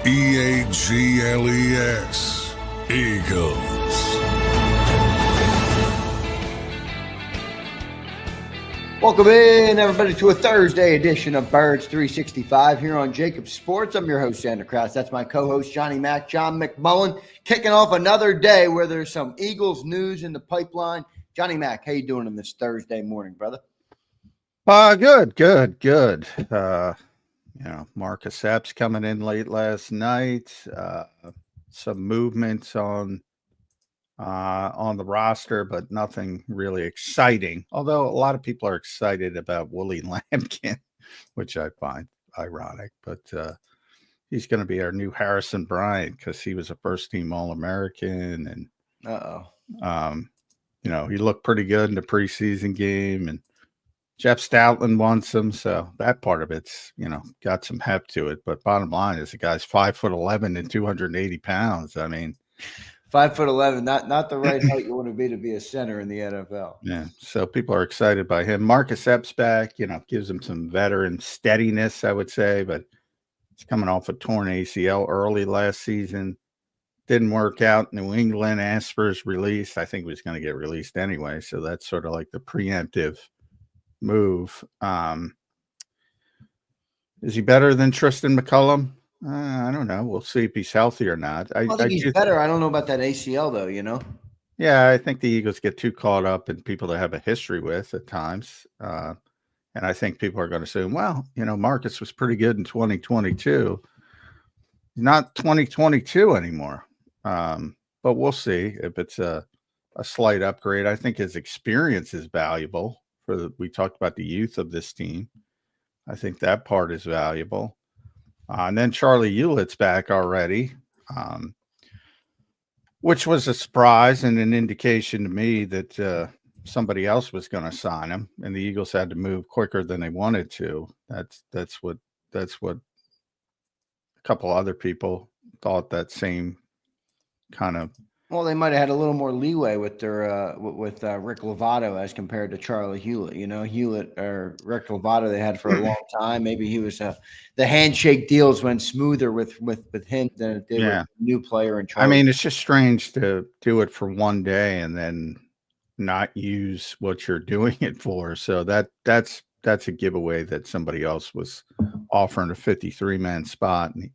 Eagles. Eagles. Welcome in, everybody, to a Thursday edition of Birds 365 here on JAKIB Sports. I'm your host, Zander Krause. That's my co-host, Johnny Mac, John McMullen, kicking off another day where there's some Eagles news in the pipeline. Johnny Mac, how you doing on this Thursday morning, brother? Good. Marcus Epps coming in late last night. Some movements on the roster, but nothing really exciting. Although a lot of people are excited about Willie Lampkin, which I find ironic. But he's going to be our new Harrison Bryant because he was a first-team All-American, and he looked pretty good in the preseason game, and Jeff Stoutland wants him, so that part of it's got some heft to it. But bottom line is the guy's 5'11" and 280 pounds. I mean, 5'11", not the right height you want to be a center in the NFL. Yeah, so people are excited by him. Marcus Epps back, gives him some veteran steadiness, I would say, but he's coming off a torn ACL early last season. Didn't work out. New England asked for his release. I think he was going to get released anyway, so that's sort of like the preemptive move. Is he better than Tristan McCullum? I don't know. We'll see if he's healthy or not. I think he's better. I don't know about that ACL, though, Yeah, I think the Eagles get too caught up in people they have a history with at times. And I think people are going to say, well, Marcus was pretty good in 2022. He's not 2022 anymore. But we'll see if it's a slight upgrade. I think his experience is valuable. We talked about the youth of this team. I think that part is valuable. And then Charlie Hewlett's back already, which was a surprise and an indication to me that somebody else was going to sign him, and the Eagles had to move quicker than they wanted to. That's what a couple other people thought, that same kind of. Well, they might have had a little more leeway with their with Rick Lovato as compared to Charlie Hewlett. Hewlett or Rick Lovato they had for a long time. Maybe he was the handshake deals went smoother with him than it did with a new player in Charlie. I mean, it's just strange to do it for one day and then not use what you're doing it for. So that's a giveaway that somebody else was offering a 53-man spot, and he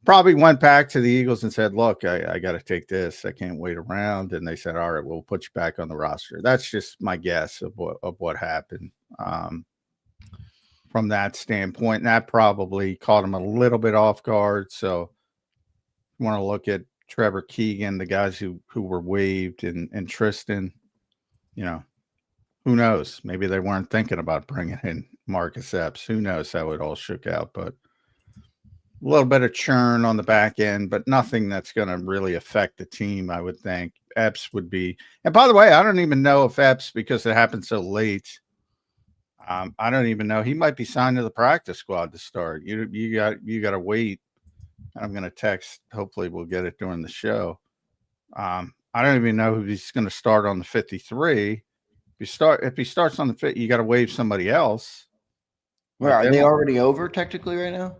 probably went back to the Eagles and said, look, I got to take this. I can't wait around. And they said, all right, we'll put you back on the roster. That's just my guess of what happened from that standpoint. And that probably caught him a little bit off guard. So you want to look at Trevor Keegan, the guys who were waived, and Tristan, who knows? Maybe they weren't thinking about bringing in Marcus Epps. Who knows how it all shook out, but a little bit of churn on the back end, but nothing that's going to really affect the team, I would think. Epps would be. And by the way, I don't even know if Epps, because it happened so late, I don't even know. He might be signed to the practice squad to start. You got to wait. I'm going to text. Hopefully we'll get it during the show. I don't even know if he's going to start on the 53. If he starts on the 50, you got to waive somebody else. Where are they already over technically right now?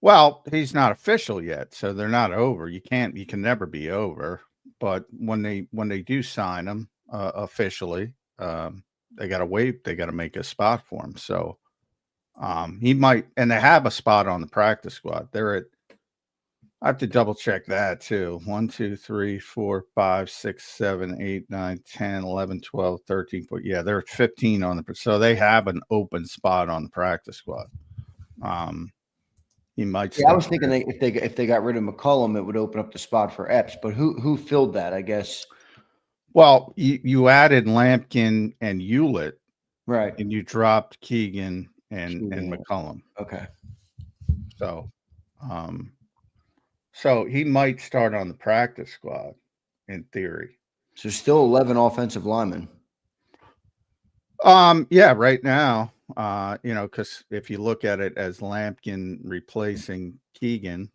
Well, he's not official yet, so they're not over. You can never be over. But when they do sign him officially, they got to wait. They got to make a spot for him. So he might, and they have a spot on the practice squad. I have to double check that too. 1, 2, 3, 4, 5, 6, 7, 8, 9, 10, 11, 12, 13. Yeah, they're at 15 on the. So they have an open spot on the practice squad. He might. Yeah, I was thinking if they got rid of McCullum, it would open up the spot for Epps. But who filled that? I guess. Well, you added Lampkin and Hewlett, right? And you dropped Keegan and McCullum. Okay. So he might start on the practice squad in theory. So still 11 offensive linemen. Yeah, right now. Because if you look at it as Lampkin replacing Keegan,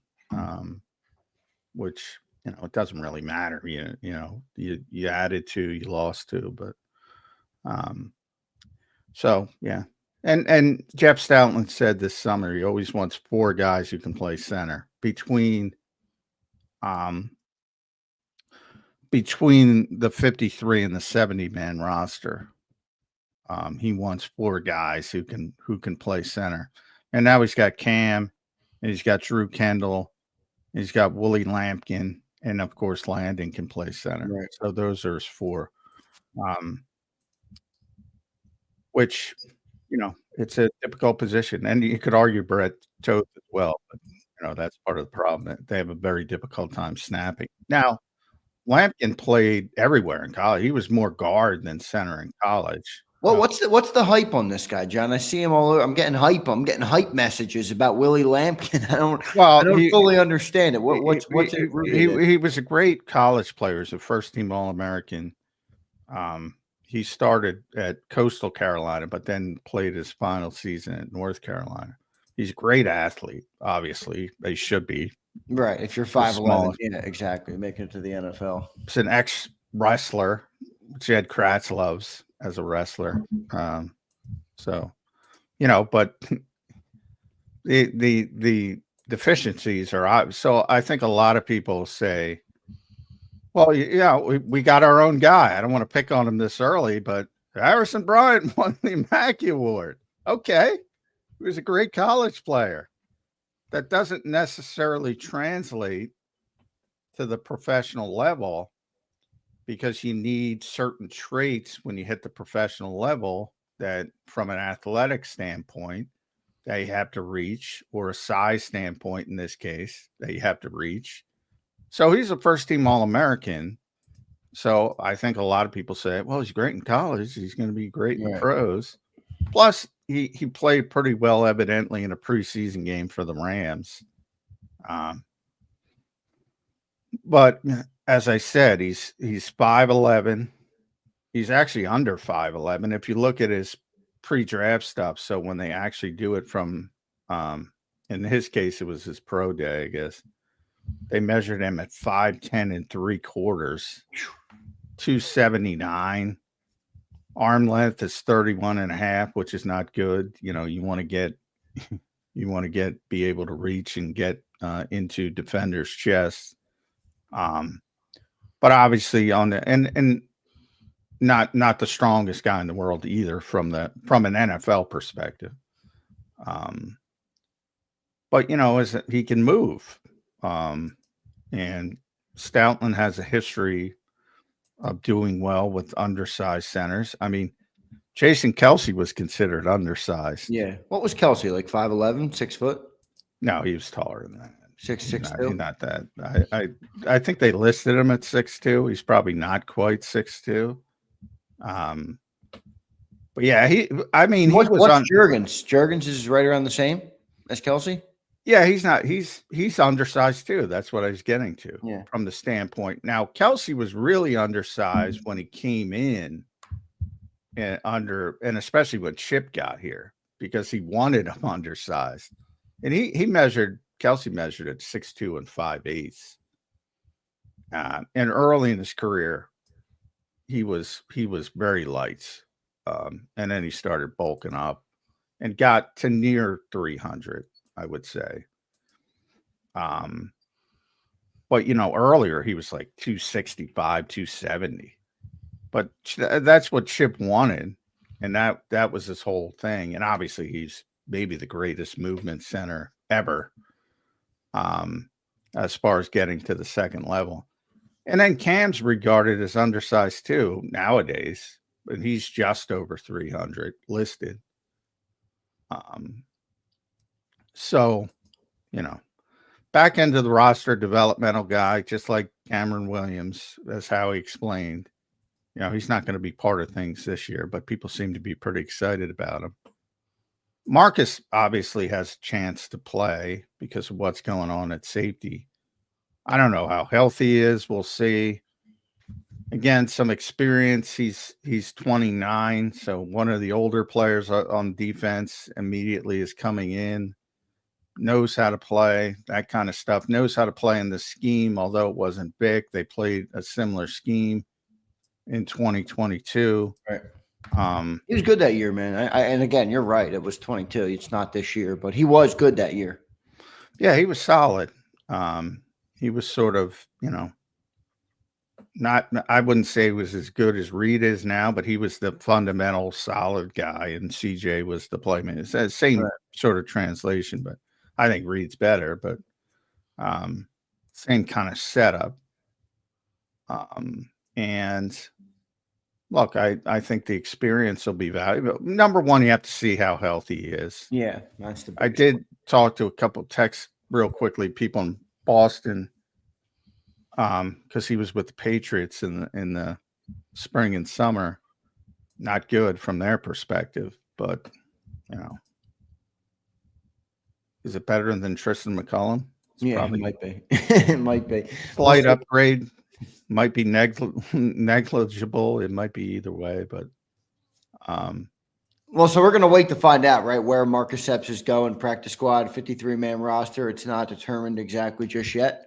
which it doesn't really matter. You added 2, you lost 2, but so yeah, And Jeff Stoutland said this summer he always wants 4 guys who can play center between the 53 and the 70-man roster. He wants 4 guys who can play center. And now he's got Cam, and he's got Drew Kendall, and he's got Willie Lampkin, and of course Landon can play center. Right. So those are his 4. Which, it's a difficult position. And you could argue Brett Toth as well, but that's part of the problem. They have a very difficult time snapping. Now, Lampkin played everywhere in college. He was more guard than center in college. Well, what's the hype on this guy, John? I see him all over. I'm getting hype messages about Willie Lampkin. I don't fully understand it. What's it rooted in? He was a great college player. He's a first-team All-American. He started at Coastal Carolina, but then played his final season at North Carolina. He's a great athlete, obviously. They should be. Right. If you're 5'11", yeah, exactly. Making it to the NFL. He's an ex-wrestler, which Ed Kratz loves as a wrestler. But the deficiencies are obvious. So I think a lot of people say, well, yeah, we got our own guy. I don't want to pick on him this early, but Harrison Bryant won the Mackey Award. Okay. He was a great college player. That doesn't necessarily translate to the professional level, because you need certain traits when you hit the professional level that, from an athletic standpoint, that you have to reach, or a size standpoint in this case, that you have to reach. So he's a first-team All-American. So I think a lot of people say, well, he's great in college. He's going to be great in the pros. Plus, he played pretty well, evidently, in a preseason game for the Rams. But as I said, he's 5'11". He's actually under 5'11". If you look at his pre-draft stuff, so when they actually do it from, in his case, it was his pro day, I guess. They measured him at 5'10" 3/4, 279. Arm length is 31.5, which is not good. You want to be able to reach and get into defenders' chests. But obviously and not the strongest guy in the world either from an NFL perspective. But he can move. And Stoutland has a history of doing well with undersized centers. I mean, Jason Kelsey was considered undersized. Yeah. What was Kelsey, like 5'11", 6 foot? No, he was taller than that. 6'2"? Not that. I think they listed him at 6'2". He's probably not quite 6'2". But yeah, what's Juergens? Juergens is right around the same as Kelsey? Yeah, he's not. He's undersized too. That's what I was getting to. Yeah. From the standpoint. Now, Kelsey was really undersized when he came in, and especially when Chip got here, because he wanted him undersized. And Kelsey measured at 6'2" 5/8. And early in his career, he was very light. And then he started bulking up and got to near 300. I would say. But earlier he was like 265, 270. But that's what Chip wanted, and that was his whole thing. And obviously he's maybe the greatest movement center ever, as far as getting to the second level. And then Cam's regarded as undersized too nowadays, but he's just over 300 listed. So, back into the roster, developmental guy, just like Cameron Williams. That's how he explained. He's not going to be part of things this year, but people seem to be pretty excited about him. Marcus obviously has a chance to play because of what's going on at safety. I don't know how healthy he is. We'll see. Again, some experience. He's 29, so one of the older players on defense immediately is coming in. Knows how to play, that kind of stuff. Knows how to play in the scheme, although it wasn't big. They played a similar scheme in 2022. Right. He was good that year, man. And again, you're right. It was 22. It's not this year, but he was good that year. Yeah, he was solid. He was sort of, I wouldn't say he was as good as Reed is now, but he was the fundamental solid guy, and CJ was the playmaker. It's the same sort of translation, but I think Reed's better, but same kind of setup. And look, I think the experience will be valuable. Number one, you have to see how healthy he is. Yeah, that's the I did talk to a couple of texts real quickly, people in Boston, because he was with the Patriots in the spring and summer. Not good from their perspective, but is it better than Tristan McCullum? Probably. It might be. It might be. Slight upgrade. Might be negligible. It might be either way, but well, so we're going to wait to find out, right, where Marcus Epps is going. Practice squad, 53-man roster. It's not determined exactly just yet.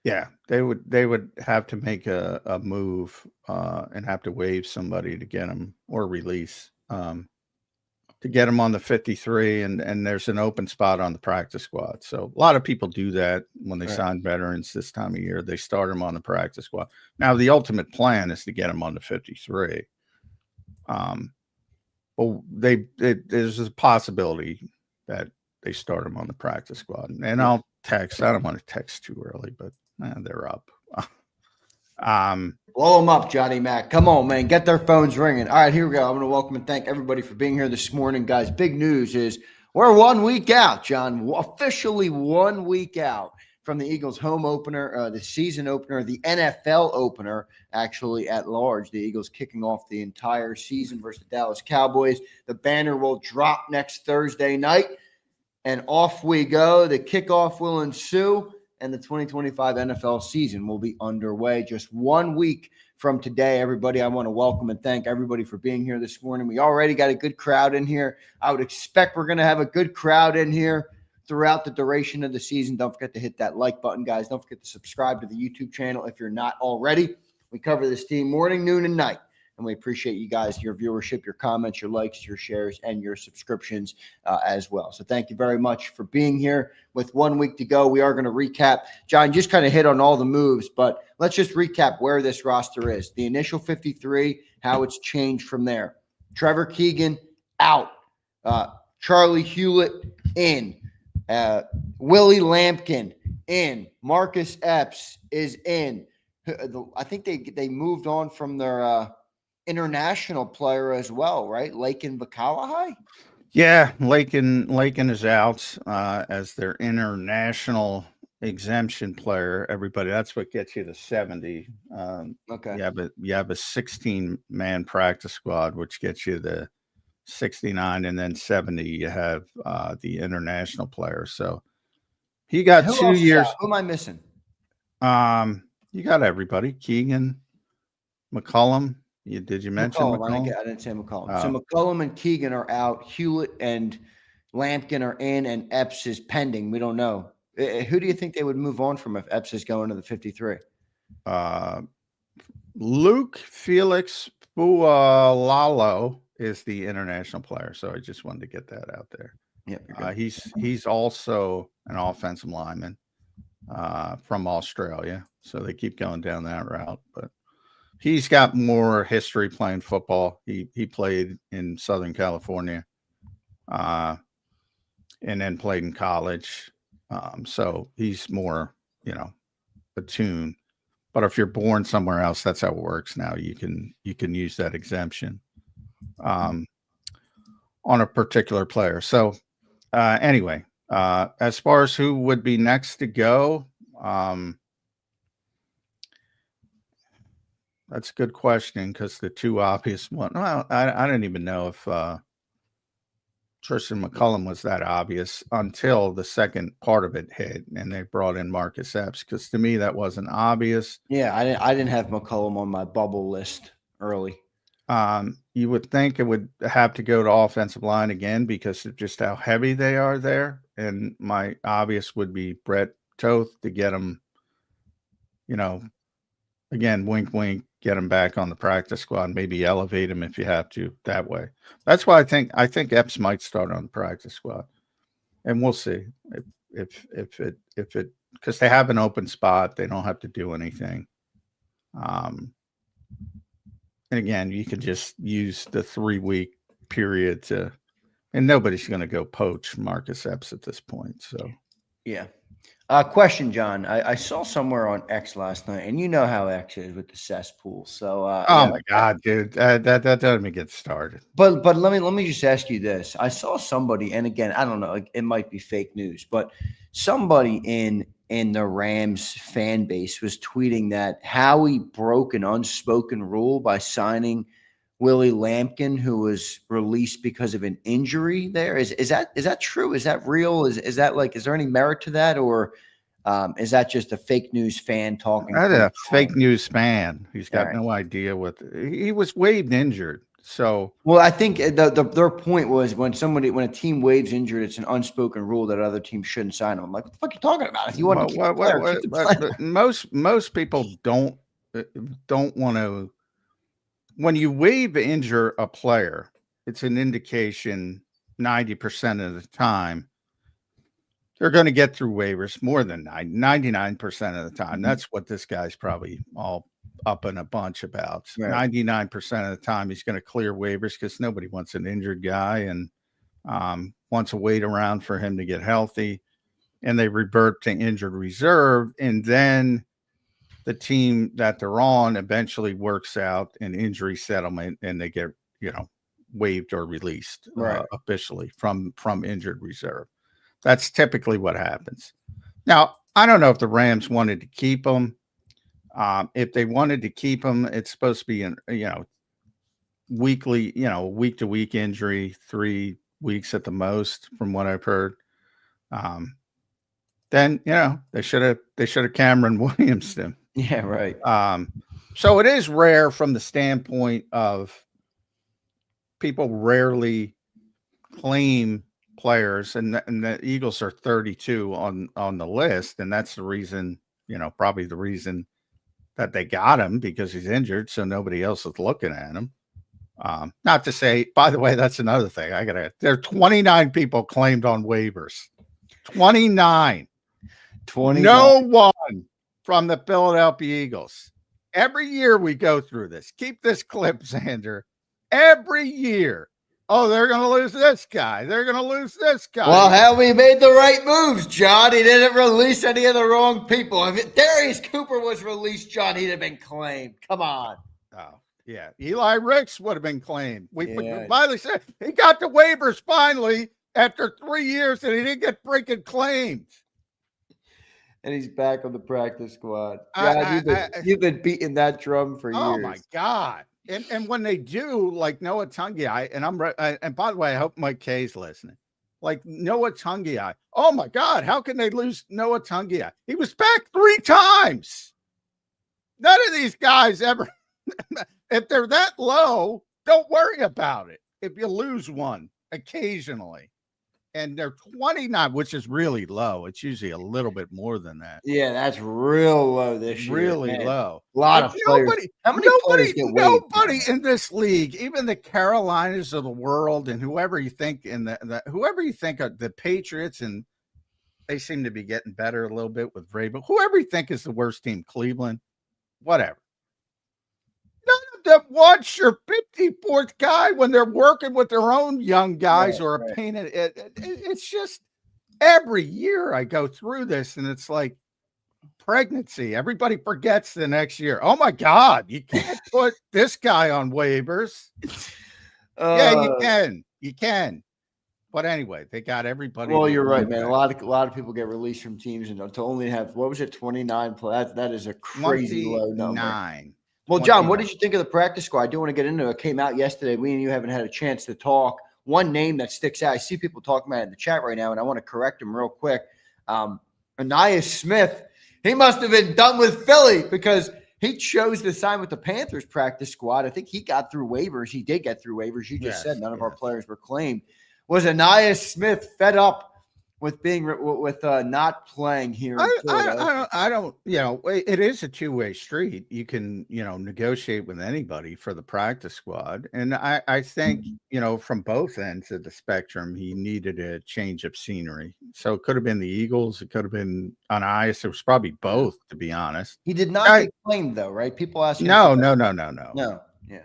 Yeah, they would have to make a move and have to waive somebody to get him, or release to get him on the 53, and there's an open spot on the practice squad. So a lot of people do that when they sign veterans this time of year. They start them on the practice squad. Now the ultimate plan is to get them on the 53. But there's a possibility that they start them on the practice squad. And I'll text. I don't want to text too early, but they're up. Blow them up, Johnny Mac. Come on, man. Get their phones ringing. All right, here we go. I'm going to welcome and thank everybody for being here this morning, guys. Big news is we're 1 week out, John. Officially 1 week out from the Eagles' home opener, the season opener, the NFL opener, actually at large. The Eagles kicking off the entire season versus the Dallas Cowboys. The banner will drop next Thursday night, and off we go. The kickoff will ensue, and the 2025 NFL season will be underway just 1 week from today. Everybody, I want to welcome and thank everybody for being here this morning. We already got a good crowd in here. I would expect we're going to have a good crowd in here throughout the duration of the season. Don't forget to hit that like button, guys. Don't forget to subscribe to the YouTube channel if you're not already. We cover this team morning, noon, and night. And we appreciate you guys, your viewership, your comments, your likes, your shares, and your subscriptions as well. So thank you very much for being here. With 1 week to go, we are going to recap. John just kind of hit on all the moves, but let's just recap where this roster is. The initial 53, how it's changed from there. Trevor Keegan out. Charlie Hewlett in. Willie Lampkin in. Marcus Epps is in. I think they moved on from their international player as well, right? Lakin Bakalahai? Yeah, Lakin is out as their international exemption player. Everybody, that's what gets you to 70. Okay. Yeah, but you have a 16-man practice squad, which gets you the 69, and then 70 you have the international player. So he got 2 years. Who am I missing? You got everybody. Keegan, McCullum. Did you mention McCullum? I didn't say McCullum. So McCullum and Keegan are out. Hewlett and Lampkin are in, and Epps is pending. We don't know. Who do you think they would move on from if Epps is going to the 53? Luke Felix Bualalo is the international player. So I just wanted to get that out there. Yeah, he's also an offensive lineman from Australia. So they keep going down that route. But he's got more history playing football. He played in Southern California and then played in college. So he's more, attuned. But if you're born somewhere else, that's how it works now. You can use that exemption on a particular player. So anyway, as far as who would be next to go, that's a good question, because the two obvious one. Well, I didn't even know if Tristan McCullum was that obvious until the second part of it hit, and they brought in Marcus Epps, because to me that wasn't obvious. Yeah, I didn't have McCullum on my bubble list early. You would think it would have to go to offensive line again because of just how heavy they are there, and my obvious would be Brett Toth to get him. Again, wink, wink. get him back on the practice squad, maybe elevate him if you have to that way. That's why I think Epps might start on the practice squad, and we'll see if it because they have an open spot, they don't have to do anything. And again, you can just use the 3-week period to, and nobody's going to go poach Marcus Epps at this point. So yeah. Question, John. I saw somewhere on X last night, and you know how X is with the cesspool. So, my God, dude, that doesn't even get started. But let me just ask you this. I saw somebody, and again, I don't know, it might be fake news, but somebody in the Rams fan base was tweeting that Howie broke an unspoken rule by signing Willie Lampkin, who was released because of an injury there. Is that true? Is that real? Is that like, is there any merit to that? Or is that just a fake news fan talking? That's a fake news fan. He's got right. no idea he was waived injured. So, well, I think their point was when a team waives injured, it's an unspoken rule that other teams shouldn't sign them. I'm like, what the fuck are you talking about? If you want to keep the player, keep the player. most people don't want to. When you waive injure a player, it's an indication 90% of the time they're going to get through waivers more than 99% of the time. Mm-hmm. That's what this guy's probably all up in a bunch about. Right. 99% of the time he's going to clear waivers because nobody wants an injured guy and wants to wait around for him to get healthy. And they revert to injured reserve, and then the team that they're on eventually works out an injury settlement and they get, waived or released officially from injured reserve. That's typically what happens. Now, I don't know if the Rams wanted to keep him. If they wanted to keep him, it's supposed to be weekly, week-to-week injury, 3 weeks at the most, from what I've heard. Then, they should have Cameron Williams him. Yeah, right. So it is rare from the standpoint of people rarely claim players, and the Eagles are 32 on the list, and that's the reason, probably the reason that they got him, because he's injured, so nobody else is looking at him. Not to say, by the way, that's another thing. There are 29 people claimed on waivers. 29. No one from the Philadelphia Eagles. Every year we go through this. Keep this clip, Zander. Every year. Oh, they're going to lose this guy. They're going to lose this guy. Well, Howie made the right moves, John. He didn't release any of the wrong people. If Darius Cooper was released, John, he'd have been claimed. Come on. Oh, yeah. Eli Ricks would have been claimed. We finally said he got the waivers finally after 3 years, and he didn't get freaking claimed. And he's back on the practice squad. You've been beating that drum for years. Oh, my God. And when they do, like Noah Tungiai, and by the way, I hope Mike K's listening. Like Noah Tungiai. Oh, my God. How can they lose Noah Tungiai? He was back 3 times. None of these guys ever, if they're that low, don't worry about it. If you lose one occasionally. And they're 29, which is really low. It's usually a little bit more than that. Yeah, that's real low this year. Really low. A lot of players. How many players get waived? Nobody in this league, even the Carolinas of the world, and whoever you think whoever you think of the Patriots, and they seem to be getting better a little bit with Vrabel. Whoever you think is the worst team, Cleveland, whatever. None of them wants your 54th guy when they're working with their own young guys or a pain. It's just every year I go through this, and it's like pregnancy. Everybody forgets the next year. Oh, my God, you can't put this guy on waivers. Yeah, you can. You can. But anyway, they got everybody. Well, you're right, man. A lot of people get released from teams, and to only have, what was it, 29 players? That is a crazy low number. Well, John, what did you think of the practice squad? I do want to get into it. It came out yesterday. We and you haven't had a chance to talk. One name that sticks out, I see people talking about it in the chat right now, and I want to correct him real quick. Anais Smith, he must have been done with Philly because he chose to sign with the Panthers practice squad. I think he got through waivers. He did get through waivers. You just said none of our players were claimed. Was Anais Smith fed up with being with not playing here in Florida. I don't, it is a two-way street. You can, negotiate with anybody for the practice squad. And I think, from both ends of the spectrum, he needed a change of scenery. So it could have been the Eagles. It could have been on ice. It was probably both, to be honest. He did not get claimed though, right? People ask. No. Yeah.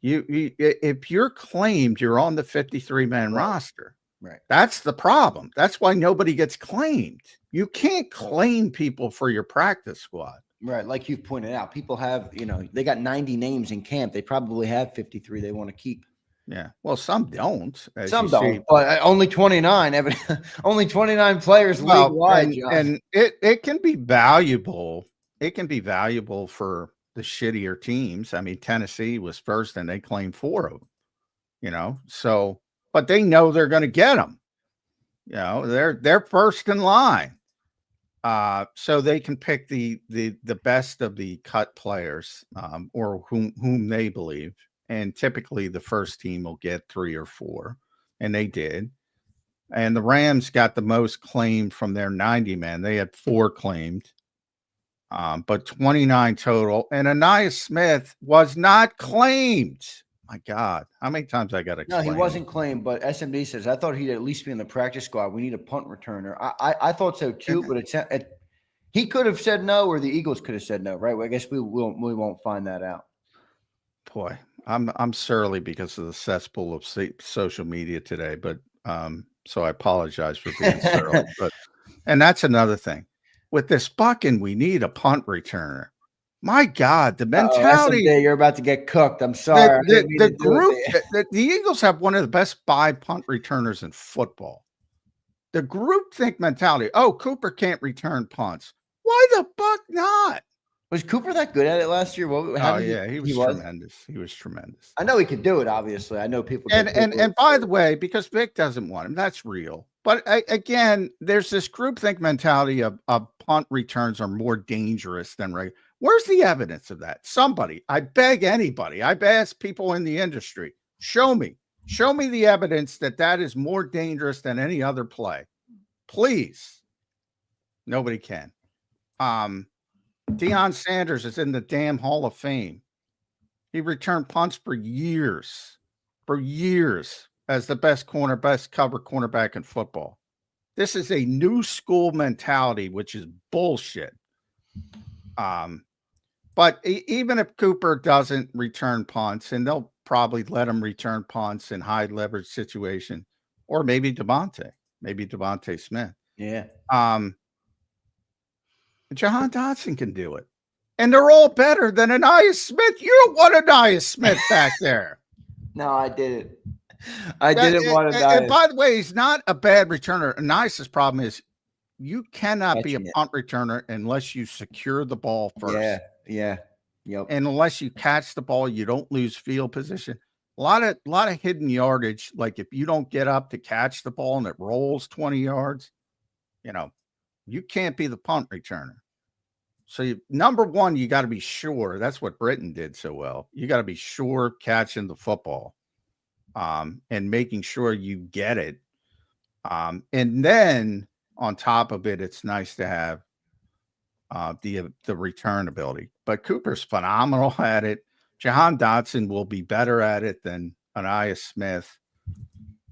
You if you're claimed, you're on the 53-man roster. Right. That's the problem. That's why nobody gets claimed. You can't claim people for your practice squad. Right. Like you've pointed out, people have, they got 90 names in camp. They probably have 53 they want to keep. Yeah. Well, some don't. Some don't, but only 29. Only 29 players league-wide. And it can be valuable. It can be valuable for the shittier teams. I mean, Tennessee was first and they claimed 4 of them, so. But they know they're going to get them. They're first in line, so they can pick the best of the cut players, or whom they believe. And typically, the first team will get 3 or 4, and they did. And the Rams got the most claimed from their 90 men. They had 4 claimed, but 29 total. And Anais Smith was not claimed. My God, how many times I got to explain? No, he wasn't claimed, but SMD says, I thought he'd at least be in the practice squad. We need a punt returner. I thought so too, but he could have said no, or the Eagles could have said no, right? Well, I guess we won't find that out. Boy, I'm surly because of the cesspool of social media today, but so I apologize for being surly. And that's another thing. With this bucking, we need a punt returner. My God, the mentality. You're about to get cooked. I'm sorry. The group, the Eagles have one of the best 5 punt returners in football. The groupthink mentality. Oh, Cooper can't return punts. Why the fuck not? Was Cooper that good at it last year? He was tremendous. He was tremendous. I know he could do it, obviously. I know people. And by the way, because Vic doesn't want him, that's real. But again, there's this groupthink mentality of punt returns are more dangerous than regular. Where's the evidence of that? Somebody, I beg anybody, I've asked people in the industry, show me the evidence that is more dangerous than any other play. Please. Nobody can. Deion Sanders is in the damn Hall of Fame. He returned punts for years as the best cover cornerback in football. This is a new school mentality, which is bullshit. But even if Cooper doesn't return punts, and they'll probably let him return punts in high leverage situation, or maybe Devontae Smith. Yeah. Jahan Dotson can do it. And they're all better than Anais Smith. You don't want Anais Smith back there. No, I didn't. I didn't want Anais. And by the way, he's not a bad returner. Anais's problem is you cannot be a punt returner unless you secure the ball first. Yeah. Yep. And unless you catch the ball, you don't lose field position. A lot of hidden yardage. Like if you don't get up to catch the ball and it rolls 20 yards, you can't be the punt returner. So number one, you got to be sure. That's what Britain did so well. You got to be sure catching the football, and making sure you get it. And then on top of it, it's nice to have the return ability. But Cooper's phenomenal at it. Jahan Dotson will be better at it than Anais Smith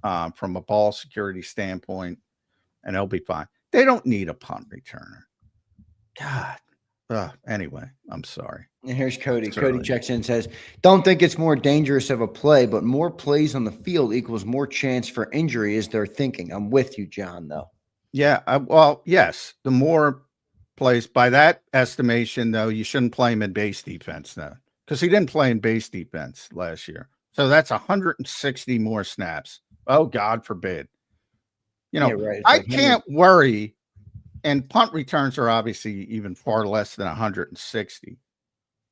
from a ball security standpoint, and he'll be fine. They don't need a punt returner. God. Anyway, I'm sorry. And here's Cody. Cody checks in and says, don't think it's more dangerous of a play, but more plays on the field equals more chance for injury is their thinking. I'm with you, John, though. Yeah, well, yes. The more plays, by that estimation, though, you shouldn't play him in base defense now, because he didn't play in base defense last year. So that's 160 more snaps. Oh, God forbid. Right. I can't worry. And punt returns are obviously even far less than 160.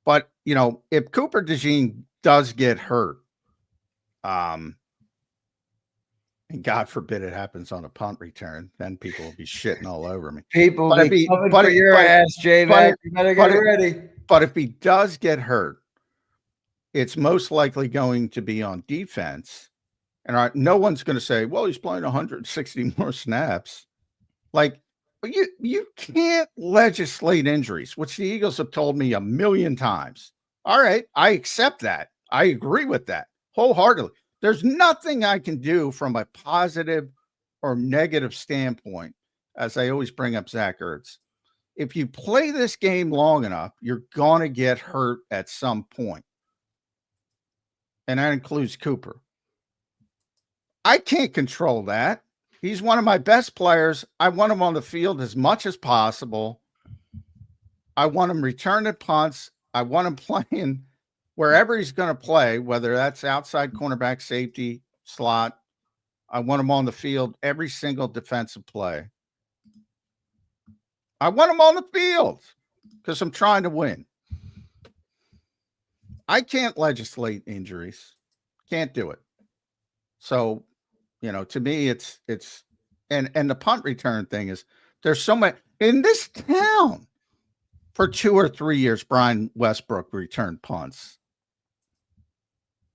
But, if Cooper DeJean does get hurt, and God forbid it happens on a punt return, then people will be shitting all over me. People will be coming for your ass, J-Mac. You better get ready. But if he does get hurt, it's most likely going to be on defense. And no one's going to say, well, he's playing 160 more snaps. Like, you can't legislate injuries, which the Eagles have told me a million times. All right, I accept that. I agree with that wholeheartedly. There's nothing I can do from a positive or negative standpoint, as I always bring up Zach Ertz. If you play this game long enough, you're going to get hurt at some point. And that includes Cooper. I can't control that. He's one of my best players. I want him on the field as much as possible. I want him returning punts. I want him playing wherever he's going to play, whether that's outside cornerback, safety, slot. I want him on the field every single defensive play. I want him on the field because I'm trying to win. I can't legislate injuries. Can't do it. So, to me, it's and the punt return thing is there's so much in this town. For 2 or 3 years, Brian Westbrook returned punts.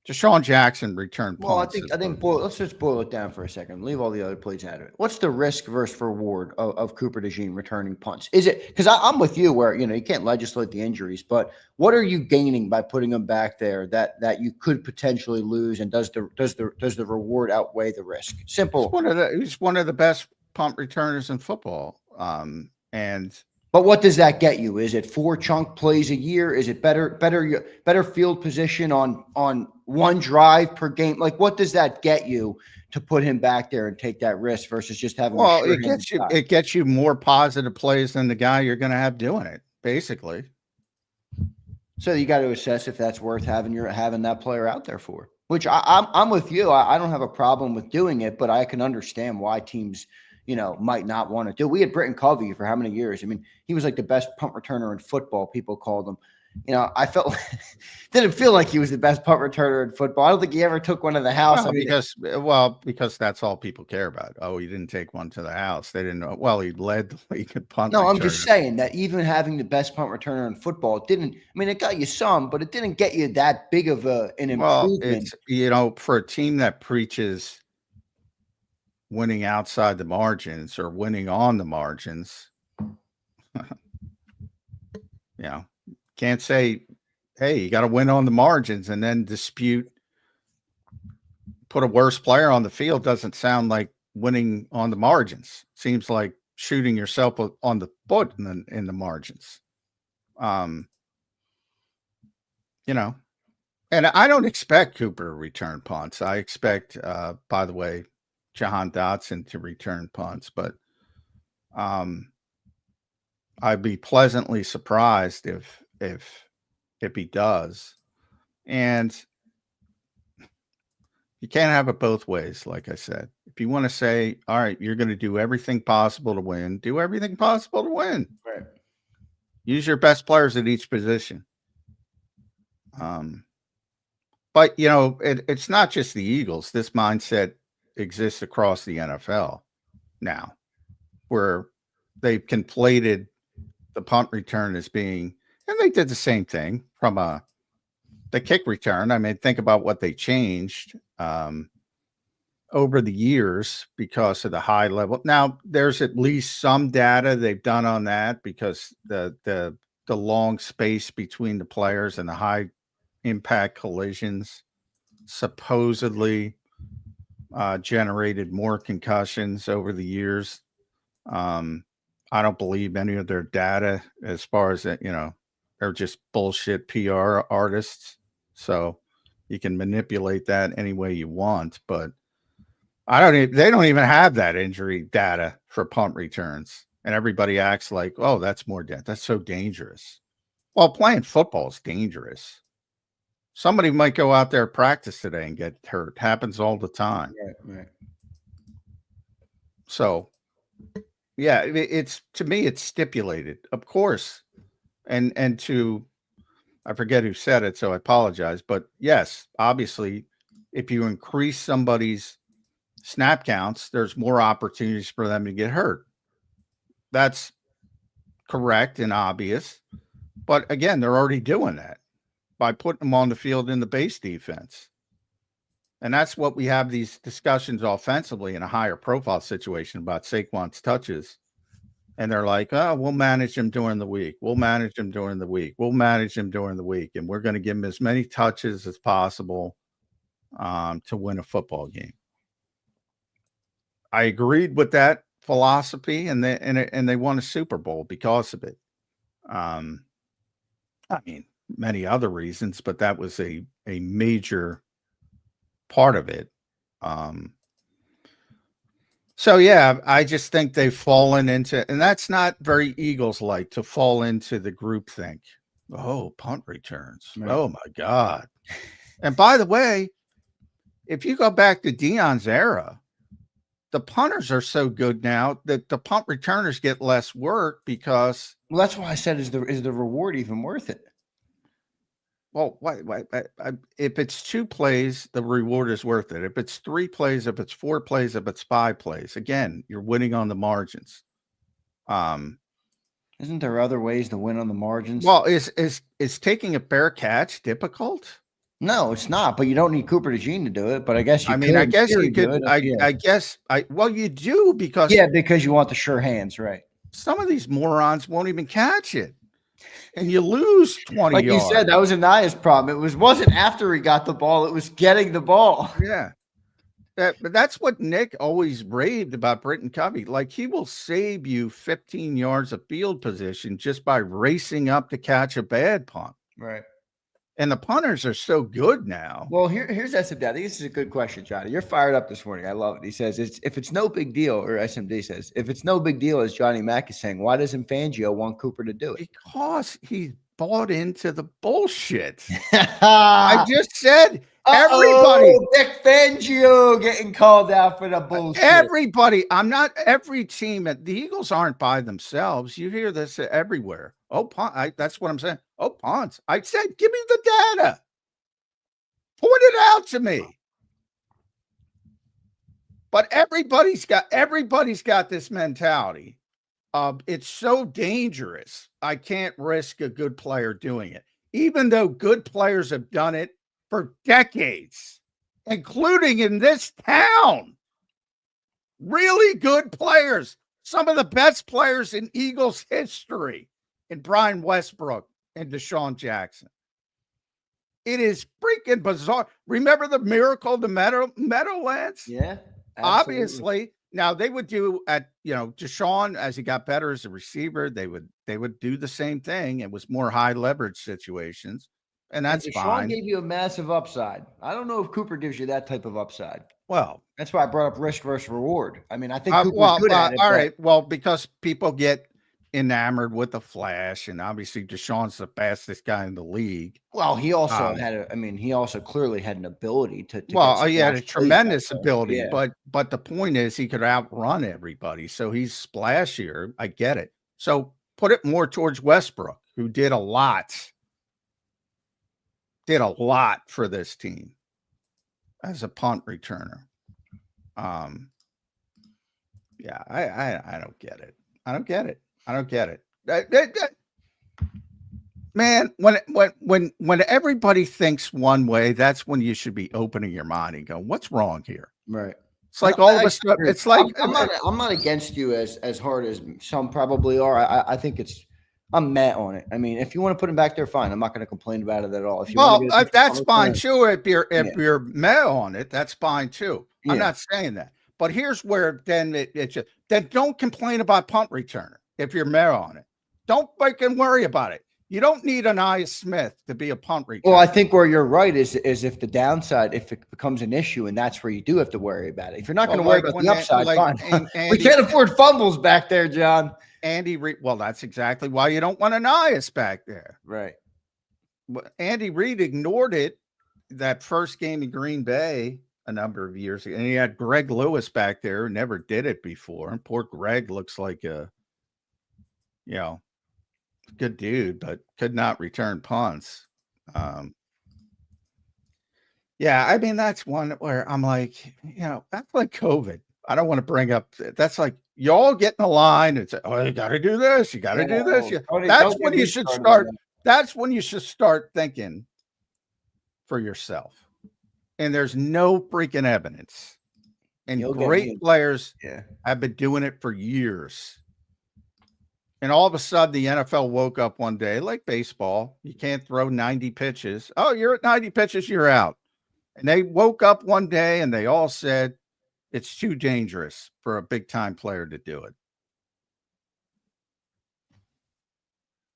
Deshaun Jackson returned punts. Well, I think let's just boil it down for a second. Leave all the other plays out of it. What's the risk versus reward of Cooper DeJean returning punts? Is it because I'm with you where you can't legislate the injuries, but what are you gaining by putting him back there that you could potentially lose, and does the reward outweigh the risk? Simple. He's one of the best punt returners in football. But what does that get you? Is it 4 chunk plays a year? Is it better field position on one drive per game? Like, what does that get you to put him back there and take that risk versus just having? Well, it gets you more positive plays than the guy you're going to have doing it, basically. So you got to assess if that's worth having that player out there for. Which I'm with you. I don't have a problem with doing it, but I can understand why teams might not want to do. We had Britton Covey for how many years? I mean, he was like the best punt returner in football. People called him. I felt didn't feel like he was the best punt returner in football. I don't think he ever took one to the house. Because that's all people care about. Oh, he didn't take one to the house. They didn't know. Well, he led the league in punt. No, I'm just saying that even having the best punt returner in football, it got you some, but it didn't get you that big of an improvement. It's, for a team that preaches winning outside the margins or winning on the margins, can't say, hey, you got to win on the margins and then put a worse player on the field. Doesn't sound like winning on the margins. Seems like shooting yourself on the foot in the margins. And I don't expect Cooper to return punts. I expect, by the way, Jahan Dotson to return punts, but I'd be pleasantly surprised if he does. And you can't have it both ways, like I said. If you want to say, all right, you're going to do everything possible to win, do everything possible to win. Right. Use your best players at each position. But it's not just the Eagles. This mindset exists across the NFL now, where they've conflated the punt return as being, and they did the same thing from the kick return. I mean, think about what they changed over the years because of the high level. Now, there's at least some data they've done on that because the long space between the players and the high impact collisions supposedly generated more concussions over the years. I don't believe any of their data as far as that, they're just bullshit PR artists. So you can manipulate that any way you want, but they don't even have that injury data for punt returns. And everybody acts like, oh, that's that's so dangerous. Well, playing football is dangerous. Somebody might go out there practice today and get hurt. Happens all the time. Right. So, yeah, to me, it's stipulated, of course. And I forget who said it, so I apologize. But yes, obviously, if you increase somebody's snap counts, there's more opportunities for them to get hurt. That's correct and obvious. But again, they're already doing that by putting them on the field in the base defense. And that's what we have these discussions offensively in a higher profile situation about Saquon's touches And they're like, oh, we'll manage him during the week. We'll manage him during the week. We'll manage him during the week. And we're going to give him as many touches as possible to win a football game. I agreed with that philosophy, and they won a Super Bowl because of it. I mean, many other reasons, but that was a major part of it. So yeah, I just think they've fallen into, and that's not very Eagles-like to fall into the groupthink. Oh, punt returns. Right. Oh my God. And by the way, if you go back to Dion's era, the punters are so good now that the punt returners get less work because. Well, that's why I said, is the reward even worth it? Well, if it's 2 plays, the reward is worth it. If it's 3 plays, if it's 4 plays, if it's 5 plays, again, you're winning on the margins. Isn't there other ways to win on the margins? Well, is taking a fair catch difficult? No, it's not. But you don't need Cooper DeJean to do it. But I guess you. I guess you could. Well, you do because because you want the sure hands, right? Some of these morons won't even catch it. And you lose 20 like yards. You said, that was Ania's problem. It wasn't after he got the ball. It was getting the ball. Yeah. But that's what Nick always raved about Britton Covey. Like, he will save you 15 yards of field position just by racing up to catch a bad punt. Right. And the punters are so good now. Well, here's SMD. I think this is a good question, Johnny. You're fired up this morning. I love it. He says, if it's no big deal, or SMD says, if it's no big deal, as Johnny Mack is saying, why doesn't Fangio want Cooper to do it? Because he bought into the bullshit. I just said everybody. Nick Fangio getting called out for the bullshit. Everybody. Every team. The Eagles aren't by themselves. You hear this everywhere. Oh, punt. That's what I'm saying. Oh, punts. I said, give me the data. Point it out to me. But everybody's got this mentality of it's so dangerous. I can't risk a good player doing it, even though good players have done it for decades, including in this town. Really good players, some of the best players in Eagles history, in Brian Westbrook and Deshaun Jackson. It is freaking bizarre. Remember the miracle of the Meadowlands? Yeah, absolutely. Obviously. Now they would do at Deshaun, as he got better as a receiver, they would do the same thing. It was more high leverage situations, and that's fine. Deshaun gave you a massive upside. I don't know if Cooper gives you that type of upside. Well, that's why I brought up risk versus reward. I mean, I think Cooper's good at it. All right. Well, because people get enamored with the flash, and obviously Deshaun's the fastest guy in the league. Well, he also he also clearly had an ability to he had a tremendous ability, yeah. But the point is he could outrun everybody, so he's splashier. I get it. So put it more towards Westbrook, who did a lot for this team as a punt returner. Yeah, I don't get it. I don't get it. Man, when everybody thinks one way, that's when you should be opening your mind and going, "What's wrong here?" Right. It's like all of a sudden, it's like I'm not against you as hard as some probably are. I think I'm mad on it. I mean, if you want to put him back there, fine. I'm not going to complain about it at all. That's fine too. If you're mad on it, that's fine too. I'm not saying that. But here's where then then don't complain about punt returner if you're mad on it. Don't fucking worry about it. You don't need Aniah Smith to be a punt returner. Well, I think where you're right is if the downside, if it becomes an issue, and that's where you do have to worry about it. If you're not going to worry about the upside, fine. We can't afford fumbles back there, John. Andy Reid. Well, that's exactly why you don't want Anias back there. Right. Andy Reid ignored it that first game in Green Bay a number of years ago. And he had Greg Lewis back there who never did it before. And poor Greg looks like a, good dude, but could not return punts. Yeah, I mean, that's one where I'm like, that's like COVID. I don't want to bring up, that's like, y'all get in a line and say, oh, you got to do this. You got to do this. That's when you should start. That's when you should start thinking for yourself. And there's no freaking evidence. And great players have been doing it for years. And all of a sudden, the NFL woke up one day, like baseball. You can't throw 90 pitches. Oh, you're at 90 pitches, you're out. And they woke up one day and they all said, it's too dangerous for a big-time player to do it.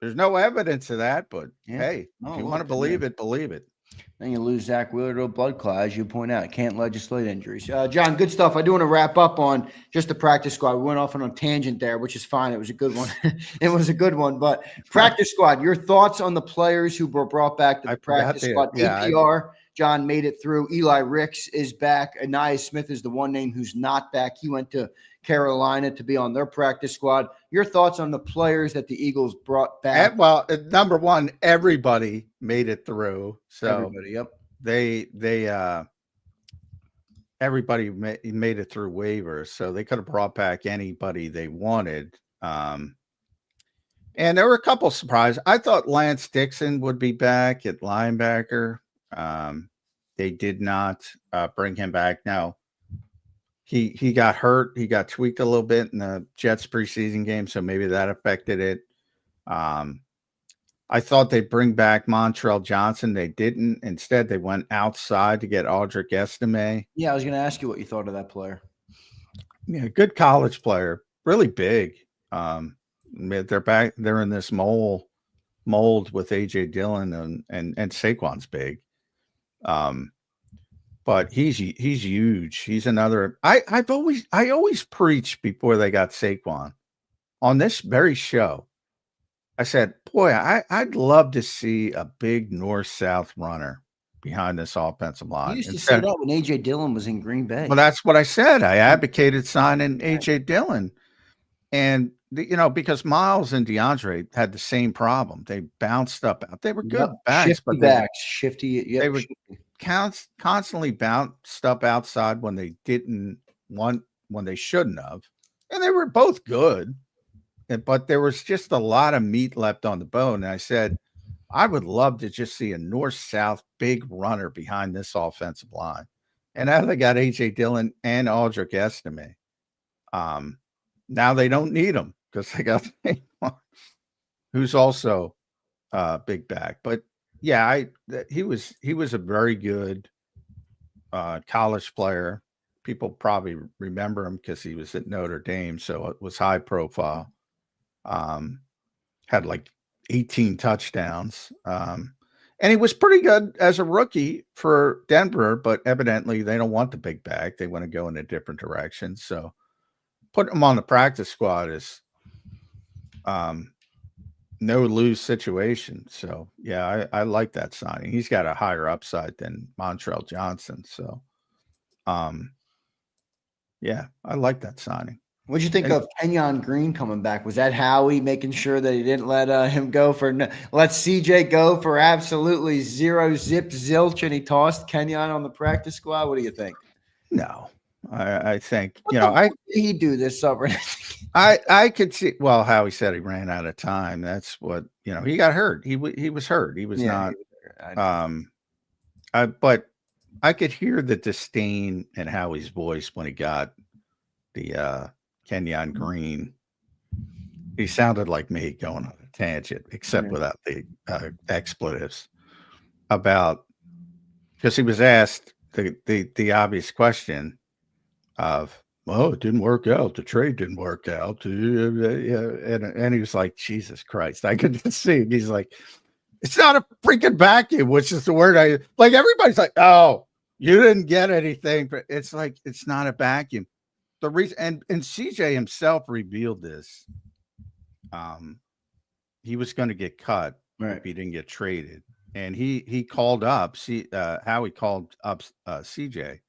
There's no evidence of that, but hey, if you want to believe it, believe it. Then you lose Zach Wheeler to a blood clot, as you point out. Can't legislate injuries. John, good stuff. I do want to wrap up on just the practice squad. We went off on a tangent there, which is fine. It was a good one. It was a good one. But practice squad, your thoughts on the players who were brought back to the practice squad? APR, John made it through. Eli Ricks is back. Anaya Smith is the one name who's not back. He went to Carolina to be on their practice squad. Your thoughts on the players that the Eagles brought back? Well, number one, everybody made it through. So everybody, yep. Everybody made it through waivers, so they could have brought back anybody they wanted. And there were a couple surprises. I thought Lance Dixon would be back at linebacker. They did not bring him back. Now, he got hurt. He got tweaked a little bit in the Jets preseason game, so maybe that affected it. I thought they'd bring back Montrell Johnson. They didn't. Instead, they went outside to get Audric Estime. Yeah, I was going to ask you what you thought of that player. Yeah, good college player, really big. They're back. They're in this mold with AJ Dillon and Saquon's big. But he's huge. He's another. I always preach before they got Saquon on this very show. I said, boy, I'd love to see a big north-south runner behind this offensive line. You used to say that when A.J. Dillon was in Green Bay. Well, that's what I said. I advocated signing A.J. Dillon. And, because Miles and DeAndre had the same problem. They bounced up out. They were good backs. Shifty. They were constantly bounced up outside when they didn't want, when they shouldn't have. And they were both good. But there was just a lot of meat left on the bone. And I said, I would love to just see a north-south big runner behind this offensive line. And now they got A.J. Dillon and Audric Estime. Now they don't need him because they got who's also big back. But yeah, he was a very good college player. People probably remember him because he was at Notre Dame, so it was high profile. Had like 18 touchdowns. And he was pretty good as a rookie for Denver, but evidently they don't want the big back. They want to go in a different direction. So putting him on the practice squad is no lose situation. So yeah, I like that signing. He's got a higher upside than Montrell Johnson. So yeah, I like that signing. What'd you think of Kenyon Green coming back? Was that Howie making sure that he didn't let him go let CJ go for absolutely zero zip zilch, and he tossed Kenyon on the practice squad? What do you think? No, I think did he do this summer? I could see. Well, Howie said he ran out of time. That's what he got hurt. He was hurt. He was not. But I could hear the disdain in Howie's voice when he got the Kenyon Green. He sounded like me going on a tangent, except without the expletives, about because he was asked the obvious question of, well, it didn't work out. The trade didn't work out. And he was like, Jesus Christ. I could just see him. He's like, it's not a freaking vacuum, which is the word everybody's like, oh, you didn't get anything. But it's like, it's not a vacuum. The reason, and CJ himself revealed this. He was going to get cut if he didn't get traded, and he called up. Howie called up CJ,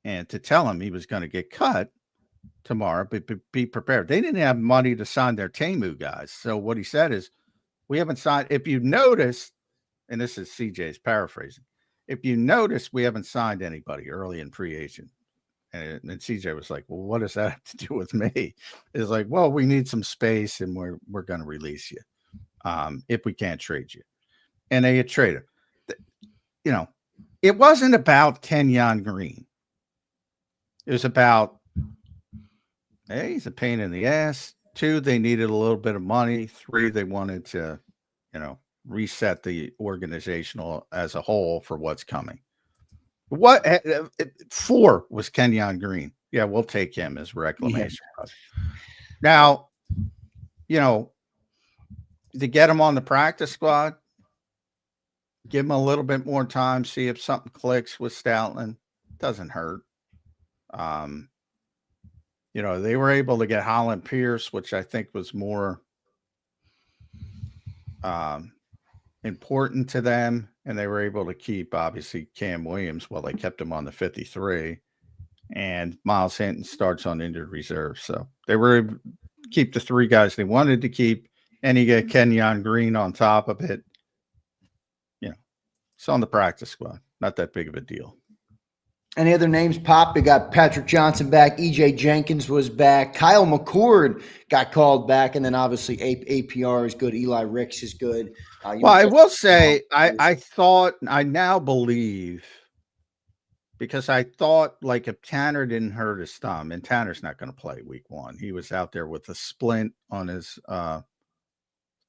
and to tell him he was going to get cut tomorrow, but be prepared. They didn't have money to sign their Temu guys, so what he said is, we haven't signed. If you notice, and this is CJ's paraphrasing, if you notice, we haven't signed anybody early in free agent. And CJ was like, well, what does that have to do with me? It's like, well, we need some space and we're going to release you if we can't trade you. And they had traded. It wasn't about Kenyon Green. It was about, hey, he's a pain in the ass. 2, they needed a little bit of money. 3, they wanted to, reset the organizational as a whole for what's coming. 4 was Kenyon Green. Yeah, we'll take him as reclamation. Yeah. Now, to get him on the practice squad, give him a little bit more time, see if something clicks with Stoutland. Doesn't hurt. They were able to get Holland Pierce, which I think was more important to them. And they were able to keep, obviously, Cam Williams. Well, they kept him on the 53. And Miles Hinton starts on injured reserve. So they were able to keep the 3 guys they wanted to keep. And you get Kenyon Green on top of it. It's on the practice squad. Not that big of a deal. Any other names pop? We got Patrick Johnson back. EJ Jenkins was back. Kyle McCord got called back. And then obviously APR is good. Eli Ricks is good. I will say, I now believe, because I thought, like, if Tanner didn't hurt his thumb, and Tanner's not going to play week 1. He was out there with a splint on his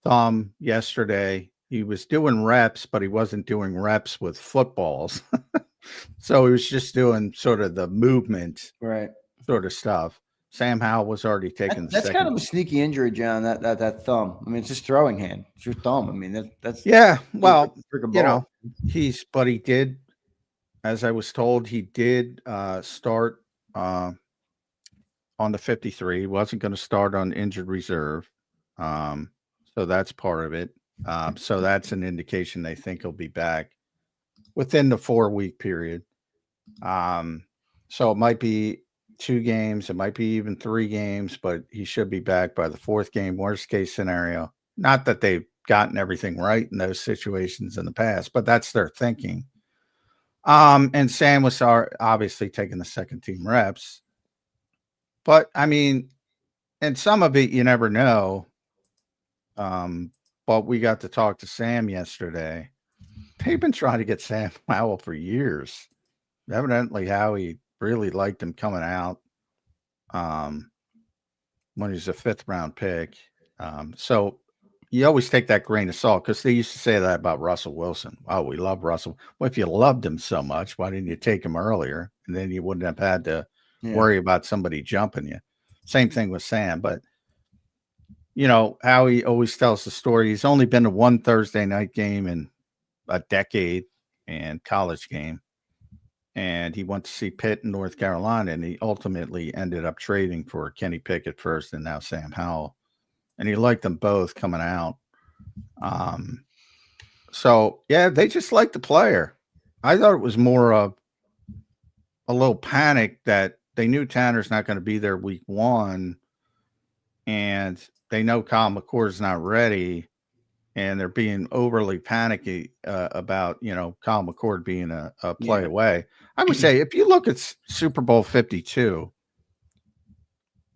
thumb yesterday. He was doing reps, but he wasn't doing reps with footballs. So he was just doing sort of the movement, right, sort of stuff. Sam Howell was already taking that's kind of a sneaky injury, John. That thumb. I mean, it's his throwing hand. It's your thumb. I mean, that's yeah. Well, he did, as I was told, he did start on the 53. He wasn't going to start on injured reserve, so that's part of it. So that's an indication they think he'll be back within the 4-week period. So it might be 2 games, it might be even 3 games, but he should be back by the 4th game, worst case scenario. Not that they've gotten everything right in those situations in the past, but that's their thinking. And Sam was obviously taking the second team reps. But I mean, and some of it you never know. But we got to talk to Sam yesterday. They've been trying to get Sam Howell for years. Evidently, Howie really liked him coming out when he's a 5th round pick. So you always take that grain of salt, because they used to say that about Russell Wilson. Oh, we love Russell. Well, if you loved him so much, why didn't you take him earlier? And then you wouldn't have had to worry about somebody jumping you. Same thing with Sam, but Howie always tells the story. He's only been to 1 Thursday night game in a decade, and college game. And he went to see Pitt in North Carolina, and he ultimately ended up trading for Kenny Pickett first and now Sam Howell. And he liked them both coming out. So, yeah, they just like the player. I thought it was more of a little panic that they knew Tanner's not going to be there week 1, and they know Kyle McCord's not ready, and they're being overly panicky about, Kyle McCord being a play away. I would say, if you look at Super Bowl 52,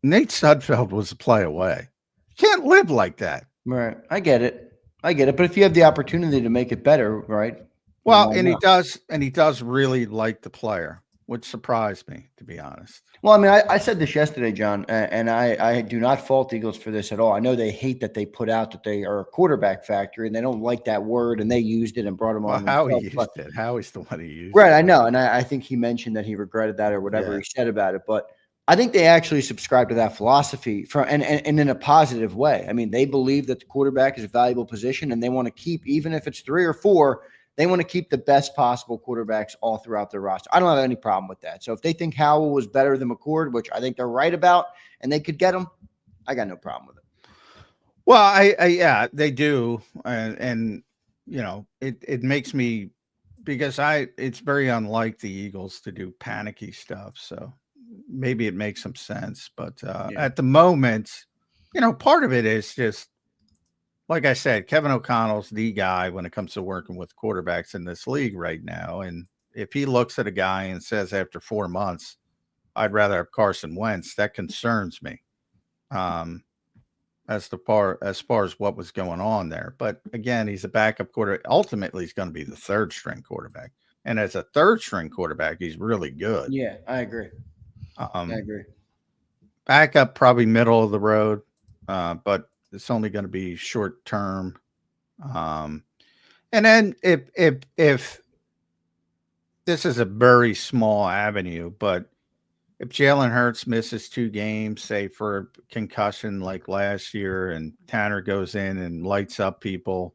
Nate Sudfeld was a play away. You can't live like that. Right. I get it. But if you have the opportunity to make it better, right? Well, and he does really like the player, which surprised me, to be honest. Well, I mean, I said this yesterday, John, and I do not fault Eagles for this at all. I know they hate that they put out that they are a quarterback factory, and they don't like that word, and they used it and brought him on. Howie used it. Howie's the one he used. Right, I know, and I think he mentioned that he regretted that or whatever he said about it. But I think they actually subscribe to that philosophy and in a positive way. I mean, they believe that the quarterback is a valuable position, and they want to keep, even if it's 3 or 4, they want to keep the best possible quarterbacks all throughout their roster. I don't have any problem with that. So if they think Howell was better than McCord, which I think they're right about, and they could get him, I got no problem with it. Well, yeah, they do. And it makes me, because it's very unlike the Eagles to do panicky stuff. So maybe it makes some sense. But at the moment, part of it is just, like I said, Kevin O'Connell's the guy when it comes to working with quarterbacks in this league right now. And if he looks at a guy and says after 4 months, I'd rather have Carson Wentz, that concerns me as far as what was going on there. But again, he's a backup quarterback. Ultimately, he's going to be the 3rd string quarterback. And as a 3rd string quarterback, he's really good. Yeah, I agree. I agree. Backup, probably middle of the road. but it's only going to be short term. And then if this is a very small avenue, but if Jalen Hurts misses 2 games, say for concussion like last year, and Tanner goes in and lights up people,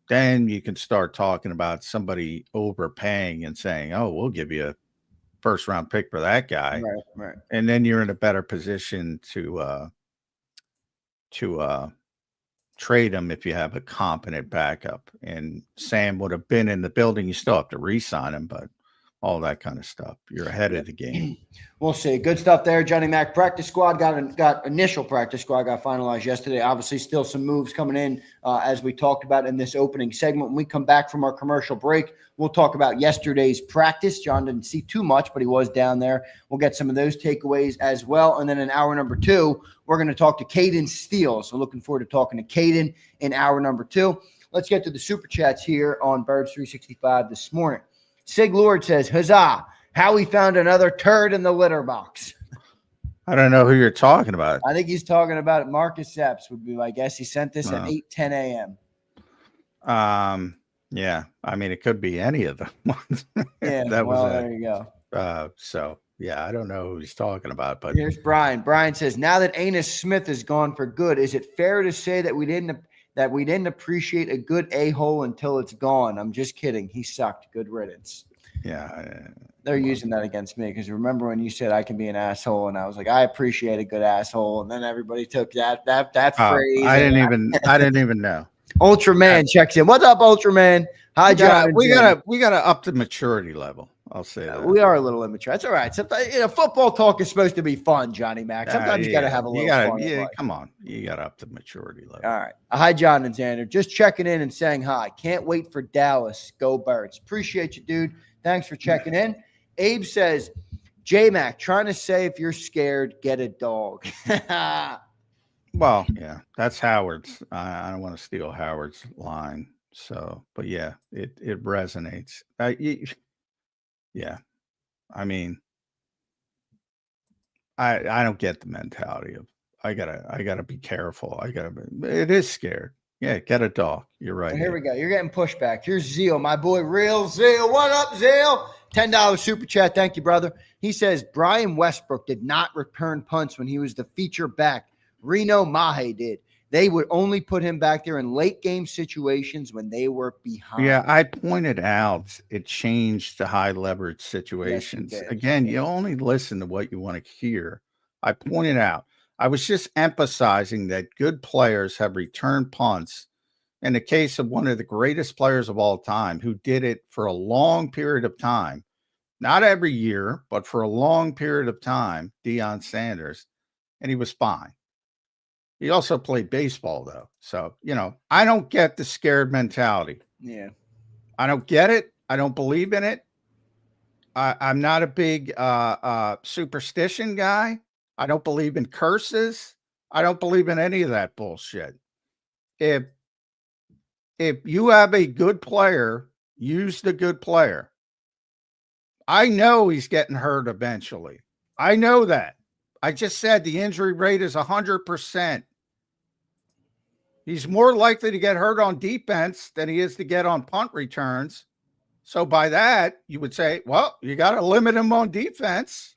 then you can start talking about somebody overpaying and saying, "Oh, we'll give you a first-round pick for that guy," Right. And then you're in a better position to trade him if you have a competent backup. And Sam would have been in the building. You still have to re-sign him, but all that kind of stuff. You're ahead of the game. We'll see. Good stuff there, Johnny Mac. Practice squad got initial practice squad got finalized yesterday. Obviously, still some moves coming in as we talked about in this opening segment. When we come back from our commercial break, we'll talk about yesterday's practice. John didn't see too much, but he was down there. We'll get some of those takeaways as well. And then in hour number 2, we're going to talk to Caden Steele. So looking forward to talking to Caden in hour number 2. Let's get to the super chats here on Birds 365 this morning. Sig Lord says, huzzah, Howie found another turd in the litter box. I don't know who you're talking about. I think he's talking about it. Marcus Epps would be my guess. He sent this at 8:10 a.m. Yeah. I mean, it could be any of them. Yeah, there you go. So, yeah, I don't know who he's talking about. But here's Brian. Brian says, now that Anis Smith is gone for good, is it fair to say that we didn't appreciate a good a-hole until it's gone? I'm just kidding. He sucked. Good riddance. Yeah. They're using that against me because remember when you said I can be an asshole, and I was like, I appreciate a good asshole, and then everybody took that phrase. I didn't even know. Ultraman checks in. What's up, Ultraman? Hi, John. We gotta up the maturity level. I'll say that. We are a little immature. That's all right. Sometimes football talk is supposed to be fun, Johnny Mac. Sometimes you gotta have a little fun. Yeah, come on. You gotta up the maturity level. All right. Hi, John and Zander. Just checking in and saying hi. Can't wait for Dallas. Go Birds. Appreciate you, dude. Thanks for checking in. Abe says, J-Mac, trying to say if you're scared, get a dog. Well, yeah, that's Howard's. I don't want to steal Howard's line. So, but yeah, it resonates. Yeah. I mean, I don't get the mentality of I gotta be careful. It is scared. Yeah, get a dog. You're right. Well, here we go. You're getting pushback. Here's Zeal, my boy, Real Zeal. What up, Zeal? $10 super chat. Thank you, brother. He says Brian Westbrook did not return punts when he was the feature back. Reno Mahe did. They would only put him back there in late game situations when they were behind. Yeah, I pointed out it changed to high leverage situations. Yes, Again, you only listen to what you want to hear. I pointed out, I was just emphasizing that good players have returned punts. In the case of one of the greatest players of all time who did it for a long period of time, not every year, but for a long period of time, Deion Sanders, and he was fine. He also played baseball, though. So, I don't get the scared mentality. Yeah. I don't get it. I don't believe in it. I'm not a big superstition guy. I don't believe in curses. I don't believe in any of that bullshit. If you have a good player, use the good player. I know he's getting hurt eventually. I know that. I just said the injury rate is 100%. He's more likely to get hurt on defense than he is to get on punt returns. So by that, you would say, well, you got to limit him on defense.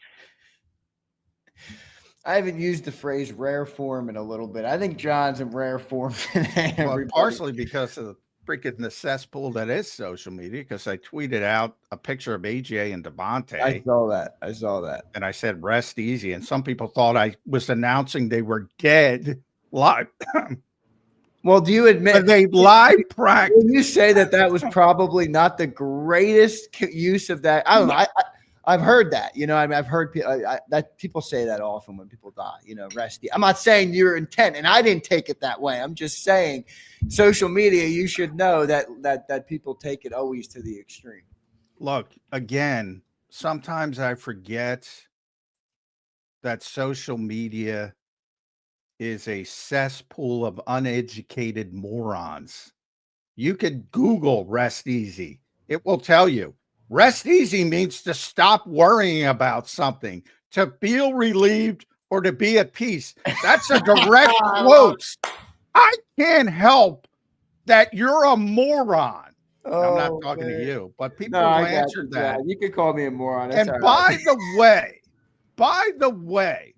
I haven't used the phrase rare form in a little bit. I think John's in rare form today. Well, partially because of the freaking cesspool that is social media, because I tweeted out a picture of AJ and Devontae. I saw that. And I said, rest easy. And some people thought I was announcing they were dead live. Well, do you admit they live practice? When you say that was probably not the greatest use of that? I don't know. I've heard that. I've heard that people say that often when people die. Rest. I'm not saying your intent, and I didn't take it that way. I'm just saying, social media. You should know that people take it always to the extreme. Look, again, sometimes I forget that social media is a cesspool of uneducated morons. You could Google rest easy. It will tell you. Rest easy means to stop worrying about something, to feel relieved or to be at peace. That's a direct quote. I can't help that you're a moron. I'm not talking to you, but people who answered that. You could call me a moron. That's And by the way,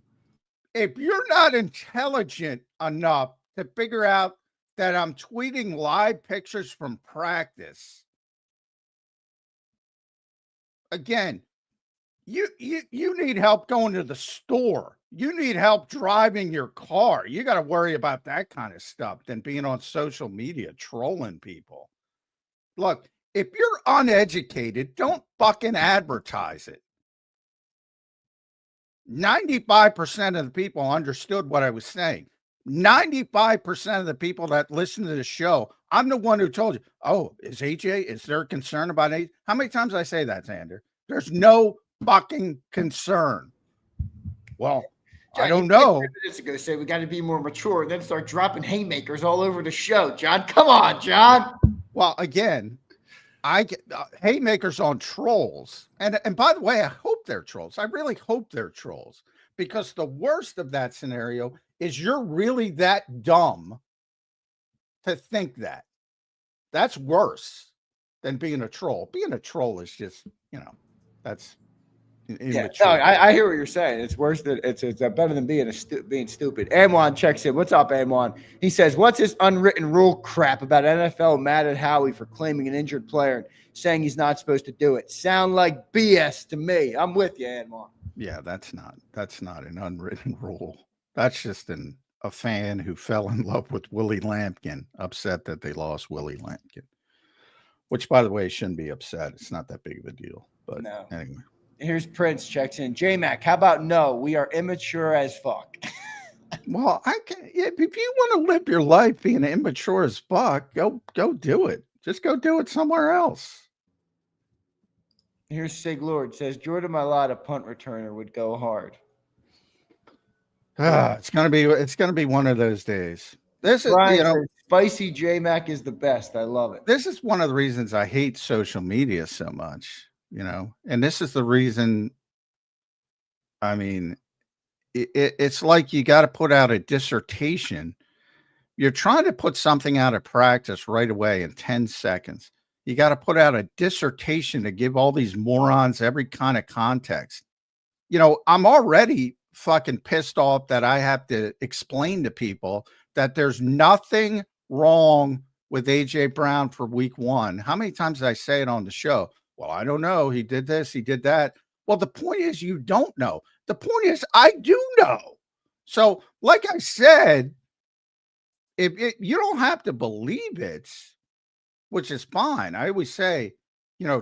if you're not intelligent enough to figure out that I'm tweeting live pictures from practice, again, you need help going to the store. You need help driving your car. You got to worry about that kind of stuff than being on social media trolling people. Look, if you're uneducated, don't fucking advertise it. 95% of the people understood what I was saying. 95% of the people that listen to the show, I'm the one who told you, oh, is there concern about AJ? How many times I say that, Zander? There's no fucking concern. Well, John, I don't know. Minutes ago, say we got to be more mature, and then start dropping haymakers all over the show. John, come on, John. Well, again, I get haymakers on trolls, and by the way, I hope they're trolls. I really hope they're trolls, because the worst of that scenario is you're really that dumb to think that. That's worse than being a troll. Being a troll is just, that's. Yeah, no, I hear what you're saying. It's worse than it's better than being stupid. Amwan checks in. What's up, Amwan? He says, "What's this unwritten rule crap about NFL mad at Howie for claiming an injured player and saying he's not supposed to do it? Sound like BS to me." I'm with you, Amwan. Yeah, that's not an unwritten rule. That's just a fan who fell in love with Willie Lampkin, upset that they lost Willie Lampkin. Which, by the way, shouldn't be upset. It's not that big of a deal. But no. Anyway. Here's Prince checks in. J-Mac, how about no? We are immature as fuck. Well, if you want to live your life being immature as fuck, go do it. Just go do it somewhere else. Here's Sig Lord says Jordan Mailata, punt returner, would go hard. It's gonna be one of those days. This is spicy J-Mac is the best. I love it. This is one of the reasons I hate social media so much. And this is the reason. I mean, it's like you got to put out a dissertation. You're trying to put something out of practice right away in 10 seconds. You got to put out a dissertation to give all these morons every kind of context. I'm already fucking pissed off that I have to explain to people that there's nothing wrong with AJ Brown for week 1. How many times did I say it on the show? Well, I don't know. He did this, he did that. Well, the point is you don't know. The point is I do know. So, like I said, if you don't have to believe it, which is fine. I always say,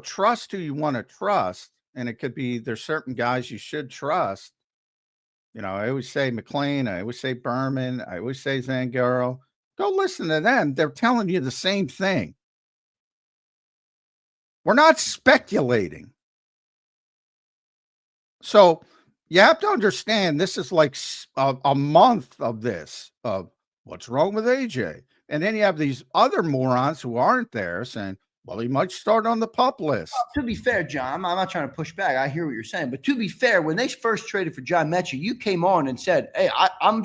trust who you want to trust. And it could be there's certain guys you should trust. I always say McLean. I always say Berman. I always say Zangaro. Go listen to them. They're telling you the same thing. We're not speculating. So you have to understand this is like a month of this, of what's wrong with AJ. And then you have these other morons who aren't there saying, well, he might start on the PUP list. To be fair, John, I'm not trying to push back. I hear what you're saying. But to be fair, when they first traded for John Mechie, you came on and said, hey, I'm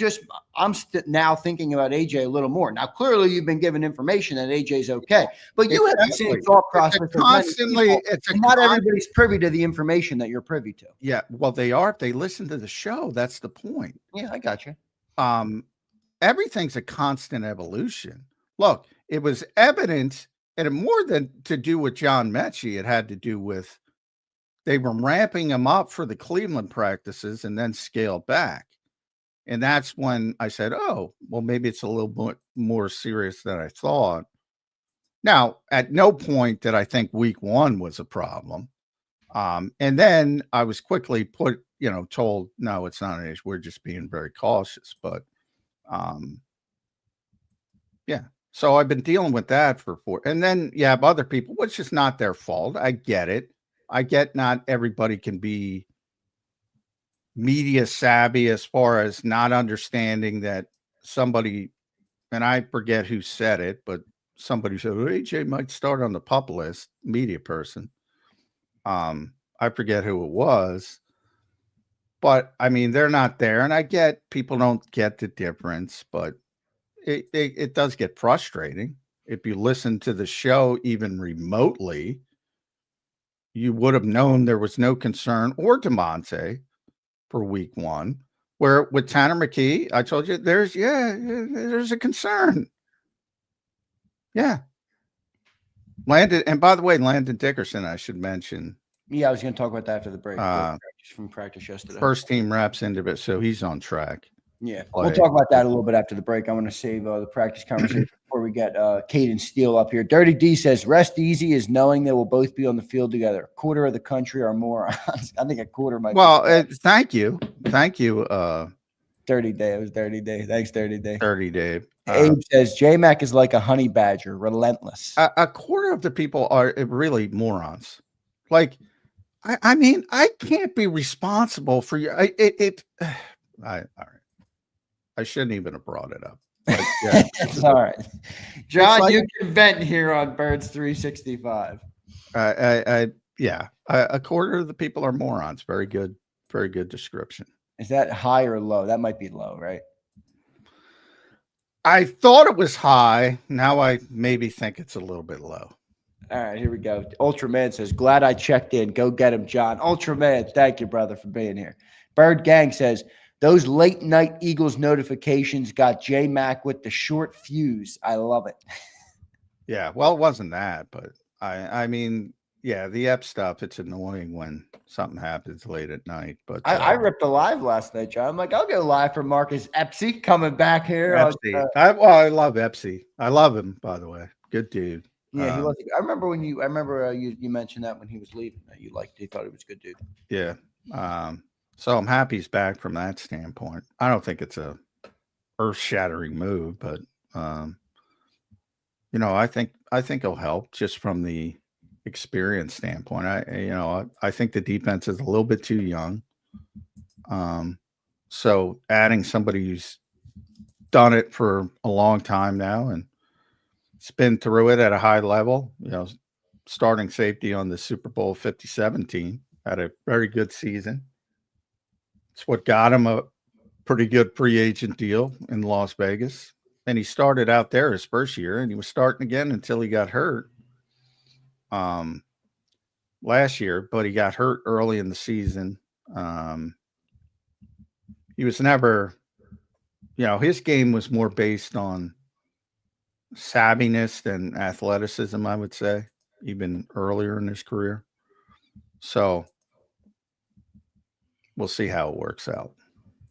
now thinking about AJ a little more. Now, clearly, you've been given information that AJ's okay. But you have the same thought process. Not everybody's privy to the information that you're privy to. Yeah, well, they are. If they listen to the show, that's the point. Yeah, I got you. Everything's a constant evolution. Look, it was evident. And more than to do with John Mechie, it had to do with they were ramping him up for the Cleveland practices and then scaled back. And that's when I said, oh, well, maybe it's a little bit more serious than I thought. Now, at no point did I think week 1 was a problem. And then I was quickly told, no, it's not an issue. We're just being very cautious. But yeah. So I've been dealing with that for 4. And then you have other people, which is not their fault. I get it. I get not everybody can be media savvy as far as not understanding that somebody, and I forget who said it, but somebody said, well, AJ might start on the PUP list, media person. I forget who it was. But I mean, they're not there, and I get people don't get the difference, but it does get frustrating. If you listen to the show even remotely, you would have known there was no concern or DeMonte for week 1. Where with Tanner McKee, I told you there's a concern. Yeah. Landon, and by the way, Landon Dickerson, I should mention. Yeah, I was going to talk about that after the break. From practice yesterday. First team reps into it, so he's on track. Yeah, we'll talk about that a little bit after the break. I want to save the practice conversation before we get Caden Steele up here. Dirty D says, rest easy is knowing they will both be on the field together. A quarter of the country are morons. I think a quarter might be. Thank you. Thank you. Dirty Day. It was Dirty Day. Thanks, Dirty Day. Dirty Dave. Abe says, J-Mac is like a honey badger, relentless. A quarter of the people are really morons. Like, I mean, I can't be responsible for you. All right. I shouldn't even have brought it up. But yeah. It's all right. John, like, you can vent here on Birds 365. A quarter of the people are morons. Very good description. Is that high or low? That might be low, right? I thought it was high. Now I maybe think it's a little bit low. All right, here we go. Ultraman says, glad I checked in. Go get him, John. Ultraman, thank you, brother, for being here. Bird Gang says, those late night Eagles notifications got J-Mac with the short fuse. I love it. Yeah, well, it wasn't that, but I mean, yeah, the Epps stuff, it's annoying when something happens late at night. But I ripped a live last night, John. I'm like, I'll go live for Marcus Epsy coming back here. I love Epsy. I love him, by the way. Good dude. Yeah, he was. I remember when you mentioned that when he was leaving, that you thought he was a good dude. Yeah. So I'm happy he's back from that standpoint. I don't think it's a earth-shattering move, but I think he'll help just from the experience standpoint. I think the defense is a little bit too young. So adding somebody who's done it for a long time now and it's been through it at a high level, starting safety on the Super Bowl 57 team, had a very good season. It's what got him a pretty good free agent deal in Las Vegas. And he started out there his first year, and he was starting again until he got hurt last year, but he got hurt early in the season. He was never, his game was more based on savviness than athleticism, I would say, even earlier in his career. So we'll see how it works out.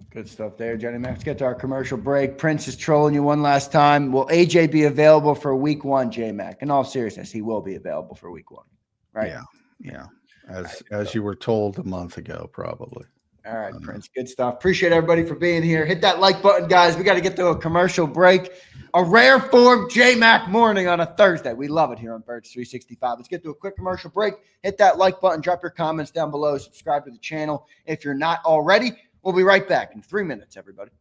Good stuff there, Johnny Mac. Let's get to our commercial break. Prince is trolling you one last time. Will AJ be available for week 1, J-Mac? In all seriousness, he will be available for week 1, right? Yeah. As you were told a month ago, probably. All right, Prince. Good stuff. Appreciate everybody for being here. Hit that like button, guys. We got to get to a commercial break. A rare form J-Mac morning on a Thursday. We love it here on Birds 365. Let's get to a quick commercial break. Hit that like button. Drop your comments down below. Subscribe to the channel if you're not already. We'll be right back in 3 minutes, everybody.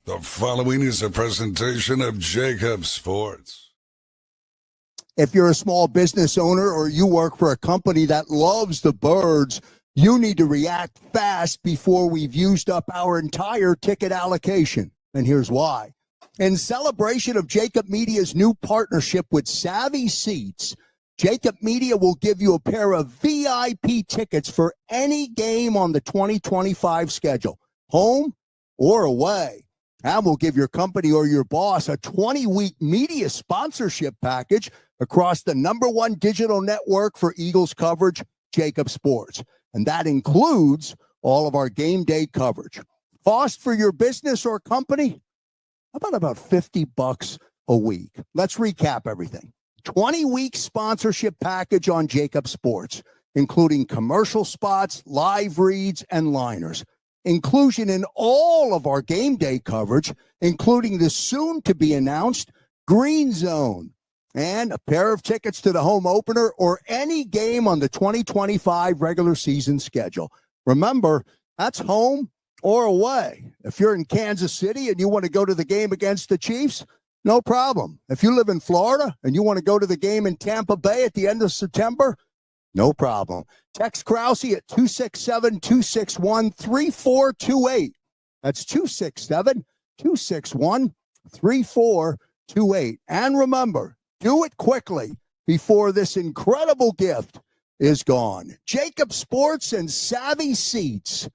The following is a presentation of JAKIB Sports. If you're a small business owner or you work for a company that loves the birds, you need to react fast before we've used up our entire ticket allocation. And here's why. In celebration of JAKIB Media's new partnership with Savvy Seats, JAKIB Media will give you a pair of VIP tickets for any game on the 2025 schedule, home or away. And we'll give your company or your boss a 20-week media sponsorship package across the #1 digital network for Eagles coverage, JAKIB Sports. And that includes all of our game day coverage. Cost for your business or company? About $50 a week. Let's recap everything. 20-week sponsorship package on JAKIB Sports, including commercial spots, live reads, and liners. Inclusion in all of our game day coverage, including the soon-to-be-announced Green Zone, and a pair of tickets to the home opener or any game on the 2025 regular season schedule. Remember, that's home or away. If you're in Kansas City and you want to go to the game against the Chiefs, No problem. If you live in Florida and you want to go to the game in Tampa Bay at the end of September, no problem. Text Krause at 267-261-3428. That's 267-261-3428. And remember, do it quickly before this incredible gift is gone. JAKIB Sports and Savvy Seats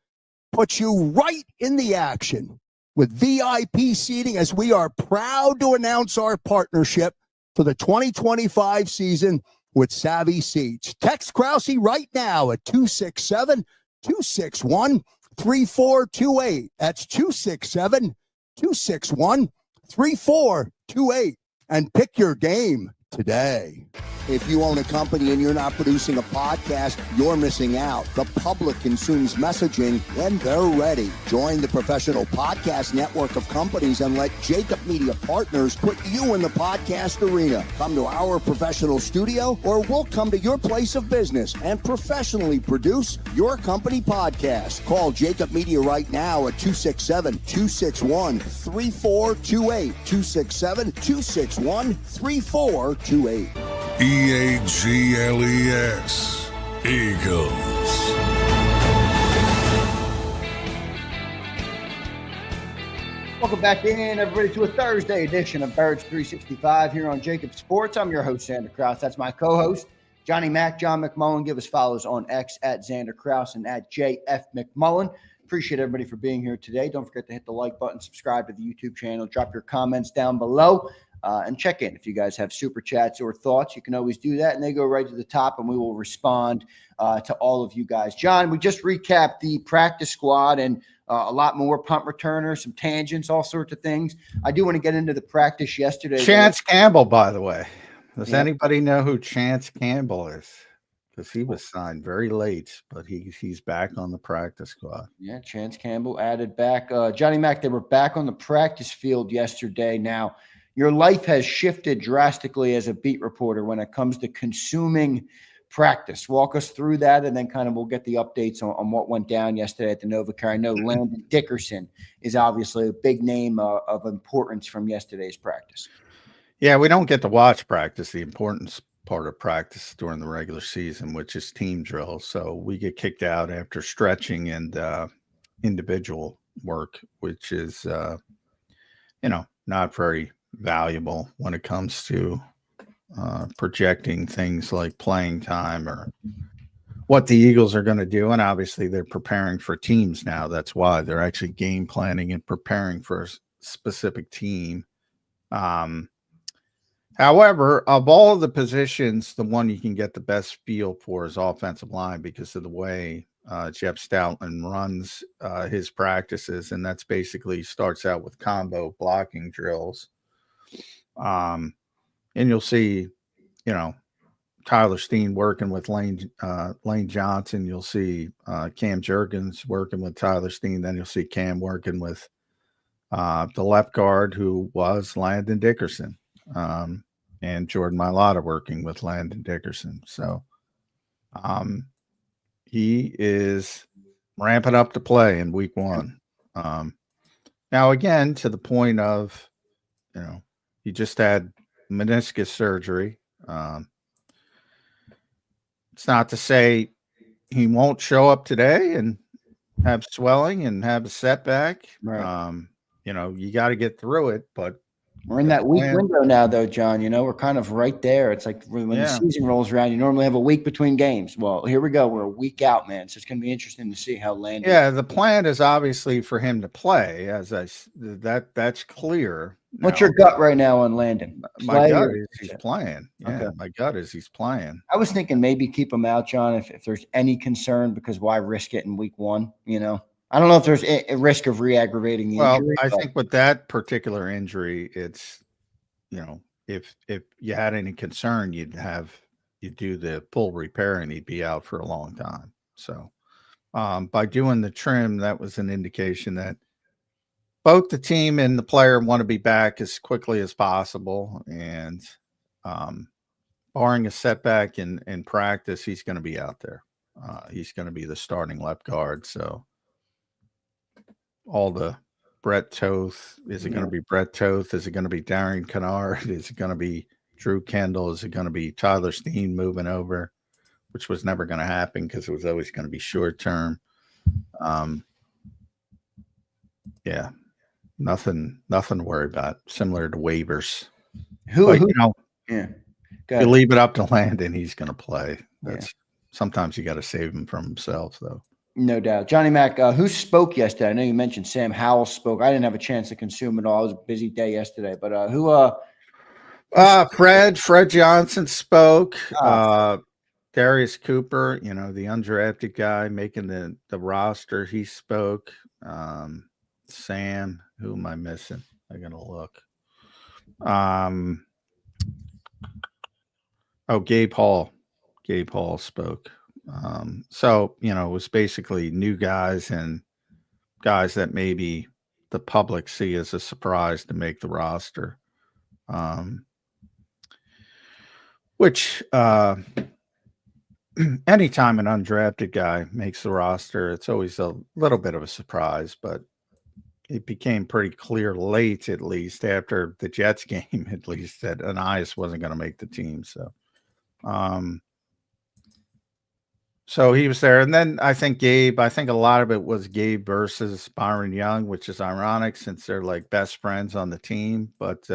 put you right in the action with VIP seating, as we are proud to announce our partnership for the 2025 season with Savvy Seats. Text Krause right now at 267-261-3428. That's 267-261-3428. And pick your game today. If you own a company and you're not producing a podcast, you're missing out. The public consumes messaging when they're ready. Join the professional podcast network of companies and let JAKIB Media Partners put you in the podcast arena. Come to our professional studio, or we'll come to your place of business and professionally produce your company podcast. Call JAKIB Media right now at 267-261-3428. 267-261-3428. EAGLES. Eagles. Welcome back in, everybody, to a Thursday edition of Birds 365 here on JAKIB Sports. I'm your host, Zander Krause. That's my co-host, Johnny Mac, John McMullen. Give us follows on X at Zander Krause and at JF McMullen. Appreciate everybody for being here today. Don't forget to hit the like button, subscribe to the YouTube channel, drop your comments down below. And check in. If you guys have super chats or thoughts, you can always do that, and they go right to the top, and we will respond to all of you guys. John, we just recapped the practice squad and a lot more punt returners, some tangents, all sorts of things. I do want to get into the practice yesterday. Chance Campbell, by the way. Does anybody know who Chance Campbell is? Because he was signed very late, but he's back on the practice squad. Yeah, Chance Campbell added back. Johnny Mac, they were back on the practice field yesterday. Now, your life has shifted drastically as a beat reporter when it comes to consuming practice. Walk us through that, and then kind of we'll get the updates on what went down yesterday at the NovaCare. I know Landon Dickerson is obviously a big name of importance from yesterday's practice. Yeah, we don't get to watch practice, the importance part of practice during the regular season, which is team drills. So we get kicked out after stretching and individual work, which is, not very valuable when it comes to projecting things like playing time or what the Eagles are going to do. And obviously they're preparing for teams now. That's why they're actually game planning and preparing for a specific team. However, of all of the positions, the one you can get the best feel for is offensive line because of the way Jeff Stoutland runs his practices. And that's basically starts out with combo blocking drills. And you'll see, Tyler Steen working with Lane Johnson. You'll see Cam Jurgens working with Tyler Steen. Then you'll see Cam working with the left guard, who was Landon Dickerson, and Jordan Mailata working with Landon Dickerson. So he is ramping up to play in week one. Now, again, to the point of, he just had meniscus surgery. It's not to say he won't show up today and have swelling and have a setback. Right. You got to get through it, but we're in that week window now, though, John. We're kind of right there. It's like when the season rolls around, you normally have a week between games. Well, here we go. We're a week out, man. So it's going to be interesting to see how Landon. Yeah, the plan is obviously for him to play. That's clear. What's your gut right now on Landon? My gut is he's playing. Yeah, okay. My gut is he's playing. I was thinking maybe keep him out, John, if there's any concern, because why risk it in week one? I don't know if there's a risk of re-aggravating the injury. I think with that particular injury, it's, if you had any concern, you'd do the full repair and he'd be out for a long time. So by doing the trim, that was an indication that both the team and the player want to be back as quickly as possible. And barring a setback in practice, he's going to be out there. He's going to be the starting left guard. So all the Brett Toth? Is it going to be Brett Toth? Is it going to be Darian Kennard? Is it going to be Drew Kendall? Is it going to be Tyler Steen moving over, which was never going to happen because it was always going to be short term. Yeah, nothing to worry about. Similar to waivers. But, yeah, you leave it up to Landon, he's going to play. That's sometimes you got to save him from himself, though. No doubt. Johnny Mac, who spoke yesterday? I know you mentioned Sam Howell spoke. I didn't have a chance to consume it all. It was a busy day yesterday, but who? Fred Johnson spoke. Darius Cooper, the undrafted guy making the roster, he spoke. Sam, who am I missing? I gotta look. Gabe Hall. Gabe Hall spoke. So, it was basically new guys and guys that maybe the public see as a surprise to make the roster. Which anytime an undrafted guy makes the roster, it's always a little bit of a surprise, but it became pretty clear late, at least after the Jets game, at least, that Anias wasn't going to make the team. So he was there. And then I think a lot of it was Gabe versus Byron Young, which is ironic since they're like best friends on the team, but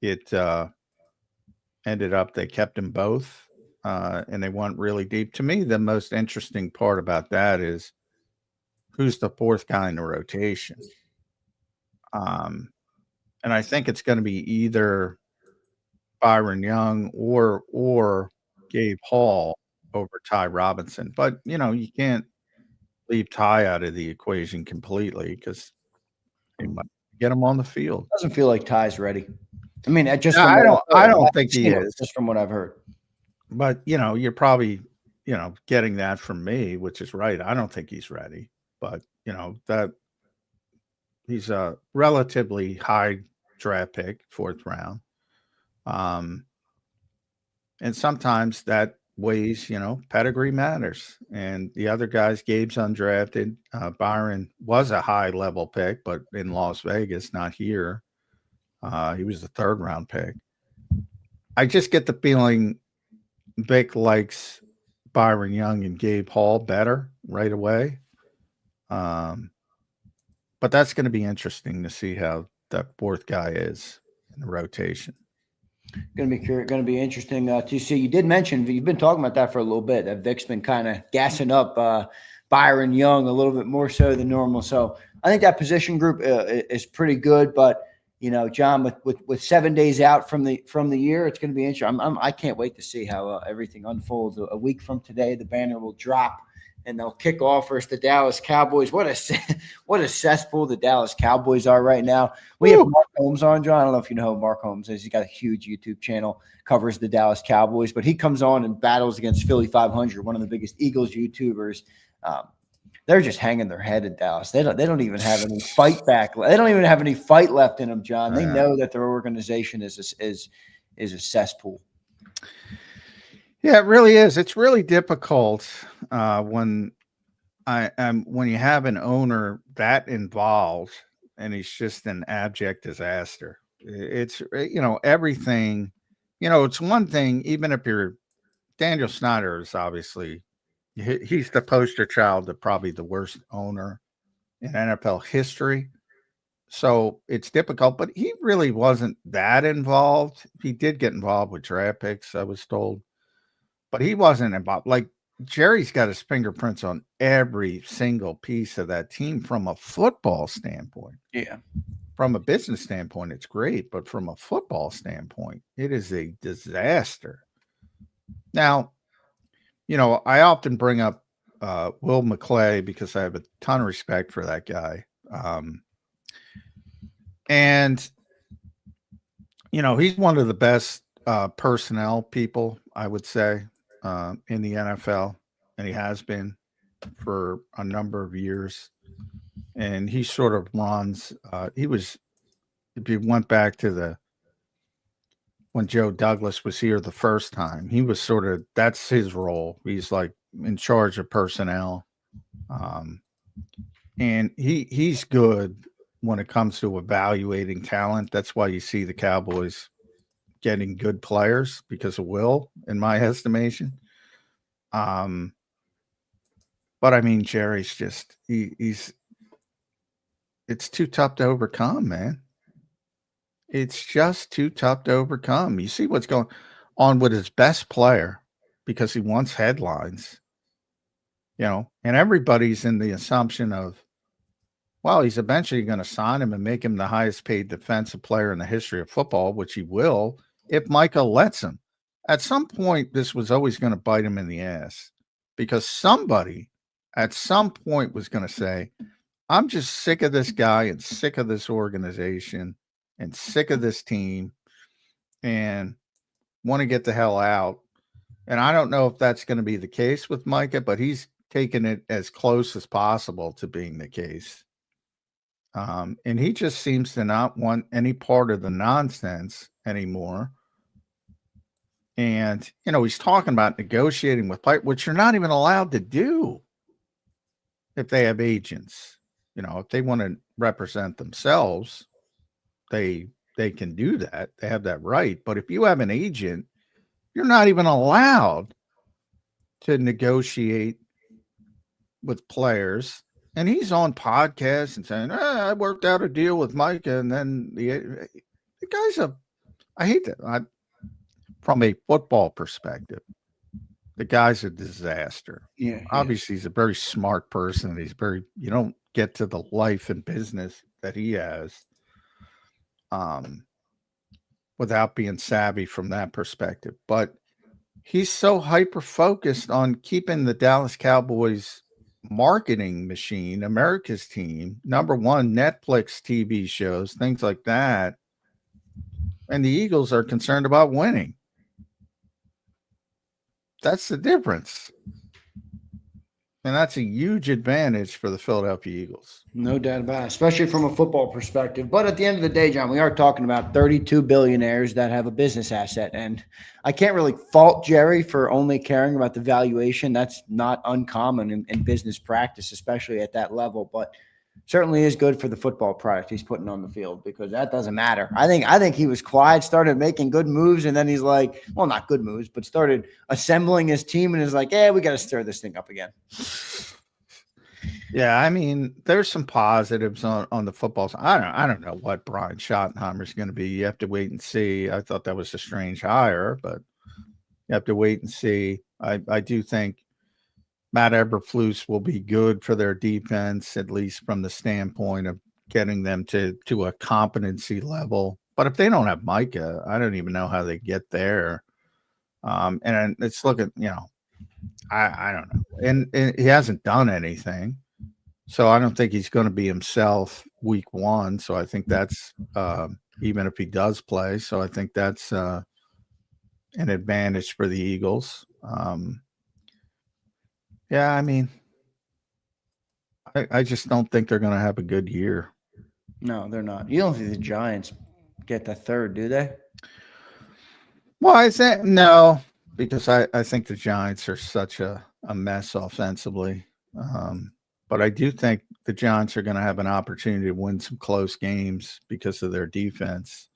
it ended up they kept them both. And they went really deep. To me, the most interesting part about that is who's the fourth guy in the rotation. And I think it's going to be either Byron Young or Gabe Hall over Ty Robinson. But, you can't leave Ty out of the equation completely because they might get him on the field. Doesn't feel like Ty's ready. I mean, I don't think he is. Just from what I've heard. But, you're probably, getting that from me, which is right. I don't think he's ready. But, that he's a relatively high draft pick, 4th round. And sometimes that weighs, pedigree matters. And the other guys, Gabe's undrafted. Byron was a high-level pick, but in Las Vegas, not here. He was the 3rd round pick. I just get the feeling Vic likes Byron Young and Gabe Hall better right away. But that's going to be interesting to see how that 4th guy is in the rotation. Going to be interesting to see. You did mention you've been talking about that for a little bit. That Vic's been kind of gassing up Byron Young a little bit more so than normal. So I think that position group is pretty good. But John, with 7 days out from the year, it's going to be interesting. I can't wait to see how everything unfolds. A week from today, the banner will drop, and they'll kick off versus the Dallas Cowboys. What a cesspool the Dallas Cowboys are right now. We have Mark Holmes on, John. I don't know if you know who Mark Holmes is. He's got a huge YouTube channel, covers the Dallas Cowboys, but he comes on and battles against Philly 500, one of the biggest Eagles YouTubers. They're just hanging their head at Dallas. They don't even have any fight back. They don't even have any fight left in them, John. They know that their organization is a cesspool. Yeah, it really is. It's really difficult when you have an owner that involved and he's just an abject disaster. It's everything. It's one thing even if you're Daniel Snyder is obviously. He's the poster child of probably the worst owner in NFL history. So it's difficult, but he really wasn't that involved. He did get involved with draft picks, I was told, but he wasn't involved. Like Jerry's got his fingerprints on every single piece of that team from a football standpoint. Yeah. From a business standpoint, it's great, but from a football standpoint, it is a disaster. Now, I often bring up Will McClay because I have a ton of respect for that guy. And he's one of the best personnel people, I would say, in the NFL. And he has been for a number of years. And he sort of runs, if you went back to when Joe Douglas was here the first time, he was that's his role. He's like in charge of personnel. And he's good when it comes to evaluating talent. That's why you see the Cowboys getting good players because of Will, in my estimation. But I mean, Jerry's just he's it's too tough to overcome, man. It's just too tough to overcome. You see what's going on with his best player because he wants headlines, and everybody's in the assumption of, well, he's eventually going to sign him and make him the highest paid defensive player in the history of football, which he will if Micah lets him. At some point, this was always going to bite him in the ass because somebody at some point was going to say, I'm just sick of this guy and sick of this organization and sick of this team and want to get the hell out. And I don't know if that's going to be the case with Micah, but he's taken it as close as possible to being the case. And he just seems to not want any part of the nonsense anymore. And, he's talking about negotiating with Pipe, which you're not even allowed to do if they have agents. If they want to represent themselves, they can do that. They have that right. But if you have an agent, you're not even allowed to negotiate with players. And he's on podcasts and saying, I worked out a deal with Micah. And then the guy's I hate that. From a football perspective, the guy's a disaster. Yeah. Obviously, he's a very smart person. You don't get to the life and business that he has without being savvy from that perspective. But he's so hyper-focused on keeping the Dallas Cowboys marketing machine, America's team, number one, Netflix TV shows, things like that. And the Eagles are concerned about winning. That's the difference. And that's a huge advantage for the Philadelphia Eagles. No doubt about it, especially from a football perspective. But at the end of the day, John, we are talking about 32 billionaires that have a business asset. And I can't really fault Jerry for only caring about the valuation. That's not uncommon in business practice, especially at that level. But certainly is good for the football product he's putting on the field because that doesn't matter. I think he was quiet, started making good moves, and then he's like, well, not good moves, but started assembling his team and is like, we got to stir this thing up again. Yeah, I mean, there's some positives on the football side. I don't know what Brian Schottenheimer's going to be. You have to wait and see. I thought that was a strange hire, but you have to wait and see. I do think Matt Eberflus will be good for their defense, at least from the standpoint of getting them to a competency level. But if they don't have Micah, I don't even know how they get there. And it's looking, I don't know. And he hasn't done anything. So I don't think he's going to be himself week one. So I think that's even if he does play. So I think that's an advantage for the Eagles. Yeah, I mean, I just don't think they're going to have a good year. No, they're not. You don't think the Giants get the third, do they? Well, I think no, because I think the Giants are such a mess offensively. But I do think the Giants are going to have an opportunity to win some close games because of their defense.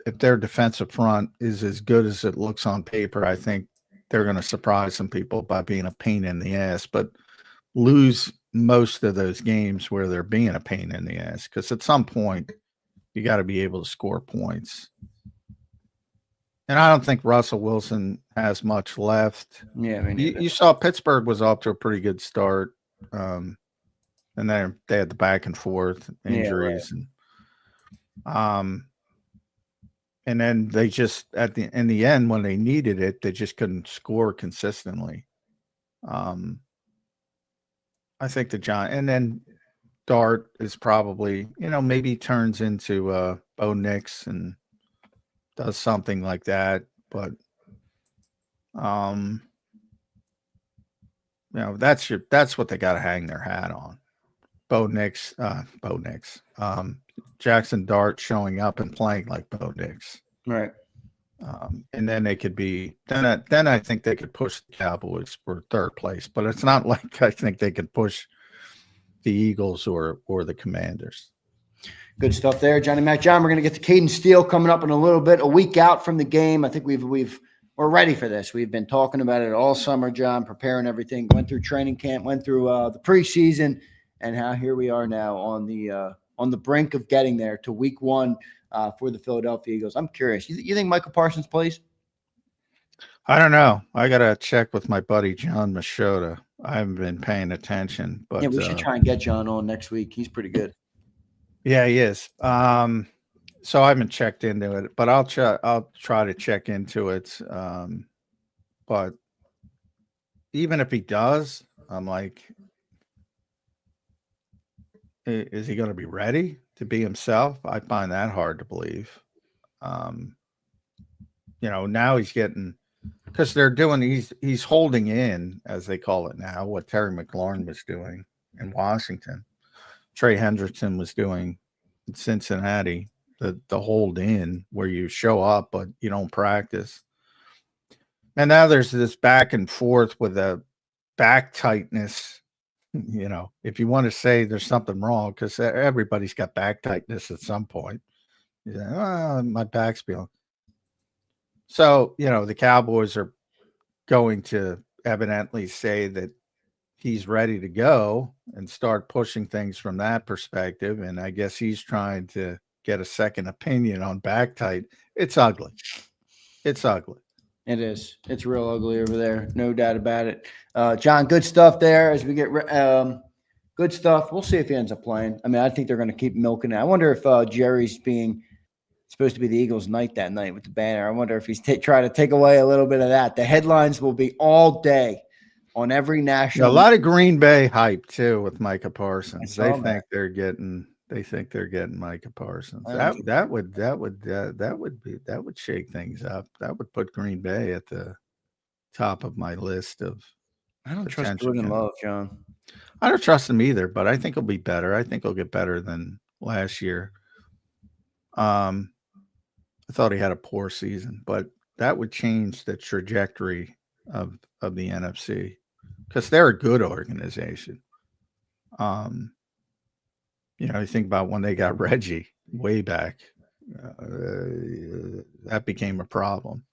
If their defensive front is as good as it looks on paper, I think they're going to surprise some people by being a pain in the ass, but lose most of those games where they're being a pain in the ass. Because at some point, you got to be able to score points. And I don't think Russell Wilson has much left. Yeah, you saw Pittsburgh was off to a pretty good start, and then they had the back and forth injuries, and then they just in the end when they needed it, they just couldn't score consistently. I think the Giants, and then Dart is probably maybe turns into Bo Nix and does something like that, but that's what they got to hang their hat on. Bo Nix, Jackson Dart showing up and playing like Bo Nix. Right. And then they could be then I think they could push the Cowboys for third place, but it's not like I think they could push the Eagles or the Commanders. Good stuff there, Johnny Mac. John, we're going to get to Caden Steele coming up in a little bit, a week out from the game. I think we're ready for this. We've been talking about it all summer, John, preparing everything. Went through training camp, went through the preseason, and how here we are now on the brink of getting there to week one for the Philadelphia Eagles. I'm curious. You think Michael Parsons plays? I don't know. I got to check with my buddy John Machota. I haven't been paying attention, but yeah, we should try and get John on next week. He's pretty good. Yeah, he is. So I haven't checked into it, but I'll try to check into it. But even if he does, I'm like, is he going to be ready to be himself? I find that hard to believe. Now he's getting, because they're doing, he's holding in, as they call it now, what Terry McLaurin was doing in Washington. Trey Hendrickson was doing in Cincinnati, the hold in where you show up, but you don't practice. And now there's this back and forth with a back tightness. If you want to say there's something wrong, because everybody's got back tightness at some point. You say, my back's feeling. So, the Cowboys are going to evidently say that he's ready to go and start pushing things from that perspective. And I guess he's trying to get a second opinion on back tight. It's ugly. It's ugly. It is. It's real ugly over there. No doubt about it. John, good stuff there as we get good stuff. We'll see if he ends up playing. I mean, I think they're going to keep milking it. I wonder if Jerry's supposed to be the Eagles' night that night with the banner. I wonder if he's trying to take away a little bit of that. The headlines will be all day on every national. A lot of Green Bay hype too with Micah Parsons. They think they're getting Micah Parsons. That would shake things up. That would put Green Bay at the top of my list of. I don't trust Jordan Love, John. I don't trust him either, but I think he'll be better. I think he'll get better than last year. I thought he had a poor season, but that would change the trajectory of the NFC because they're a good organization. You think about when they got Reggie way back, that became a problem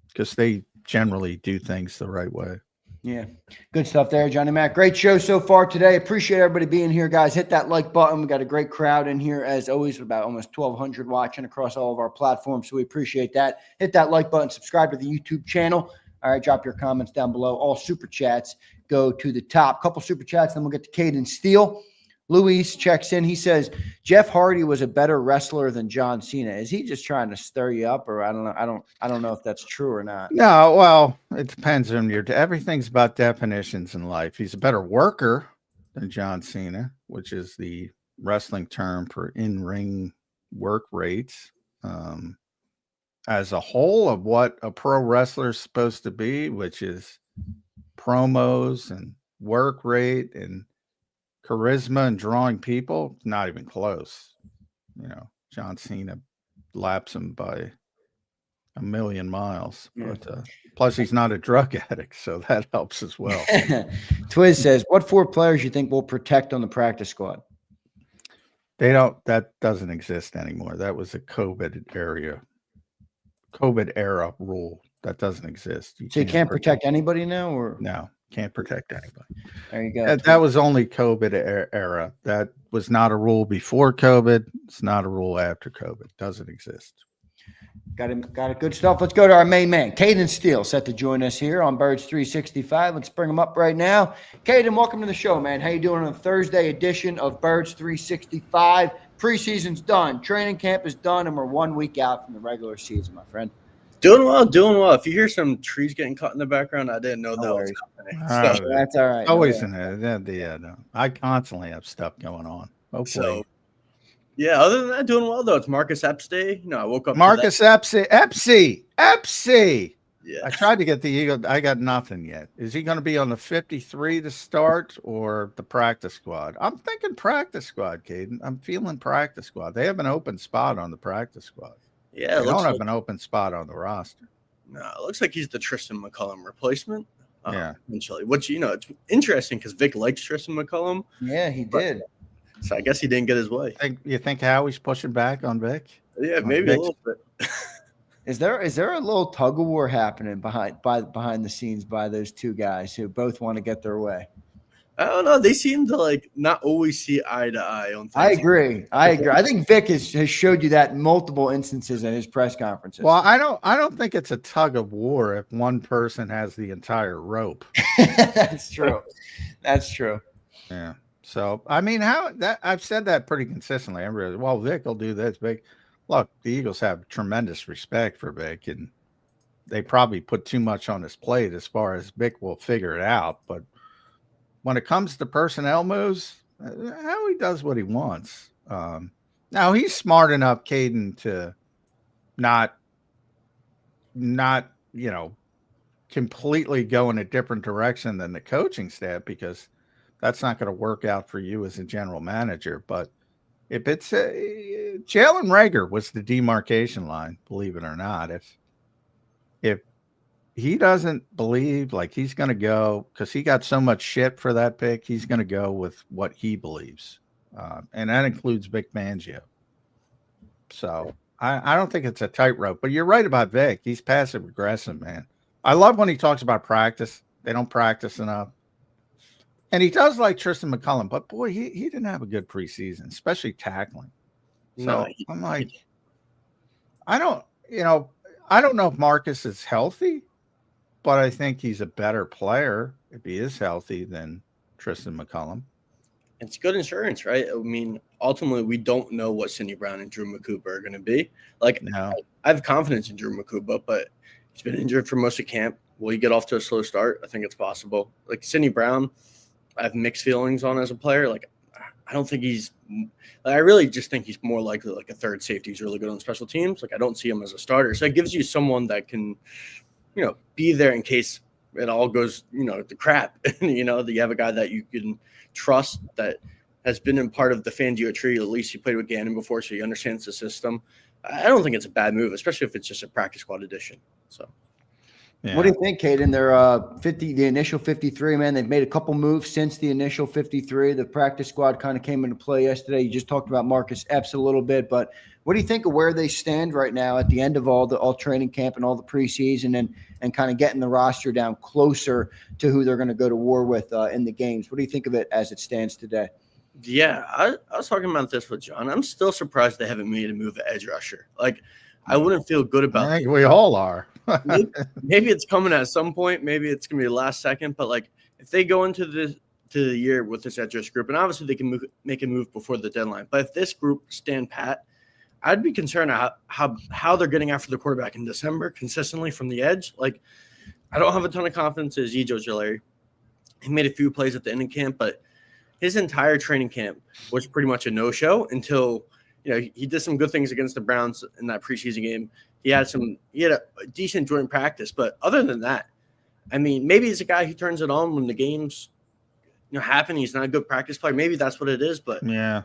because they generally do things the right way. Yeah. Good stuff there, Johnny Mac. Great show so far today. Appreciate everybody being here, guys. Hit that like button. We got a great crowd in here, as always, about almost 1,200 watching across all of our platforms. So we appreciate that. Hit that like button. Subscribe to the YouTube channel. All right. Drop your comments down below. All super chats go to the top. Couple super chats, then we'll get to Caden Steele. Luis checks in. He says, Jeff Hardy was a better wrestler than John Cena. Is he just trying to stir you up, or I don't know. I don't know if that's true or not. No, well, it depends on everything's about definitions in life. He's a better worker than John Cena, which is the wrestling term for in-ring work rates. As a whole of what a pro wrestler is supposed to be, which is promos and work rate and charisma and drawing people, not even close. John Cena laps him by a million miles. Yeah. But plus he's not a drug addict, so that helps as well. Twiz says, what 4 players you think will protect on the practice squad? That doesn't exist anymore. That was a COVID era rule. That doesn't exist. So you can't protect anybody now, or no? Can't protect anybody. There you go. That was only COVID era. That was not a rule before COVID. It's not a rule after COVID. Doesn't exist. Got it. Good stuff. Let's go to our main man, Caden Steele, set to join us here on Birds 365. Let's bring him up right now. Caden, welcome to the show, man. How you doing on a Thursday edition of Birds 365? Preseason's done. Training camp is done, and we're 1 week out from the regular season, my friend. Doing well. If you hear some trees getting cut in the background, I didn't know that was happening. So that's all right. Always in there. Yeah, I constantly have stuff going on. Hopefully. So, yeah, other than that, doing well, though. It's Marcus Epps Day. I woke up. Marcus Epps. Yeah. I tried to get the Eagle. I got nothing yet. Is he going to be on the 53 to start or the practice squad? I'm thinking practice squad, Caden. I'm feeling practice squad. They have an open spot on the practice squad. Yeah, They don't have an open spot on the roster. No, it looks like he's the Tristan McCullum replacement. Yeah. Eventually, which, it's interesting because Vic likes Tristan McCullum. Yeah, he did. So I guess he didn't get his way. You think Howie's pushing back on Vic? Yeah, maybe a little bit. Is there a little tug of war happening behind the scenes by those two guys who both want to get their way? I don't know. They seem to not always see eye to eye on things. I agree. I think Vic has showed you that in multiple instances in his press conferences. Well, I don't think it's a tug of war if one person has the entire rope. That's true. That's true. Yeah. So I've said that pretty consistently. Vic will do this. Vic, look, the Eagles have tremendous respect for Vic, and they probably put too much on his plate as far as Vic will figure it out. But when it comes to personnel moves, Howie does what he wants. Now he's smart enough, Caden, to not completely go in a different direction than the coaching staff, because that's not going to work out for you as a general manager. But if it's Jalen Reagor was the demarcation line, believe it or not, if he doesn't believe he's going to go, because he got so much shit for that pick, he's going to go with what he believes. And that includes Vic Fangio. So I don't think it's a tightrope, but you're right about Vic. He's passive aggressive, man. I love when he talks about practice. They don't practice enough. And he does like Tristan McCullum, but boy, he didn't have a good preseason, especially tackling. So I'm like, I don't know if Marcus is healthy, but I think he's a better player if he is healthy than Tristan McCullum. It's good insurance, right? I mean, ultimately, we don't know what Sidney Brown and Drew Makuba are going to be. I have confidence in Drew Makuba, but he's been injured for most of camp. Will he get off to a slow start? I think it's possible. Sidney Brown, I have mixed feelings on as a player. I don't think I really just think he's more likely a third safety. He's really good on special teams. I don't see him as a starter. So it gives you someone that can, be there in case it all goes, to crap. You have a guy that you can trust that has been in part of the Fangio tree. At least he played with Gannon before, so he understands the system. I don't think it's a bad move, especially if it's just a practice squad addition. So. Yeah. What do you think, Caden? They're the initial 53, man. They've made a couple moves since the initial 53. The practice squad kind of came into play yesterday. You just talked about Marcus Epps a little bit, but what do you think of where they stand right now at the end of all training camp and all the preseason and kind of getting the roster down closer to who they're going to go to war with in the games? What do you think of it as it stands today? Yeah, I was talking about this with John. I'm still surprised they haven't made a move at edge rusher. I wouldn't feel good about it. I think we all are. maybe it's coming at some point. Maybe it's going to be the last second. But, if they go into the year with this edge rush group, and obviously they can make a move before the deadline. But if this group stand pat, I'd be concerned how they're getting after the quarterback in December consistently from the edge. I don't have a ton of confidence in Ezekiel Ojulari. He made a few plays at the end of camp, but his entire training camp was pretty much a no-show until – he did some good things against the Browns in that preseason game. He had a decent joint practice, but other than that, maybe he's a guy who turns it on when the games, happen. He's not a good practice player. Maybe that's what it is, but yeah,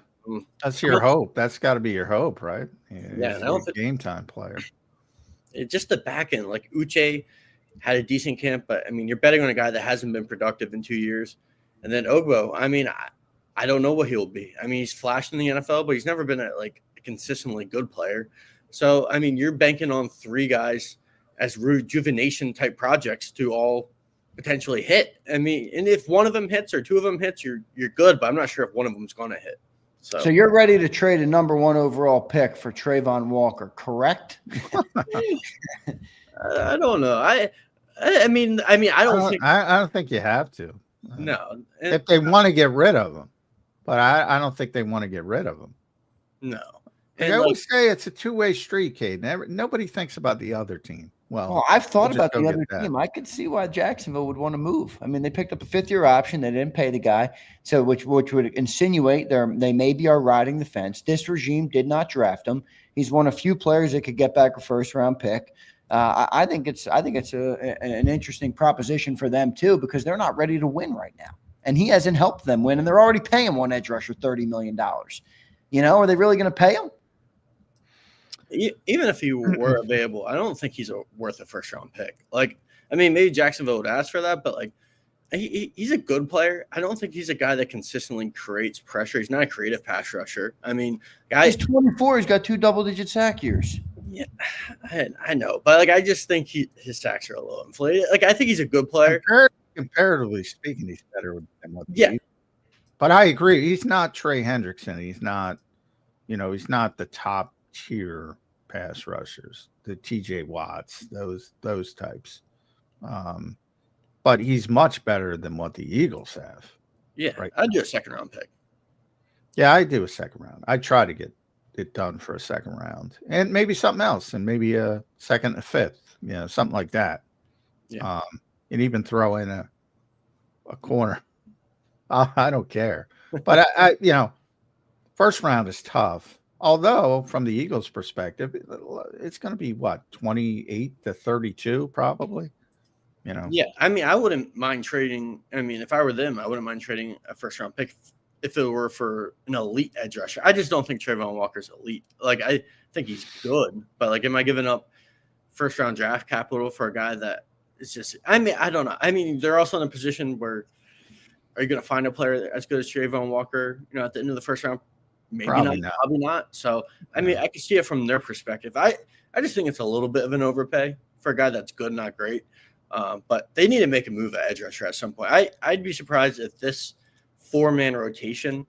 that's your hope. That's got to be your hope, right? Yeah, he's a game time player. It's just the back end. Uche had a decent camp, but you're betting on a guy that hasn't been productive in 2 years, and then Ogbo. I don't know what he'll be. He's flashed in the NFL, but he's never been a consistently good player. So, you're banking on three guys as rejuvenation type projects to all potentially hit. And if one of them hits or two of them hits, you're good, but I'm not sure if one of them's going to hit. So you're ready to trade a number 1 overall pick for Trayvon Walker, correct? I don't know. I don't think you have to. No. If they want to get rid of him. But I don't think they want to get rid of him. No. I always say it's a two-way street, Cade. Nobody thinks about the other team. Well, I've thought about the other team. I could see why Jacksonville would want to move. They picked up a 5th-year option. They didn't pay the guy, so which would insinuate they maybe are riding the fence. This regime did not draft him. He's one of few players that could get back a first-round pick. I think it's an interesting proposition for them too, because they're not ready to win right now. And he hasn't helped them win, and they're already paying one edge rusher $30 million. Are they really going to pay him? even if he were available, I don't think he's worth a first-round pick. Like, I mean, maybe Jacksonville would ask for that, but like, he's a good player. I don't think he's a guy that consistently creates pressure. He's not a creative pass rusher. I mean, he's 24. He's got 2 double-digit sack years. Yeah, I know, but like, I just think his sacks are a little inflated. Like, I think he's a good player. Comparatively speaking, he's better than what. Yeah, but I agree. He's not Trey Hendrickson. He's not, he's not the top tier pass rushers, the TJ Watts, those types. But he's much better than what the Eagles have. Yeah, right I'd do a second-round pick. Yeah, I do a second round. I try to get it done for a second round, and maybe something else, and maybe a second, a fifth, something like that. Yeah. And even throw in a corner. I don't care, but I first round is tough. Although from the Eagles' perspective, it's going to be what, 28 to 32, probably. Yeah, I mean, I wouldn't mind trading. I mean, if I were them, I wouldn't mind trading a first-round pick if it were for an elite edge rusher. I just don't think Trayvon Walker's elite. Like, I think he's good, but like, am I giving up first-round draft capital for a guy that is just? I mean, I don't know. I mean, they're also in a position where, are you going to find a player as good as Trayvon Walker? At the end of the first round, maybe probably not. So, I mean, I can see it from their perspective. I just think it's a little bit of an overpay for a guy that's good, not great. But they need to make a move at edge rusher at some point. I'd be surprised if this 4-man rotation,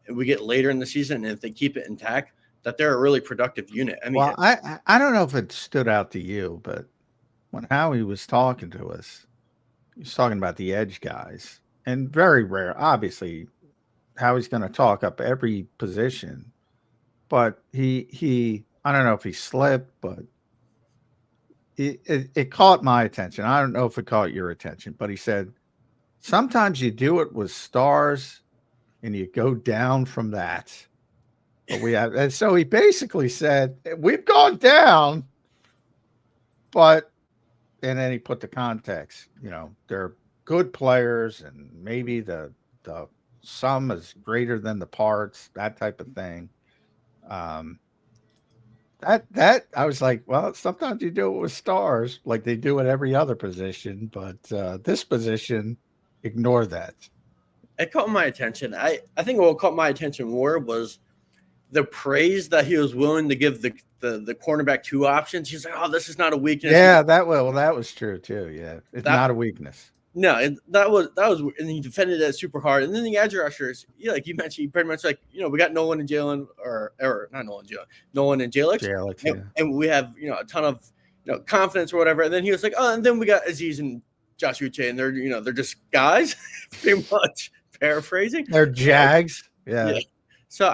we get later in the season, and if they keep it intact, that they're a really productive unit. I mean, well, I don't know if it stood out to you, but when Howie was talking to us, he was talking about the edge guys, and very rare. Obviously, Howie's going to talk up every position, but he I don't know if he slipped, but it caught my attention. I don't know if it caught your attention, but he said, sometimes you do it with stars and you go down from that. But and so he basically said, we've gone down, and then he put the context, they're good players and maybe the sum is greater than the parts, that type of thing. That I was like, well, sometimes you do it with stars like they do at every other position, but this position, ignore that. It caught my attention. I think what caught my attention more was the praise that he was willing to give the cornerback 2 options. He's like, oh, this is not a weakness. Yeah, that was true too. Yeah, it's not a weakness. No, that was, and he defended it super hard. And then the edge rushers, like you mentioned, pretty much like, we got Nolan and Jalen, or not Nolan, Nolan and Jalix. And we have, a ton of, confidence or whatever. And then he was like, oh, and then we got Aziz and Josh Uche, and they're just guys, pretty much paraphrasing. They're Jags. Yeah. So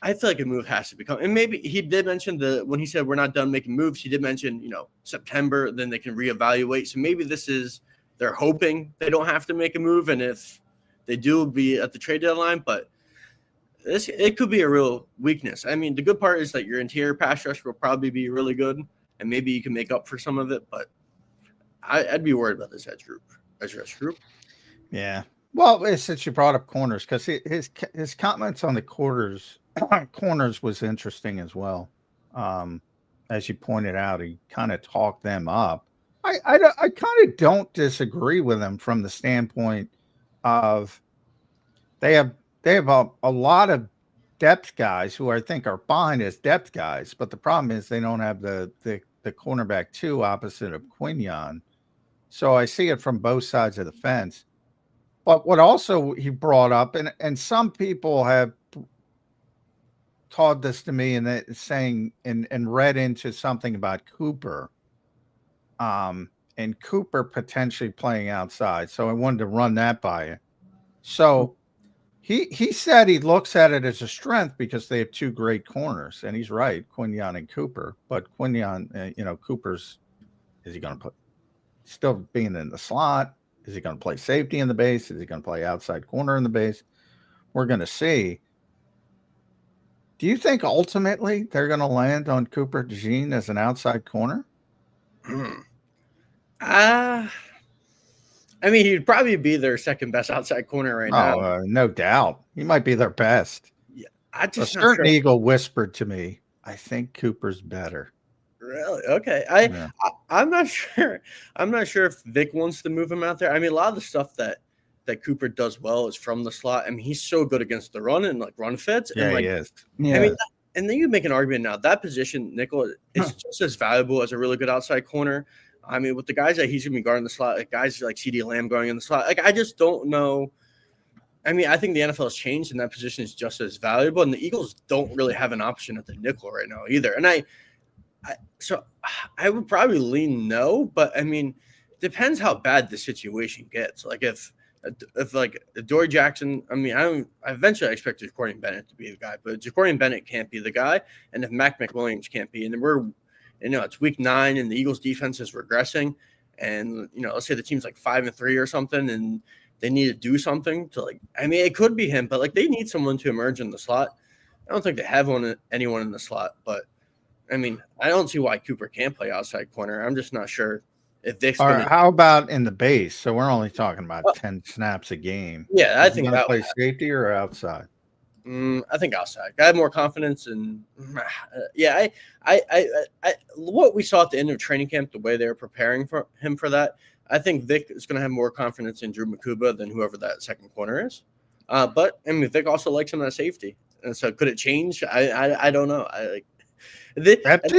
I feel like a move has to become, and maybe he did mention when he said we're not done making moves, he did mention, September, then they can reevaluate. So maybe they're hoping they don't have to make a move. And if they do, it'll be at the trade deadline, but it could be a real weakness. I mean, the good part is that your interior pass rush will probably be really good, and maybe you can make up for some of it, but I'd be worried about this edge rush group. Yeah. Well, since you brought up corners, because his comments on the corners was interesting as well. As you pointed out, he kind of talked them up. I kind of don't disagree with him from the standpoint of they have a lot of depth guys who I think are fine as depth guys, but the problem is they don't have the cornerback 2 opposite of Quinion. So I see it from both sides of the fence. But what also he brought up, and some people have taught this to me and saying and read into something about Cooper, and Cooper potentially playing outside. So I wanted to run that by you. So he said he looks at it as a strength because they have 2 great corners, and he's right, Quinion and Cooper. But Quinion, Cooper's, is he going to put still being in the slot? Is he going to play safety in the base? Is he going to play outside corner in the base? We're going to see. Do you think ultimately they're going to land on Cooper DeJean as an outside corner? I mean, he'd probably be their second best outside corner right now. No doubt. He might be their best. Yeah, I just a certain Eagle whispered to me I think Cooper's better. Really? Okay. Yeah. I'm not sure. I'm not sure if Vic wants to move him out there. I mean, a lot of the stuff that Cooper does well is from the slot. I mean, he's so good against the run and like run fits. Yeah, And like, he is. Yeah. I mean, and then you make an argument now that position, nickel, is just as valuable as a really good outside corner. I mean, with the guys that he's going to be guarding the slot, like guys like CD Lamb going in the slot, like I just don't know. I mean, I think the NFL has changed and that position is just as valuable. And the Eagles don't really have an option at the nickel right now either. And so I would probably lean no, but I mean, depends how bad the situation gets. Like if like Dory Jackson, I mean, I eventually expect Jacorian Bennett to be the guy, but Jacorian Bennett can't be the guy. And if McWilliams can't be, and then it's week 9 and the Eagles defense is regressing. And, let's say the team's like 5-3 or something, and they need to do something to I mean, it could be him, but like they need someone to emerge in the slot. I don't think they have anyone in the slot, but I mean, I don't see why Cooper can't play outside corner. I'm just not sure if Vic's All right, how about in the base? So we're only talking about 10 snaps a game. Yeah, I think that play safety or outside. I think outside. I have more confidence in. Yeah, I what we saw at the end of training camp, the way they were preparing for him for that, I think Vic is going to have more confidence in Drew Makuba than whoever that second corner is. But I mean, Vic also likes him at safety, and so could it change? I don't know. Epps?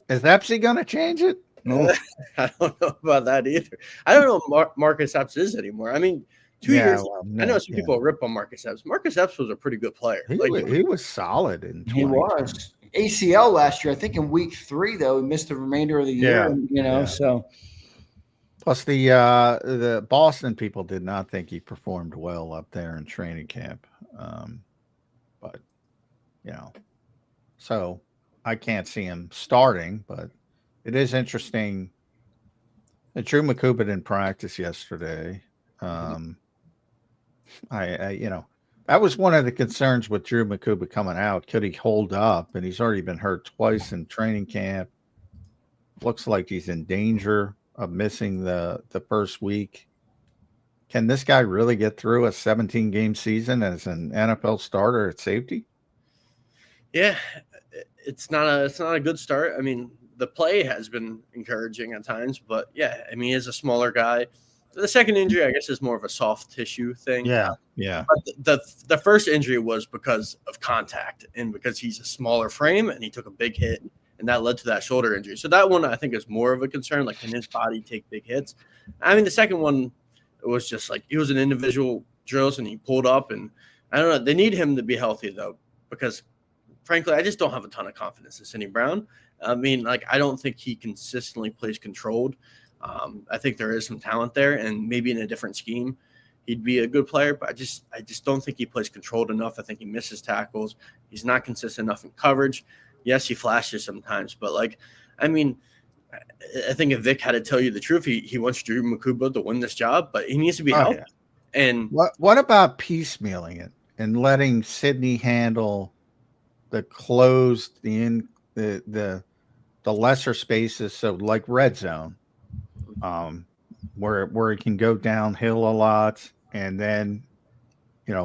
Is Epps going to change it? No, I don't know about that either. I don't know what Marcus Epps is anymore. I mean, 2 years. Well, I know some people rip on Marcus Epps. Marcus Epps was a pretty good player. He was solid in 2020. He was. ACL last year, I think in week 3, though, he missed the remainder of the year. Yeah. So. Plus the Boston people did not think he performed well up there in training camp. But, so I can't see him starting, but it is interesting that Drew Makuba didn't practice yesterday. That was one of the concerns with Drew Makuba coming out. Could he hold up? And he's already been hurt twice in training camp. Looks like he's in danger of missing the first week. Can this guy really get through a 17-game season as an NFL starter at safety? Yeah, it's not a good start. I mean, the play has been encouraging at times, but yeah, I mean, he's a smaller guy. The second injury, I guess, is more of a soft tissue thing. Yeah. But the first injury was because of contact and because he's a smaller frame and he took a big hit, and that led to that shoulder injury. So that one, I think, is more of a concern. Like, can his body take big hits? I mean, the second one, it was just like he was in individual drills and he pulled up, and I don't know. They need him to be healthy though, because frankly, I just don't have a ton of confidence in Sidney Brown. I mean, like, I don't think he consistently plays controlled. I think there is some talent there, and maybe in a different scheme, he'd be a good player. But I just don't think he plays controlled enough. I think he misses tackles. He's not consistent enough in coverage. Yes, he flashes sometimes, but like, I mean, I think if Vic had to tell you the truth, he wants Drew Makuba to win this job, but he needs to be healthy. Yeah. And what about piecemealing it and letting Sidney handle the closed the lesser spaces, so like red zone, where he can go downhill a lot, and then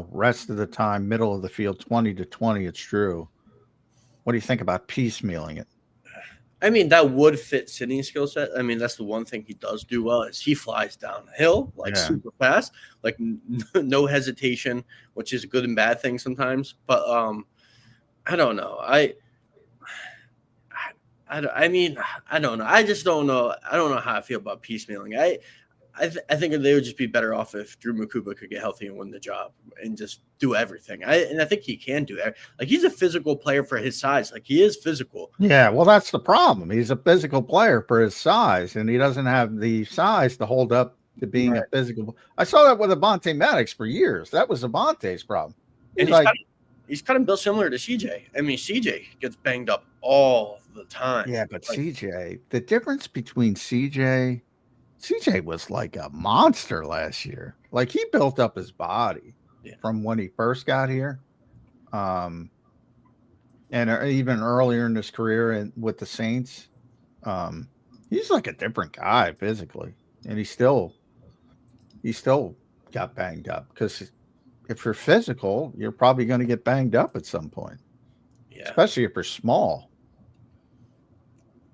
rest of the time middle of the field 20-20 it's Drew. What do you think about piecemealing it? I mean, that would fit Sidney's skill set. I mean, that's the one thing he does do well is he flies downhill super fast, like no hesitation, which is a good and bad thing sometimes. But I don't know. I mean, I don't know. I just don't know. I don't know how I feel about piecemealing. I think they would just be better off if Drew Makuba could get healthy and win the job and just do everything. I think he can do that. Like, he's a physical player for his size. Like, he is physical. Yeah, well, that's the problem. He's a physical player for his size, and he doesn't have the size to hold up to being a physical. I saw that with Avonte Maddox for years. That was Avonte's problem. And he's kind of built similar to CJ. I mean, CJ gets banged up all the time. Yeah, but CJ, the difference between CJ was like a monster last year. Like, he built up his body from when he first got here. And even earlier in his career and with the Saints, he's like a different guy physically. And he still got banged up, because if you're physical, you're probably going to get banged up at some point. Yeah. Especially if you're small.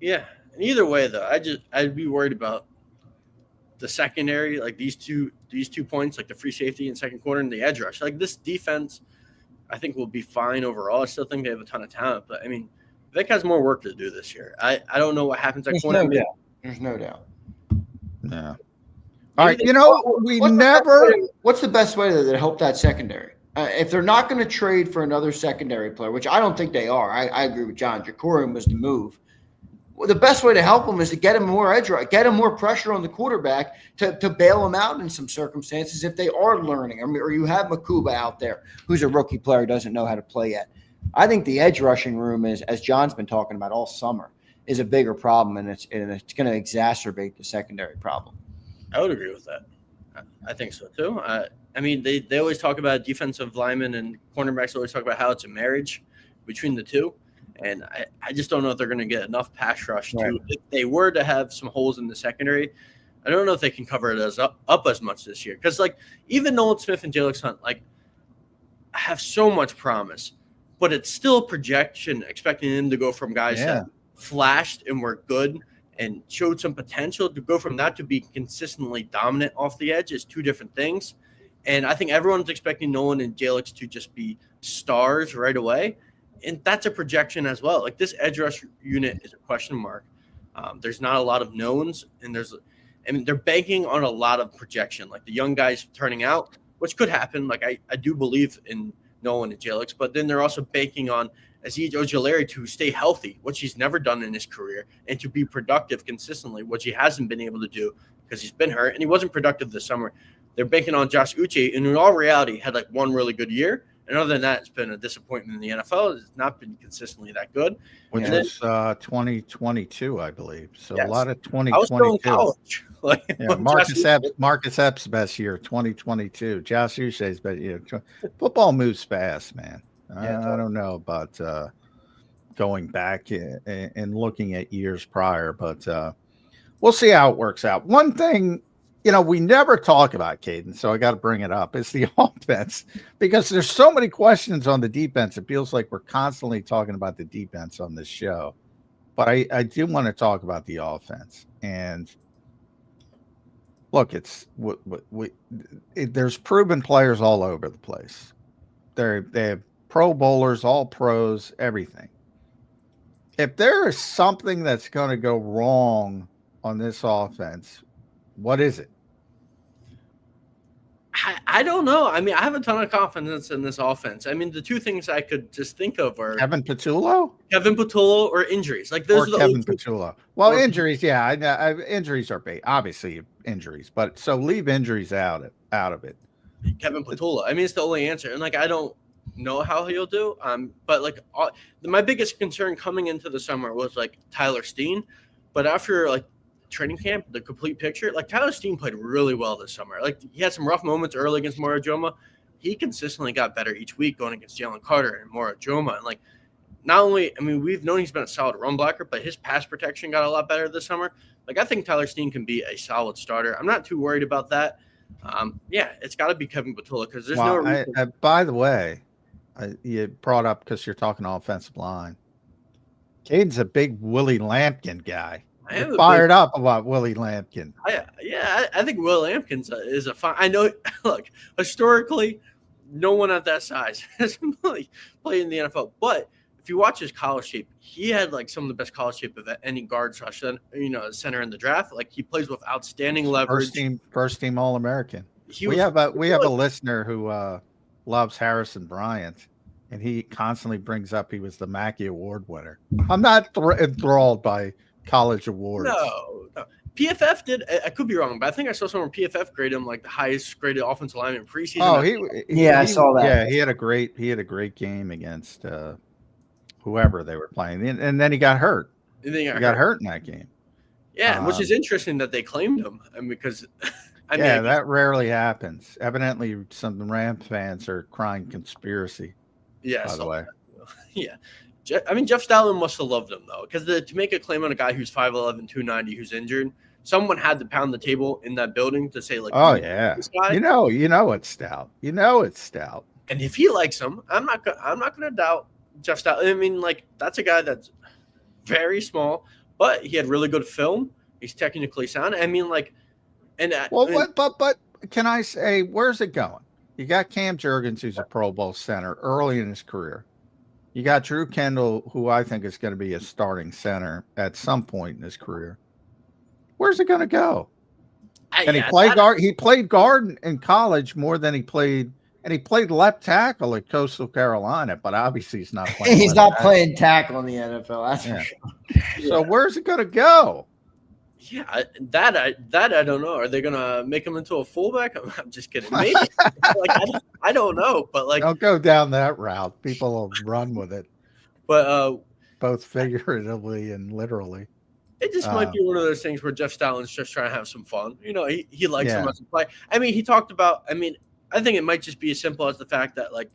Yeah. And either way, though, I'd be worried about the secondary, like these 2 points, like the free safety in second quarter and the edge rush. Like this defense, I think will be fine overall. I still think they have a ton of talent, but I mean, Vic has more work to do this year. I don't know what happens at There's corner. no doubt. There's no doubt. Yeah. All right. You know, what's the best way to help that secondary? If they're not going to trade for another secondary player, which I don't think they are, I agree with John. Jacorium was the move. Well, the best way to help them is to get him more edge, get him more pressure on the quarterback to bail him out in some circumstances if they are learning. I mean, or you have Makuba out there who's a rookie player, doesn't know how to play yet. I think the edge rushing room is, as John's been talking about all summer, is a bigger problem, and it's going to exacerbate the secondary problem. I would agree with that. I think so too. I mean, they always talk about defensive linemen and cornerbacks always talk about how it's a marriage between the two. And I just don't know if they're going to get enough pass rush to, if they were to have some holes in the secondary, I don't know if they can cover it up as much this year. Because, like, even Nolan Smith and Jalen Hunt, like, have so much promise, but it's still projection, expecting them to go from guys that flashed and were good and showed some potential to go from that to be consistently dominant off the edge is two different things. And I think everyone's expecting Nolan and Jalen to just be stars right away. And that's a projection as well. Like this edge rush unit is a question mark. There's not a lot of knowns, and they're banking on a lot of projection. Like the young guys turning out, which could happen. Like I do believe in Nolan and Jalix, but then they're also banking on Azeez Ojulari to stay healthy, which he's never done in his career, and to be productive consistently, which he hasn't been able to do because he's been hurt and he wasn't productive this summer. They're banking on Josh Uche, and in all reality, had like one really good year. And other than that, it's been a disappointment in the NFL. It's not been consistently that good. Which is 2022, I believe. So yes. A lot of 2022. I was still in college. Marcus Epps' best year, 2022. Josh Uche's best year. Football moves fast, man. I don't know about going back and looking at years prior, but we'll see how it works out. One thing, we never talk about, Caden, so I got to bring it up. It's the offense, because there's so many questions on the defense. It feels like we're constantly talking about the defense on this show. But I do want to talk about the offense. And look, there's proven players all over the place. They have Pro Bowlers, all pros, everything. If there is something that's going to go wrong on this offense, what is it? I don't know. I mean, I have a ton of confidence in this offense. I mean, the two things I could just think of are Kevin Patullo or injuries. Like those are the Kevin Patullo. Well, injuries, injuries are big. Obviously, injuries, but so leave injuries out of it. Kevin Patullo. I mean, it's the only answer, and like I don't know how he'll do. But like my biggest concern coming into the summer was like Tyler Steen, but after like training camp, the complete picture, like Tyler Steen played really well this summer. Like he had some rough moments early against Mora Joma. He consistently got better each week going against Jalen Carter and Mora Joma. And like, not only, I mean, we've known he's been a solid run blocker, but his pass protection got a lot better this summer. Like I think Tyler Steen can be a solid starter. I'm not too worried about that. It's got to be Kevin Patullo because there's no reason. By the way, you brought up because you're talking offensive line. Caden's a big Willie Lampkin guy. Fired up about Willie Lampkin. I think Willie Lampkin is a fine. I know. Look, historically, no one at that size has really played in the NFL. But if you watch his college tape, he had like some of the best college tape of any guard rush, center in the draft. Like he plays with outstanding leverage. First team All-American. We have a listener who loves Harrison Bryant, and he constantly brings up he was the Mackey Award winner. I'm not enthralled by college awards. No. PFF did. I could be wrong, but I think I saw somewhere PFF graded him like the highest graded offensive lineman in preseason. Oh, I saw that. Yeah, he had a great game against whoever they were playing, and then he got hurt. He got hurt in that game. Yeah, which is interesting that they claimed him, because that rarely happens. Evidently, some Ram fans are crying conspiracy. Yeah, by the way. Yeah. I mean, Jeff Stoutland must have loved him, though, because to make a claim on a guy who's 5'11", 290, who's injured, someone had to pound the table in that building to say, like, oh, yeah. This guy. It's Stout. It's Stout. And if he likes him, I'm not going to doubt Jeff Stoutland. I mean, like, that's a guy that's very small, but he had really good film. He's technically sound. I mean, like, and but can I say, where's it going? You got Cam Jurgens, who's a Pro Bowl center early in his career. You got Drew Kendall, who I think is going to be a starting center at some point in his career. Where's it going to go? And he played guard. He played guard in college more than he played, and he played left tackle at Coastal Carolina. But obviously, he's not playing. He's not playing tackle in the NFL. That's for sure. So where's it going to go? Yeah, that I don't know. Are they gonna make him into a fullback? I'm just kidding. Maybe. I don't know, but like, don't go down that route. People will run with it. But both figuratively and literally. It just might be one of those things where Jeff Stoutland's just trying to have some fun. You know, he likes him as a player. I mean, he talked about. I mean, I think it might just be as simple as the fact that, like,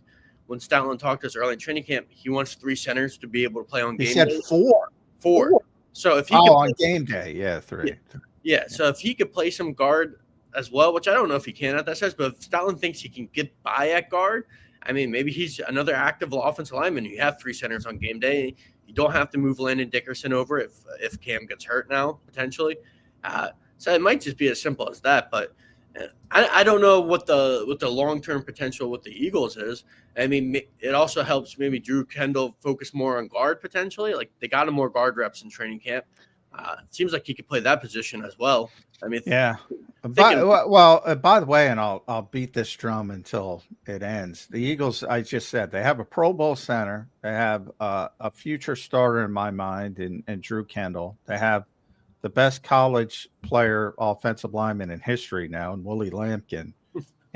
when Stoutland talked to us early in training camp, he wants 3 centers to be able to play on game day. He said 4. 4. So if he on game day, 3. Yeah. So if he could play some guard as well, which I don't know if he can at that size, but if Stoutland thinks he can get by at guard, I mean, maybe he's another active offensive lineman. You have 3 centers on game day. You don't have to move Landon Dickerson over if Cam gets hurt now, potentially. So it might just be as simple as that. But I don't know what the long-term potential with the Eagles is. I mean, it also helps maybe Drew Kendall focus more on guard potentially. Like, they got him more guard reps in training camp. It seems like he could play that position as well. I mean, yeah. By the way, and I'll beat this drum until it ends. The Eagles, I just said, they have a Pro Bowl center. They have a future starter in my mind in Drew Kendall. They have the best college player, offensive lineman in history now, in Willie Lampkin.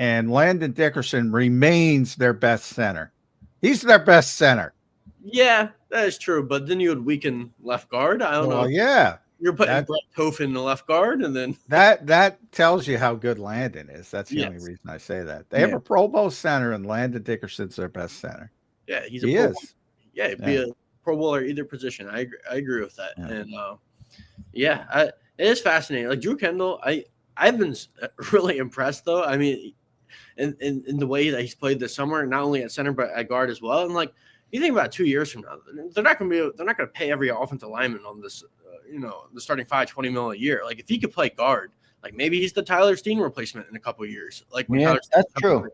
And Landon Dickerson remains their best center. He's their best center. Yeah, that is true. But then you would weaken left guard. I don't know. Yeah. You're putting Brett Toth in the left guard, and then that tells you how good Landon is. That's the only reason I say that. They have a Pro Bowl center, and Landon Dickerson's their best center. Yeah, he is. Yeah, he'd be a Pro Bowler either position. I agree with that. Yeah. And it is fascinating. Like, Drew Kendall, I've been really impressed though. I mean, in the way that he's played this summer, not only at center but at guard as well. And like, you think about 2 years from now, they're not going to pay every offensive lineman on this. The starting $20 million a year. Like, if he could play guard, like, maybe he's the Tyler Steen replacement in a couple of years. Like, that's true.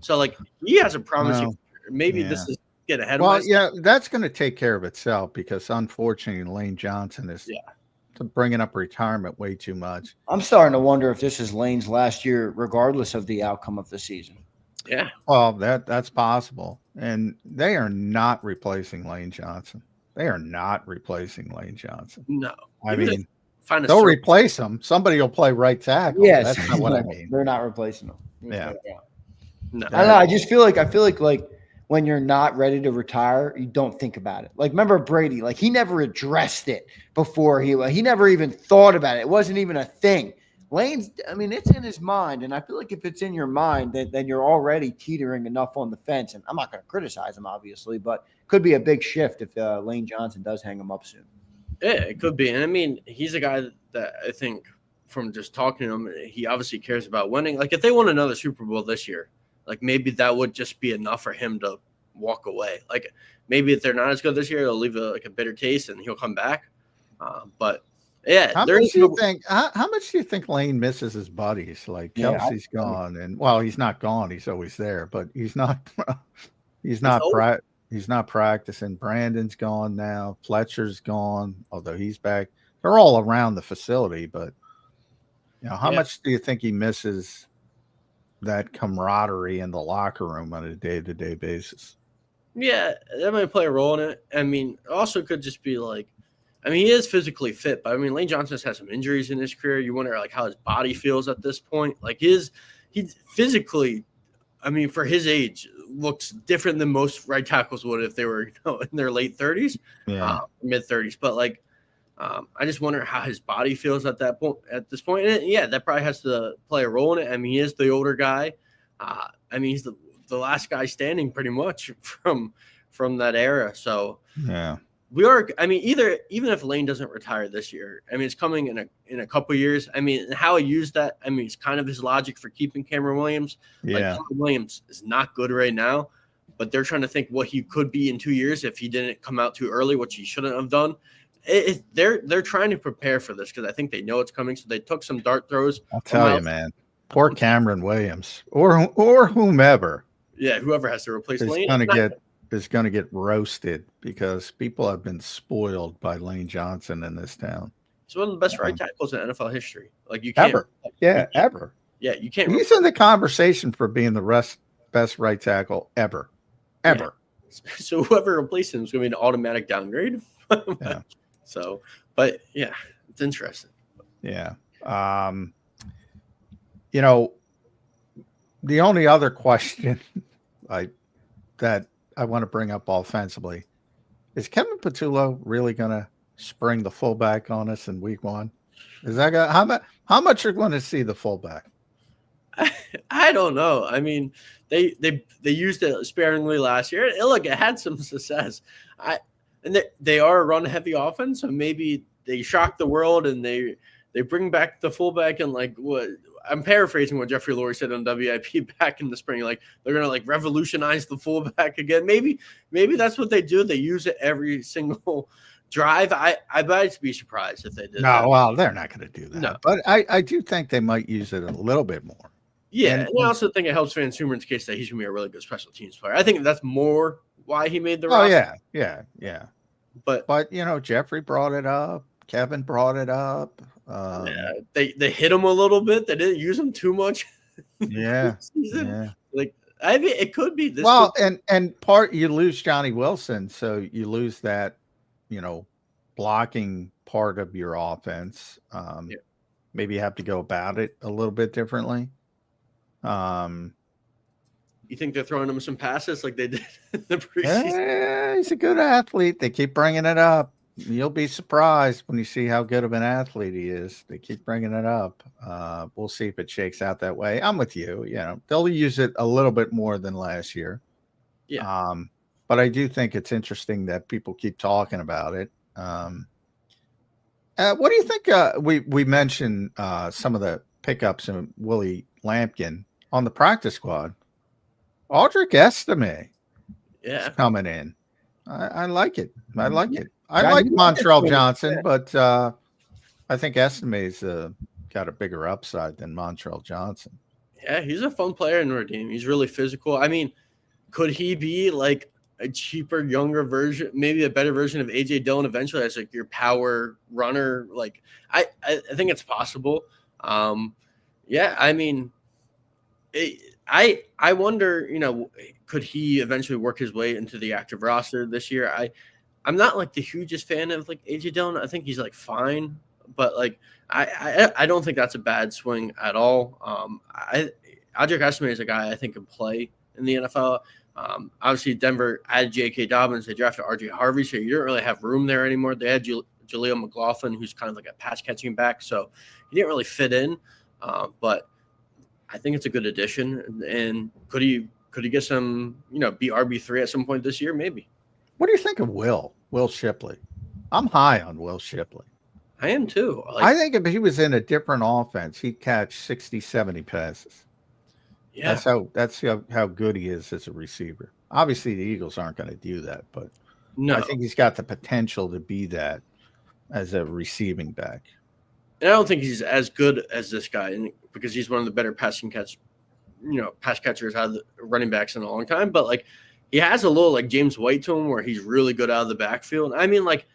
So like, he has a promising. Maybe this is getting ahead of us. Well, yeah, that's going to take care of itself because unfortunately Lane Johnson is bringing up retirement way too much. I'm starting to wonder if this is Lane's last year, regardless of the outcome of the season. Yeah. Well, that's possible, and they are not replacing Lane Johnson. They are not replacing Lane Johnson. No. I mean, they'll replace him. Somebody will play right tackle. Yes. That's not what I mean. They're not replacing him. Yeah. No. I don't know. I just feel like when you're not ready to retire, you don't think about it. Like, remember Brady? Like, he never addressed it before he never even thought about it. It wasn't even a thing. Lane's, I mean, it's in his mind, and I feel like if it's in your mind, then you're already teetering enough on the fence. And I'm not going to criticize him, obviously, but could be a big shift if Lane Johnson does hang him up soon. Yeah, it could be. And I mean, he's a guy that I think, from just talking to him, he obviously cares about winning. Like, if they won another Super Bowl this year, like, maybe that would just be enough for him to walk away. Like, maybe if they're not as good this year, they'll leave a bitter taste and he'll come back. But yeah, how much do you think Lane misses his buddies? Like, Kelsey's gone, and he's not gone. He's always there, but he's not practicing. Brandon's gone now. Fletcher's gone, although he's back. They're all around the facility, but how much do you think he misses that camaraderie in the locker room on a day-to-day basis? Yeah, that might play a role in it. I mean, it also could just be like, I mean, he is physically fit, but I mean, Lane Johnson has had some injuries in his career. You wonder like how his body feels at this point. Like, he's physically, I mean, for his age, looks different than most right tackles would if they were in their late 30s, mid 30s. But like, I just wonder how his body feels at this point. And that probably has to play a role in it. I mean, he is the older guy. I mean, he's the last guy standing pretty much from that era. So we are. I mean, even if Lane doesn't retire this year, I mean, it's coming in a couple of years. I mean, how he used that. I mean, it's kind of his logic for keeping Cameron Williams. Like, Cameron Williams is not good right now, but they're trying to think what he could be in 2 years if he didn't come out too early, which he shouldn't have done. They're trying to prepare for this because I think they know it's coming. So they took some dart throws. I'll tell you, man. Poor Cameron Williams or whomever. Yeah, whoever has to replace Lane is going to get roasted because people have been spoiled by Lane Johnson in this town. He's one of the best right tackles in NFL history. Like you can't ever. Ever. Yeah, you can't. He's in the conversation for being the best right tackle ever. Yeah. So whoever replaces him is going to be an automatic downgrade. Yeah. So, but yeah, it's interesting. Yeah. The only other question that I want to bring up offensively is Kevin Patullo really going to spring the fullback on us in week 1? Is that how much you're going to see the fullback? I don't know. I mean, they used it sparingly last year. Look, it had some success. And they are a run-heavy offense, so maybe they shock the world and they bring back the fullback and like what I'm paraphrasing what Jeffrey Lurie said on WIP back in the spring. Like they're gonna like revolutionize the fullback again. Maybe that's what they do. They use it every single drive. I might be surprised if they did. No, well, they're not going to do that. No. But I do think they might use it a little bit more. Yeah, and I also think it helps Van Sumeren's case that he's gonna be a really good special teams player. I think that's more why he made the roster. Yeah. But Jeffrey brought it up. Kevin brought it up. They hit him a little bit. They didn't use him too much. Yeah. Like I mean, it could be this. Well, and part you lose Johnny Wilson, so you lose that, blocking part of your offense. Maybe you have to go about it a little bit differently. You think they're throwing him some passes like they did in the preseason? Yeah, he's a good athlete. They keep bringing it up. You'll be surprised when you see how good of an athlete he is. They keep bringing it up. We'll see if it shakes out that way. I'm with you. They'll use it a little bit more than last year. Yeah. But I do think it's interesting that people keep talking about it. What do you think? We mentioned some of the pickups in Willie Lampkin on the practice squad. Audric Estime is coming in. I like it. I like Montrell Johnson, but I think Estime's got a bigger upside than Montrell Johnson. Yeah, he's a fun player in our team. He's really physical. I mean, could he be like a cheaper, younger version, maybe a better version of AJ Dillon eventually as like your power runner? Like, I think it's possible. I mean, I wonder, could he eventually work his way into the active roster this year? I'm not like the hugest fan of like AJ Dillon. I think he's like fine, but like I don't think that's a bad swing at all. Audric Estime is a guy I think can play in the NFL. Obviously Denver added J.K. Dobbins. They drafted R.J. Harvey, so you don't really have room there anymore. They had Jaleel McLaughlin, who's kind of like a pass catching back, so he didn't really fit in. But I think it's a good addition. And could he get some, be RB3 at some point this year? Maybe. What do you think of Will Shipley? I'm high on Will Shipley. I am too. I think if he was in a different offense, he'd catch 60, 70 passes. Yeah. That's how good he is as a receiver. Obviously, the Eagles aren't going to do that, but no. I think he's got the potential to be that as a receiving back. And I don't think he's as good as this guy because he's one of the better pass catchers out of the running backs in a long time. But like he has a little like James White to him where he's really good out of the backfield. I mean, like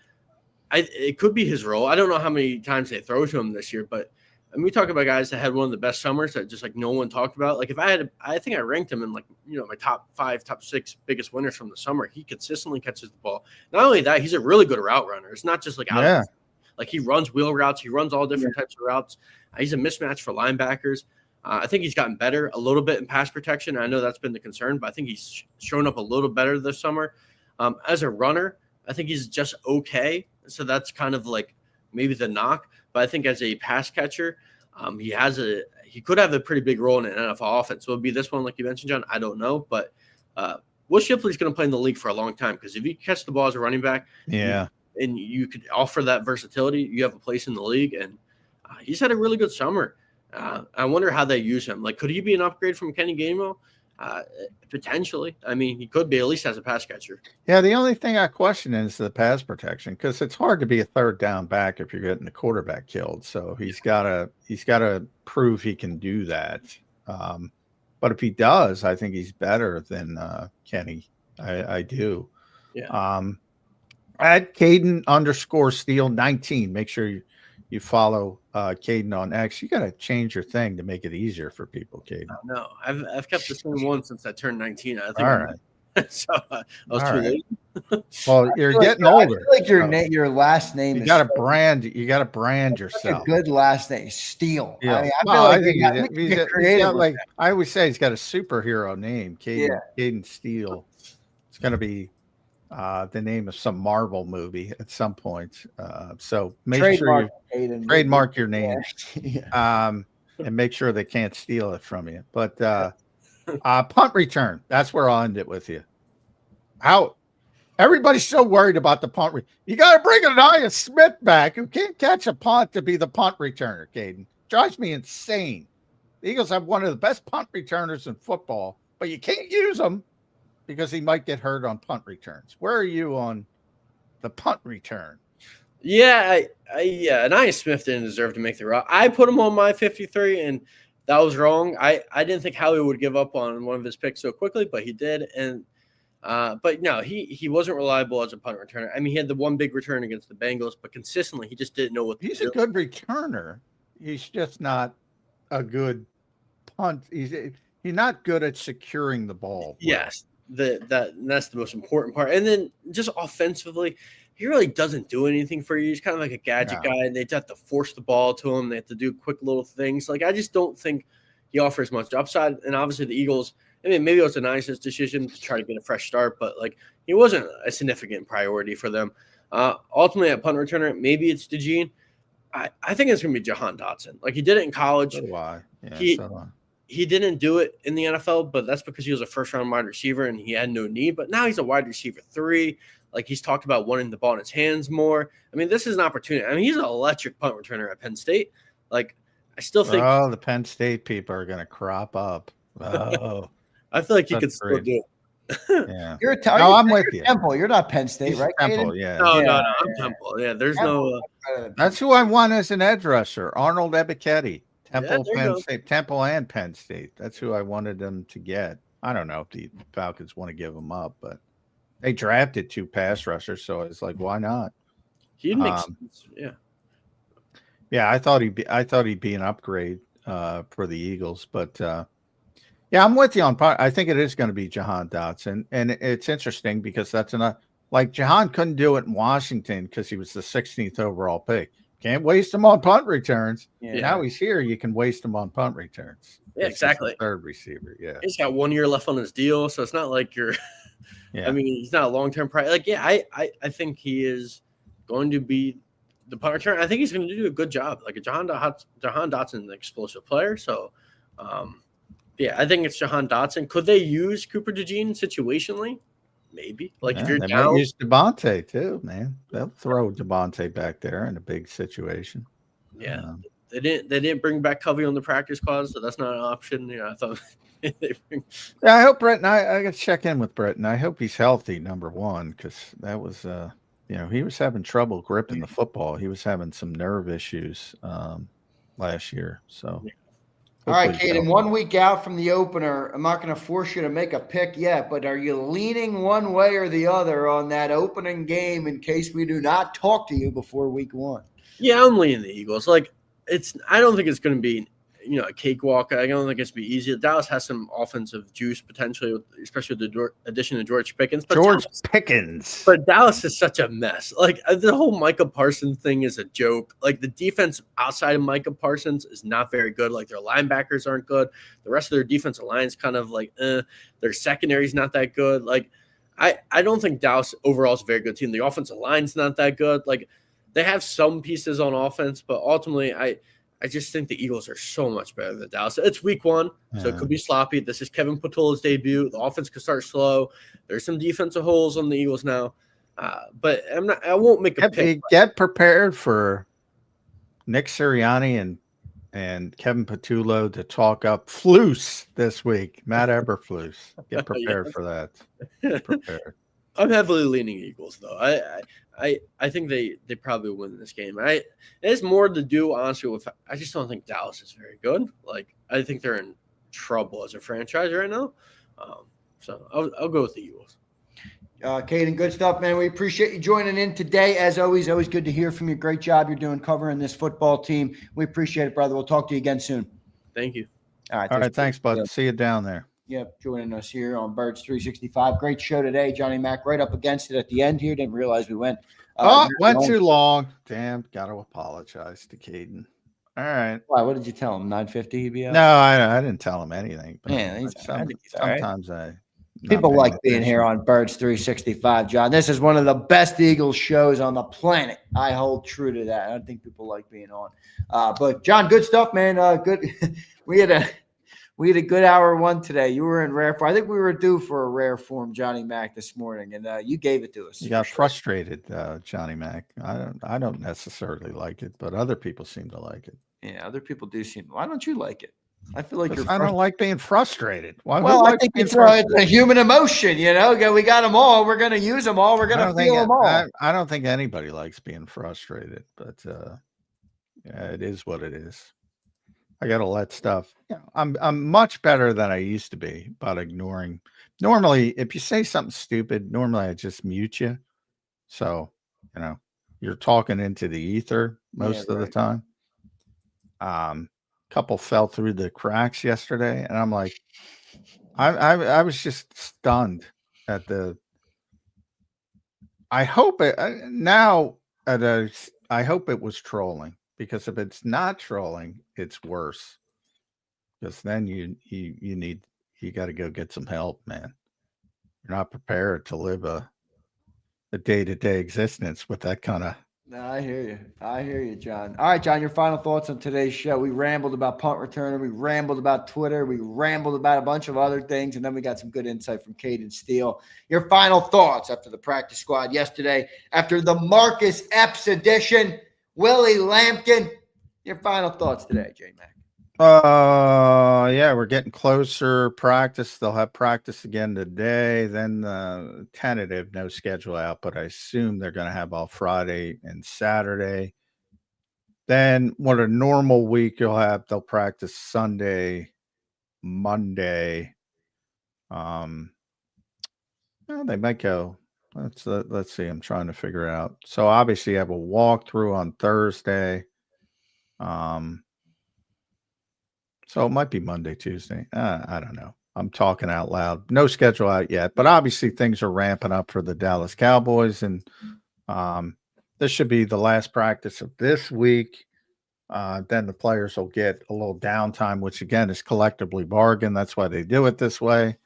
it could be his role. I don't know how many times they throw to him this year, but we talk about guys that had one of the best summers that just like no one talked about. Like I think I ranked him in like, my top 5, top 6 biggest winners from the summer. He consistently catches the ball. Not only that, he's a really good route runner. It's not just like out of like he runs wheel routes. He runs all different types of routes. He's a mismatch for linebackers. I think he's gotten better a little bit in pass protection. I know that's been the concern, but I think he's shown up a little better this summer. As a runner, I think he's just okay. So that's kind of like maybe the knock. But I think as a pass catcher, he could have a pretty big role in an NFL offense. Will it be this one, like you mentioned, John? I don't know. But Will Shipley's going to play in the league for a long time because if you catch the ball as a running back, and you could offer that versatility, you have a place in the league. And he's had a really good summer. I wonder how they use him. Like, could he be an upgrade from Kenny Gainwell? Potentially. I mean, he could be at least as a pass catcher. Yeah, the only thing I question is the pass protection because it's hard to be a third down back if you're getting the quarterback killed. So he's gotta prove he can do that. But if he does, I think he's better than Kenny. I do. Yeah. At Caden_Steele19. Make sure you follow Caden on X. You got to change your thing to make it easier for people, Caden. No, I've kept the same one since I turned 19. I think. All right. So I was too late. Well, you're getting older. I feel like your last name. You got to brand. You got to brand yourself. A good last name, Steele. Yeah. I mean, I feel like I always say, he's got a superhero name, Caden Steele. It's going to be the name of some Marvel movie at some point. So make sure you trademark your name, and make sure they can't steal it from you. But punt return, that's where I'll end it with you. How everybody's so worried about the punt. You got to bring Anaya Smith back, who can't catch a punt, to be the punt returner, Caden. Drives me insane. The Eagles have one of the best punt returners in football, but you can't use him because he might get hurt on punt returns. Where are you on the punt return? Yeah, Anaya Smith didn't deserve to make the route. I put him on my 53, and that was wrong. I didn't think Howie would give up on one of his picks so quickly, but he did. And but no, he wasn't reliable as a punt returner. I mean, he had the one big return against the Bengals, but consistently he just didn't know what to do. He's a good returner. He's just not a good punt. He's not good at securing the ball. Yes. That's the most important part. And then just offensively, he really doesn't do anything for you. He's kind of like a gadget guy. They have to force the ball to him. They have to do quick little things. Like, I just don't think he offers much upside. And obviously the Eagles, I mean, maybe it was a nice decision to try to get a fresh start, but like, he wasn't a significant priority for them. Ultimately at punt returner, maybe it's DeJean. I think it's going to be Jahan Dotson. Like, he did it in college. So do I. Yeah, he didn't do it in the NFL, but that's because he was a first-round wide receiver and he had no need. But now he's a wide receiver 3. Like, he's talked about wanting the ball in his hands more. I mean, this is an opportunity. I mean, he's an electric punt returner at Penn State. Like, I still think. Oh, the Penn State people are going to crop up. Oh, I feel like he could still do it. Yeah. I'm with you. Temple. You're not Penn State, right? Temple, yeah. No, I'm Temple. Yeah, there's Temple. That's who I want as an edge rusher, Arnold Ebiketie. Temple, Yeah, Penn State, Temple and Penn State. That's who I wanted them to get. I don't know if the Falcons want to give them up, but they drafted 2 pass rushers, so it's like, why not? He'd make sense. Yeah. Yeah, I thought he'd be an upgrade for the Eagles, but yeah, I'm with you on part. I think it is going to be Jahan Dotson, and it's interesting because that's enough. Like, Jahan couldn't do it in Washington because he was the 16th overall pick. Can't waste him on punt returns. Yeah. Now he's here. You can waste him on punt returns. Yeah, exactly. Third receiver. Yeah. He's got 1 year left on his deal. So it's not like you're, I mean, he's not a long-term price. Like, yeah, I think he is going to be the punt return. I think he's going to do a good job. Like, Jahan Dotson, an explosive player. So, yeah, I think it's Jahan Dotson. Could they use Cooper DeJean situationally? Maybe. Like, if you're they down, might use Devontae too, man. They'll throw Devontae back there in a big situation. Yeah, they didn't bring back Covey on the practice squad, so that's not an option. Yeah, I thought they bring. Yeah, I hope Brett and I got to check in with Brett, and I hope he's healthy. Number one, because that was he was having trouble gripping the football. He was having some nerve issues last year. So. All right, Caden, 1 week out from the opener, I'm not going to force you to make a pick yet, but are you leaning one way or the other on that opening game in case we do not talk to you before week 1? Yeah, I'm leaning the Eagles. Like, I don't think it's going to be, a cakewalk. I don't think it's going to be easy. Dallas has some offensive juice potentially, especially with the addition of George Pickens. But But Dallas is such a mess. Like, the whole Micah Parsons thing is a joke. Like, the defense outside of Micah Parsons is not very good. Like, their linebackers aren't good. The rest of their defensive line is kind of like, their secondary is not that good. Like, I don't think Dallas overall is a very good team. The offensive line's not that good. Like, they have some pieces on offense, but ultimately I just think the Eagles are so much better than Dallas. It's week 1, so it could be sloppy. This is Kevin Patula's debut. The offense could start slow. There's some defensive holes on the Eagles now, but I won't make a pick. Get prepared for Nick Sirianni and and Kevin Patullo to talk up Flus this week. Matt Eberflus. Get prepared for that. Get prepared. I'm heavily leaning Eagles, though. I think they probably win this game. It's more to do, honestly, with I just don't think Dallas is very good. Like, I think they're in trouble as a franchise right now. So I'll go with the Eagles. Caden, good stuff, man. We appreciate you joining in today. As always good to hear from you. Great job you're doing covering this football team. We appreciate it, brother. We'll talk to you again soon. Thank you. All right. Thanks, bud. Yeah. See you down there. Yep, joining us here on Birds 365. Great show today. Johnny Mac right up against it at the end here. Didn't realize we went. Went too long. Damn, got to apologize to Caden. All right. Why? What did you tell him? 9:50 he'd be out? No, I didn't tell him anything. But man, sometimes people like being here on Birds 365, John. This is one of the best Eagles shows on the planet. I hold true to that. I don't think people like being on. But John, good stuff, man. Good. We had a good hour one today. You were in rare form. I think we were due for a rare form, Johnny Mac, this morning, and you gave it to us. You got frustrated, Johnny Mac. I don't necessarily like it, but other people seem to like it. Yeah, other people do seem. Why don't you like it? I feel like I don't like being frustrated. Well, I think it's a human emotion. You know, we got them all. We're going to use them all. We're going to feel them all. I don't think anybody likes being frustrated, but yeah, it is what it is. I got to let stuff. You know, I'm much better than I used to be about ignoring. Normally, if you say something stupid, normally I just mute you. So, you know, you're talking into the ether most of the time. Couple fell through the cracks yesterday, and I'm like, I was just stunned at the. I hope it I hope it was trolling, because if it's not trolling, it's worse. Because then you got to go get some help, man. You're not prepared to live a day-to-day existence with that kind of. No, I hear you, John. All right, John, your final thoughts on today's show. We rambled about punt returner. We rambled about Twitter. We rambled about a bunch of other things, and then we got some good insight from Caden Steele. Your final thoughts after the practice squad yesterday, after the Marcus Epps edition, Willie Lampkin. Your final thoughts today, J-Mac. Yeah, we're getting closer. Practice. They'll have practice again today. Then tentative, no schedule out, but I assume they're going to have all Friday and Saturday. Then what a normal week you'll have, they'll practice Sunday, Monday. Well, they might go. Let's see. I'm trying to figure it out. So obviously you have a walkthrough on Thursday. So it might be Monday, Tuesday. I don't know. I'm talking out loud. No schedule out yet, but obviously things are ramping up for the Dallas Cowboys, and this should be the last practice of this week. Then the players will get a little downtime, which again is collectively bargained. That's why they do it this way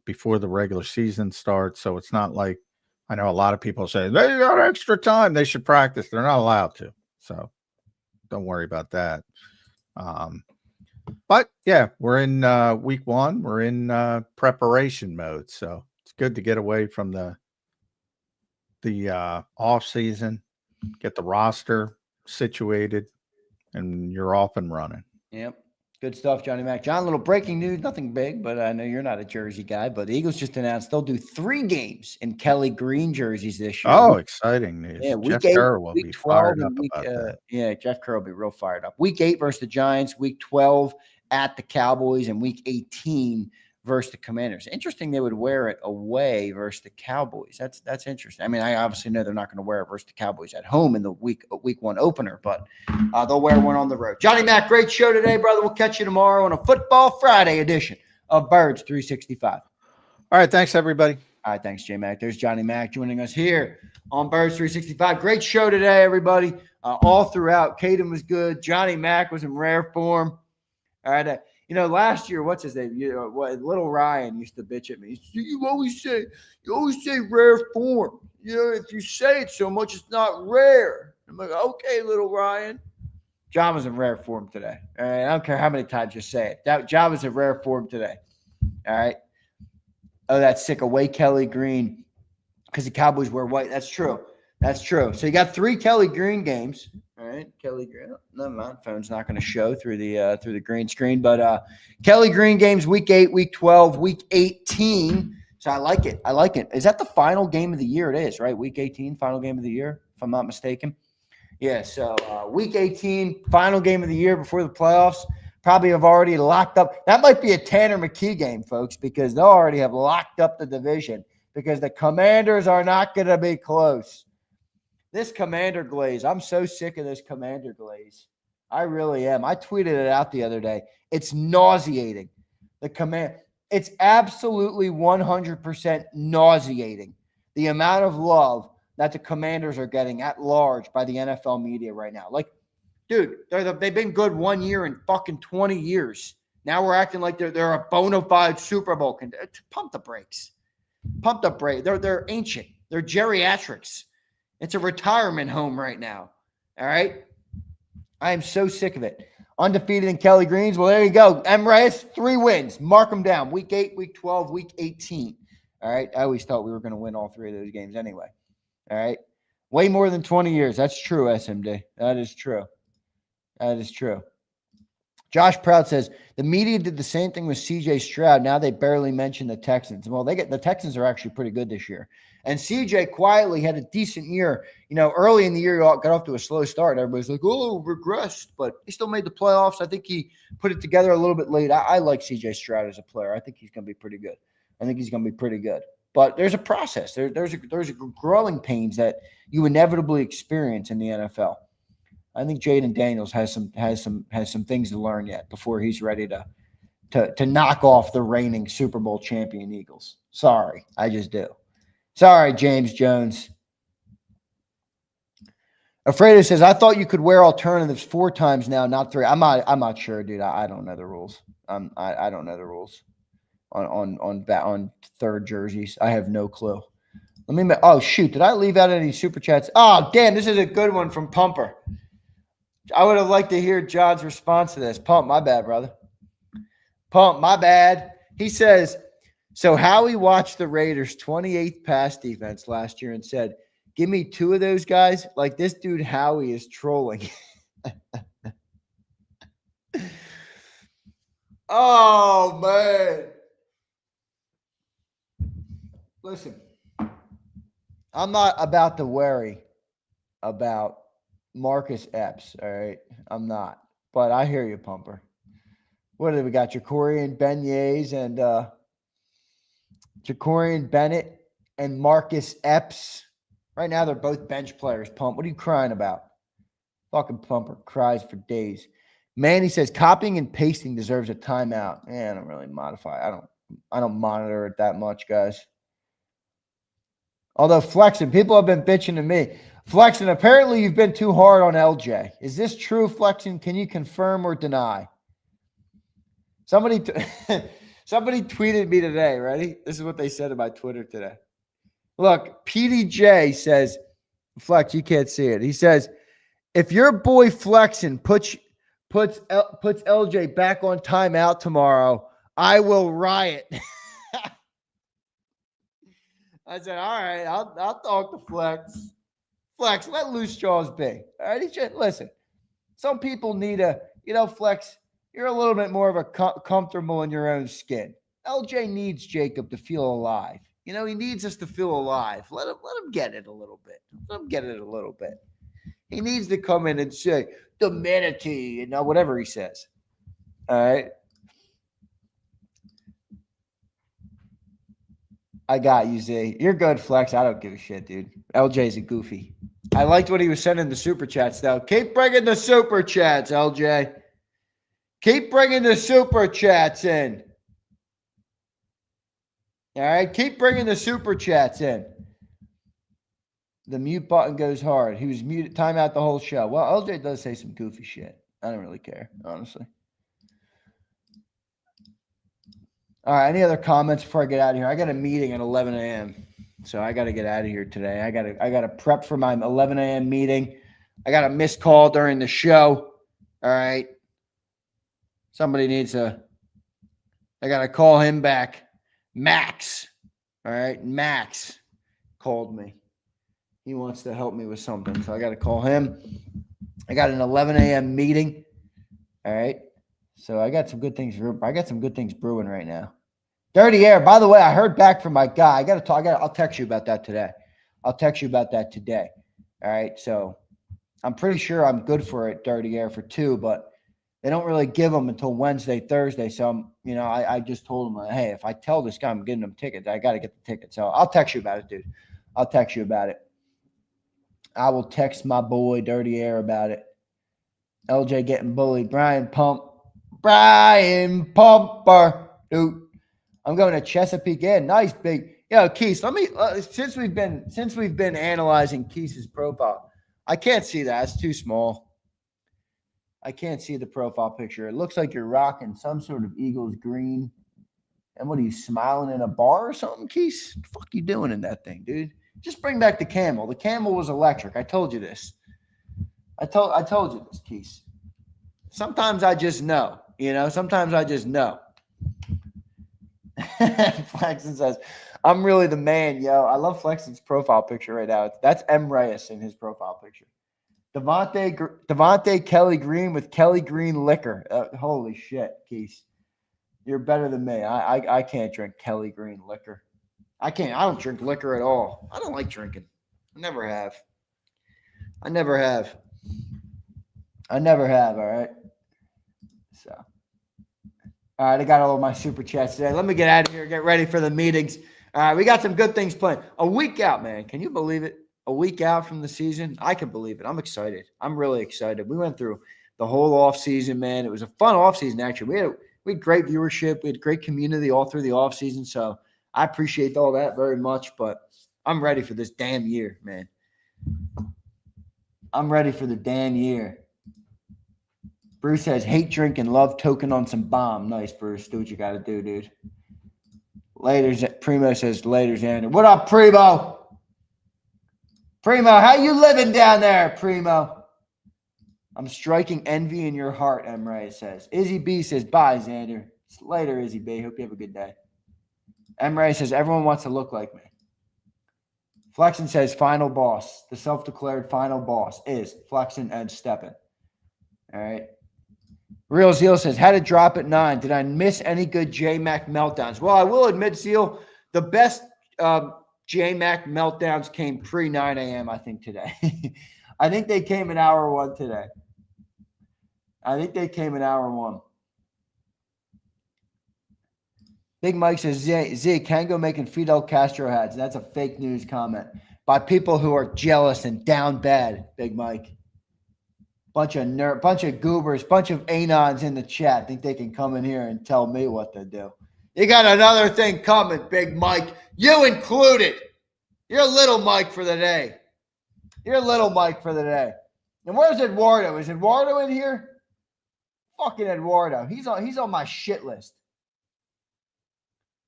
before the regular season starts. So it's not like, I know a lot of people say they got extra time, they should practice. They're not allowed to. So don't worry about that. But yeah, we're in week one. We're in preparation mode, so it's good to get away from the off season, get the roster situated, and you're off and running. Yep. Good stuff, Johnny Mac. John, a little breaking news, nothing big, but I know you're not a jersey guy, but the Eagles just announced they'll do 3 games in Kelly Green jerseys this year. Oh, exciting news. Yeah, Jeff Kerr will be fired up about that. Yeah, Jeff Kerr will be real fired up. Week 8 versus the Giants, week 12 at the Cowboys, and week 18 versus the Commanders. Interesting they would wear it away versus the Cowboys. That's interesting. I mean, I obviously know they're not going to wear it versus the Cowboys at home in the week 1 opener, but they'll wear one on the road. Johnny Mac, great show today, brother. We'll catch you tomorrow on a Football Friday edition of Birds 365. All right, thanks, everybody. All right, thanks, J-Mac. There's Johnny Mac joining us here on Birds 365. Great show today, everybody. All throughout. Caden was good. Johnny Mac was in rare form. All right, last year, what's his name? Little Ryan used to bitch at me. You always say rare form. If you say it so much, it's not rare. I'm like, okay, Little Ryan. John was in rare form today. All right, I don't care how many times you say it. John was in rare form today. All right. Oh, that's sick. Away Kelly Green, because the Cowboys wear white. That's true. So you got 3 Kelly Green games. All right. right, Kelly Green. No, my phone's not going to show through the green screen. But Kelly Green games week 8, week 12, week 18. So I like it. I like it. Is that the final game of the year? It is, right? Week 18, final game of the year, if I'm not mistaken. Yeah. So week 18, final game of the year before the playoffs. Probably have already locked up. That might be a Tanner McKee game, folks, because they'll already have locked up the division because the Commanders are not going to be close. This Commander glaze, I'm so sick of this Commander glaze. I really am. I tweeted it out the other day. It's nauseating. It's absolutely 100% nauseating. The amount of love that the Commanders are getting at large by the NFL media right now. Like, dude, they've been good 1 year in fucking 20 years. Now we're acting like they're a bona fide Super Bowl contender. Pump the brakes. Pump the brakes. They're ancient. They're geriatrics. It's a retirement home right now. All right? I am so sick of it. Undefeated in Kelly Greens. Well, there you go. Reyes, 3 wins. Mark them down. Week 8, week 12, week 18. All right? I always thought we were going to win all 3 of those games anyway. All right? Way more than 20 years. That's true, SMD. That is true. That is true. Josh Proud says, the media did the same thing with CJ Stroud. Now they barely mention the Texans. Well, the Texans are actually pretty good this year. And CJ quietly had a decent year. You know, early in the year, got off to a slow start. Everybody's like, oh, regressed. But he still made the playoffs. I think he put it together a little bit late. I like CJ Stroud as a player. I think he's going to be pretty good. But there's a process. There's a growing pains that you inevitably experience in the NFL. I think Jaden Daniels has some things to learn yet before he's ready to knock off the reigning Super Bowl champion Eagles. Sorry, I just do. Sorry, James Jones. Alfredo says, I thought you could wear alternatives 4 times now, not 3. I'm not sure, dude. I don't know the rules. I don't know the rules on third jerseys. I have no clue. Oh shoot, did I leave out any super chats? Oh damn, this is a good one from Pumper. I would have liked to hear John's response to this. Pump, my bad, brother. Pump, my bad. He says, so Howie watched the Raiders' 28th pass defense last year and said, give me 2 of those guys. Like, this dude Howie is trolling. Oh, man. Listen, I'm not about to worry about Marcus Epps, all right? I'm not. But I hear you, Pumper. What do we got? Jacorian Beignets and Jacorian Bennett and Marcus Epps. Right now, they're both bench players, Pump. What are you crying about? Fucking Pumper cries for days. Manny says copying and pasting deserves a timeout. I don't really modify. I don't monitor it that much, guys. Although Flexen, people have been bitching to me. Flexen, apparently you've been too hard on LJ. Is this true, Flexen? Can you confirm or deny? Somebody tweeted me today, ready? This is what they said about Twitter today. Look, PDJ says, Flex, you can't see it. He says, if your boy Flexen puts LJ back on timeout tomorrow, I will riot. I said, all right, I'll talk to Flex. Flex, let loose jaws be. All right, listen. Some people need Flex, you're a little bit more of a comfortable in your own skin. LJ needs Jacob to feel alive. He needs us to feel alive. Let him get it a little bit. Let him get it a little bit. He needs to come in and say, the manatee, whatever he says. All right. I got you, Z. You're good, Flex. I don't give a shit, dude. LJ's a goofy. I liked what he was sending the super chats, though. Keep bringing the super chats, LJ. Keep bringing the super chats in. All right? Keep bringing the super chats in. The mute button goes hard. He was muted, timeout the whole show. Well, LJ does say some goofy shit. I don't really care, honestly. All right, any other comments before I get out of here? I got a meeting at 11 a.m., so I got to get out of here today. I got to prep for my 11 a.m. meeting. I got a missed call during the show. All right. Somebody needs I got to call him back. Max. All right, Max called me. He wants to help me with something, so I got to call him. I got an 11 a.m. meeting. All right. So I got some good things. I got some good things brewing right now. Dirty Air. By the way, I heard back from my guy. I got to talk. I'll text you about that today. I'll text you about that today. All right. So I'm pretty sure I'm good for it, Dirty Air, for 2, but they don't really give them until Wednesday, Thursday. So I just told him, hey, if I tell this guy I'm getting him tickets, I got to get the ticket. So I'll text you about it, dude. I'll text you about it. I will text my boy Dirty Air about it. LJ getting bullied. Brian Pumper, dude. I'm going to Chesapeake Inn. Nice big. Keith, let me since we've been analyzing Keith's profile, I can't see that. It's too small. I can't see the profile picture. It looks like you're rocking some sort of Eagles green. And what are you, smiling in a bar or something, Keith? What the fuck you doing in that thing, dude? Just bring back the camel. The camel was electric. I told you this. I told you this, Keith. Sometimes I just know. Sometimes I just know. Flexen says, I'm really the man, yo. I love Flexen's profile picture right now. That's M. Reyes in his profile picture. Devontae Kelly Green with Kelly Green liquor. Holy shit, Keith. You're better than me. I can't drink Kelly Green liquor. I can't. I don't drink liquor at all. I don't like drinking. I never have. All right. So. All right, I got all of my super chats today. Let me get out of here, get ready for the meetings. All right, we got some good things planned. A week out, man. Can you believe it? A week out from the season? I can believe it. I'm excited. I'm really excited. We went through the whole offseason, man. It was a fun offseason, actually. We had great viewership. We had great community all through the offseason, so I appreciate all that very much, but I'm ready for this damn year, man. I'm ready for the damn year. Bruce says, hate drinking, love token on some bomb. Nice, Bruce. Do what you got to do, dude. Primo says, later, Xander. What up, Primo? Primo, how you living down there, Primo? I'm striking envy in your heart, M. Ray says. Izzy B says, bye, Xander. Later, Izzy B. Hope you have a good day. M. Ray says, everyone wants to look like me. Flexen says, final boss. The self-declared final boss is Flexen and Steppen. All right. Real Zeal says, had to drop at 9. Did I miss any good J-Mac meltdowns? Well, I will admit, Zeal, the best J-Mac meltdowns came pre-9 a.m., I think, today. I think they came in hour 1 today. Big Mike says, Z, Kango making Fidel Castro hats. That's a fake news comment by people who are jealous and down bad, Big Mike. Bunch of goobers, bunch of anons in the chat think they can come in here and tell me what to do. You got another thing coming, Big Mike. You included. You're little Mike for the day. And where's Eduardo? Is Eduardo in here? Fucking Eduardo. He's on my shit list.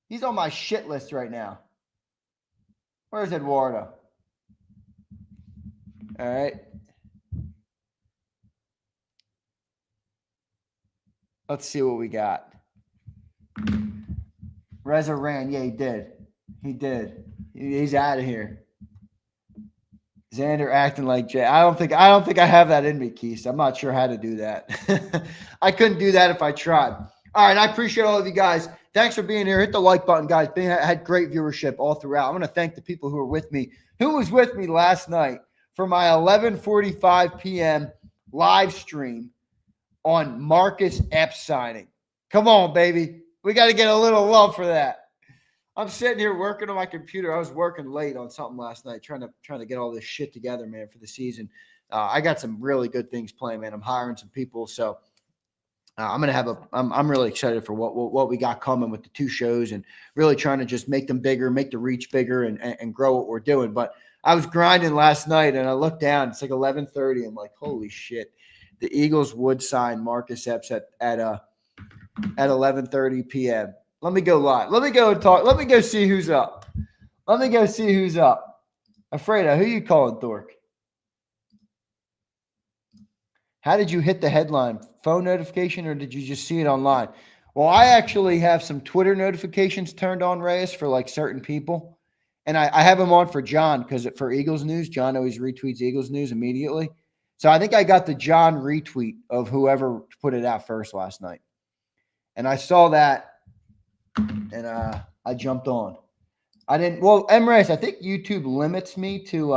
He's on my shit list right now. Where's Eduardo? All right. Let's see what we got. Reza ran. Yeah, he did. He's out of here. Xander acting like Jay. I don't think I have that in me, Keith. I'm not sure how to do that. I couldn't do that if I tried. All right, I appreciate all of you guys. Thanks for being here. Hit the like button, guys. Had great viewership all throughout. I want to thank the people who were with me. Who was with me last night for my 11:45 p.m. live stream on Marcus Epps signing? Come on, baby. We got to get a little love for that. I'm sitting here working on my computer. I was working late on something last night, trying to get all this shit together, man, for the season. I got some really good things planned, man. I'm hiring some people, so I'm gonna have I'm really excited for what we got coming with the 2 shows, and really trying to just make them bigger, make the reach bigger, and grow what we're doing. But I was grinding last night, and I looked down. It's like 11:30. I'm like, holy shit! The Eagles would sign Marcus Epps at 11:30 p.m. Let me go live. Let me go and talk. Let me go see who's up. Afreda, who you calling, Thork? How did you hit the headline? Phone notification, or did you just see it online? Well, I actually have some Twitter notifications turned on, Reyes, for like certain people. And I have them on for John, because for Eagles news, John always retweets Eagles news immediately. So I think I got the John retweet of whoever put it out first last night. And I saw that, and I jumped on. I didn't – well, Emrys, I think YouTube limits me to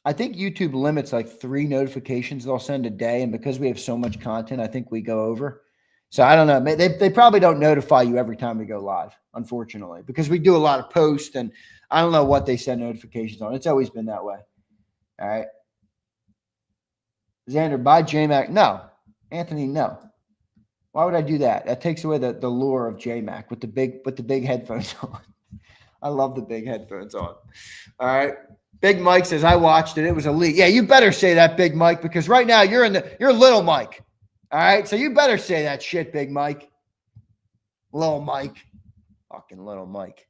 I think YouTube limits like 3 notifications they'll send a day. And because we have so much content, I think we go over. So I don't know. They probably don't notify you every time we go live, unfortunately, because we do a lot of posts, and I don't know what they send notifications on. It's always been that way. All right. Xander, buy JMac. No. Anthony, no. Why would I do that? That takes away the lure of JMac with the big headphones on. I love the big headphones on. All right. Big Mike says, I watched it. It was elite. Yeah, you better say that, Big Mike, because right now you're little Mike. All right. So you better say that shit, Big Mike. Little Mike. Fucking little Mike.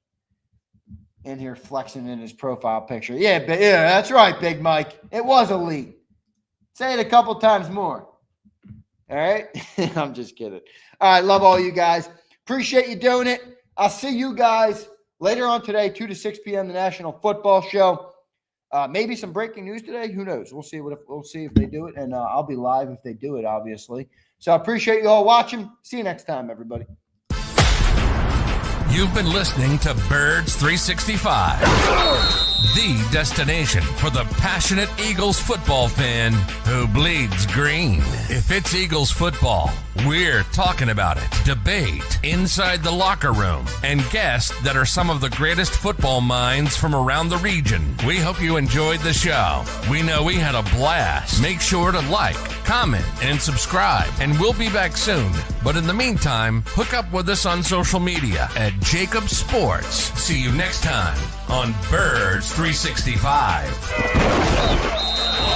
In here flexing in his profile picture. Yeah, that's right, Big Mike. It was elite. Say it a couple times more. All right. I'm just kidding. All right. Love all you guys. Appreciate you doing it. I'll see you guys later on today, 2 to 6 p.m., the National Football Show. Maybe some breaking news today. Who knows? We'll see if they do it, and I'll be live if they do it, obviously. So I appreciate you all watching. See you next time, everybody. You've been listening to Birds 365, the destination for the passionate Eagles football fan who bleeds green. If it's Eagles football, we're talking about it. Debate inside the locker room and guests that are some of the greatest football minds from around the region. We hope you enjoyed the show. We know we had a blast. Make sure to like, comment, and subscribe, and we'll be back soon. But in the meantime, hook up with us on social media at JAKIB Sports. See you next time on Birds 365.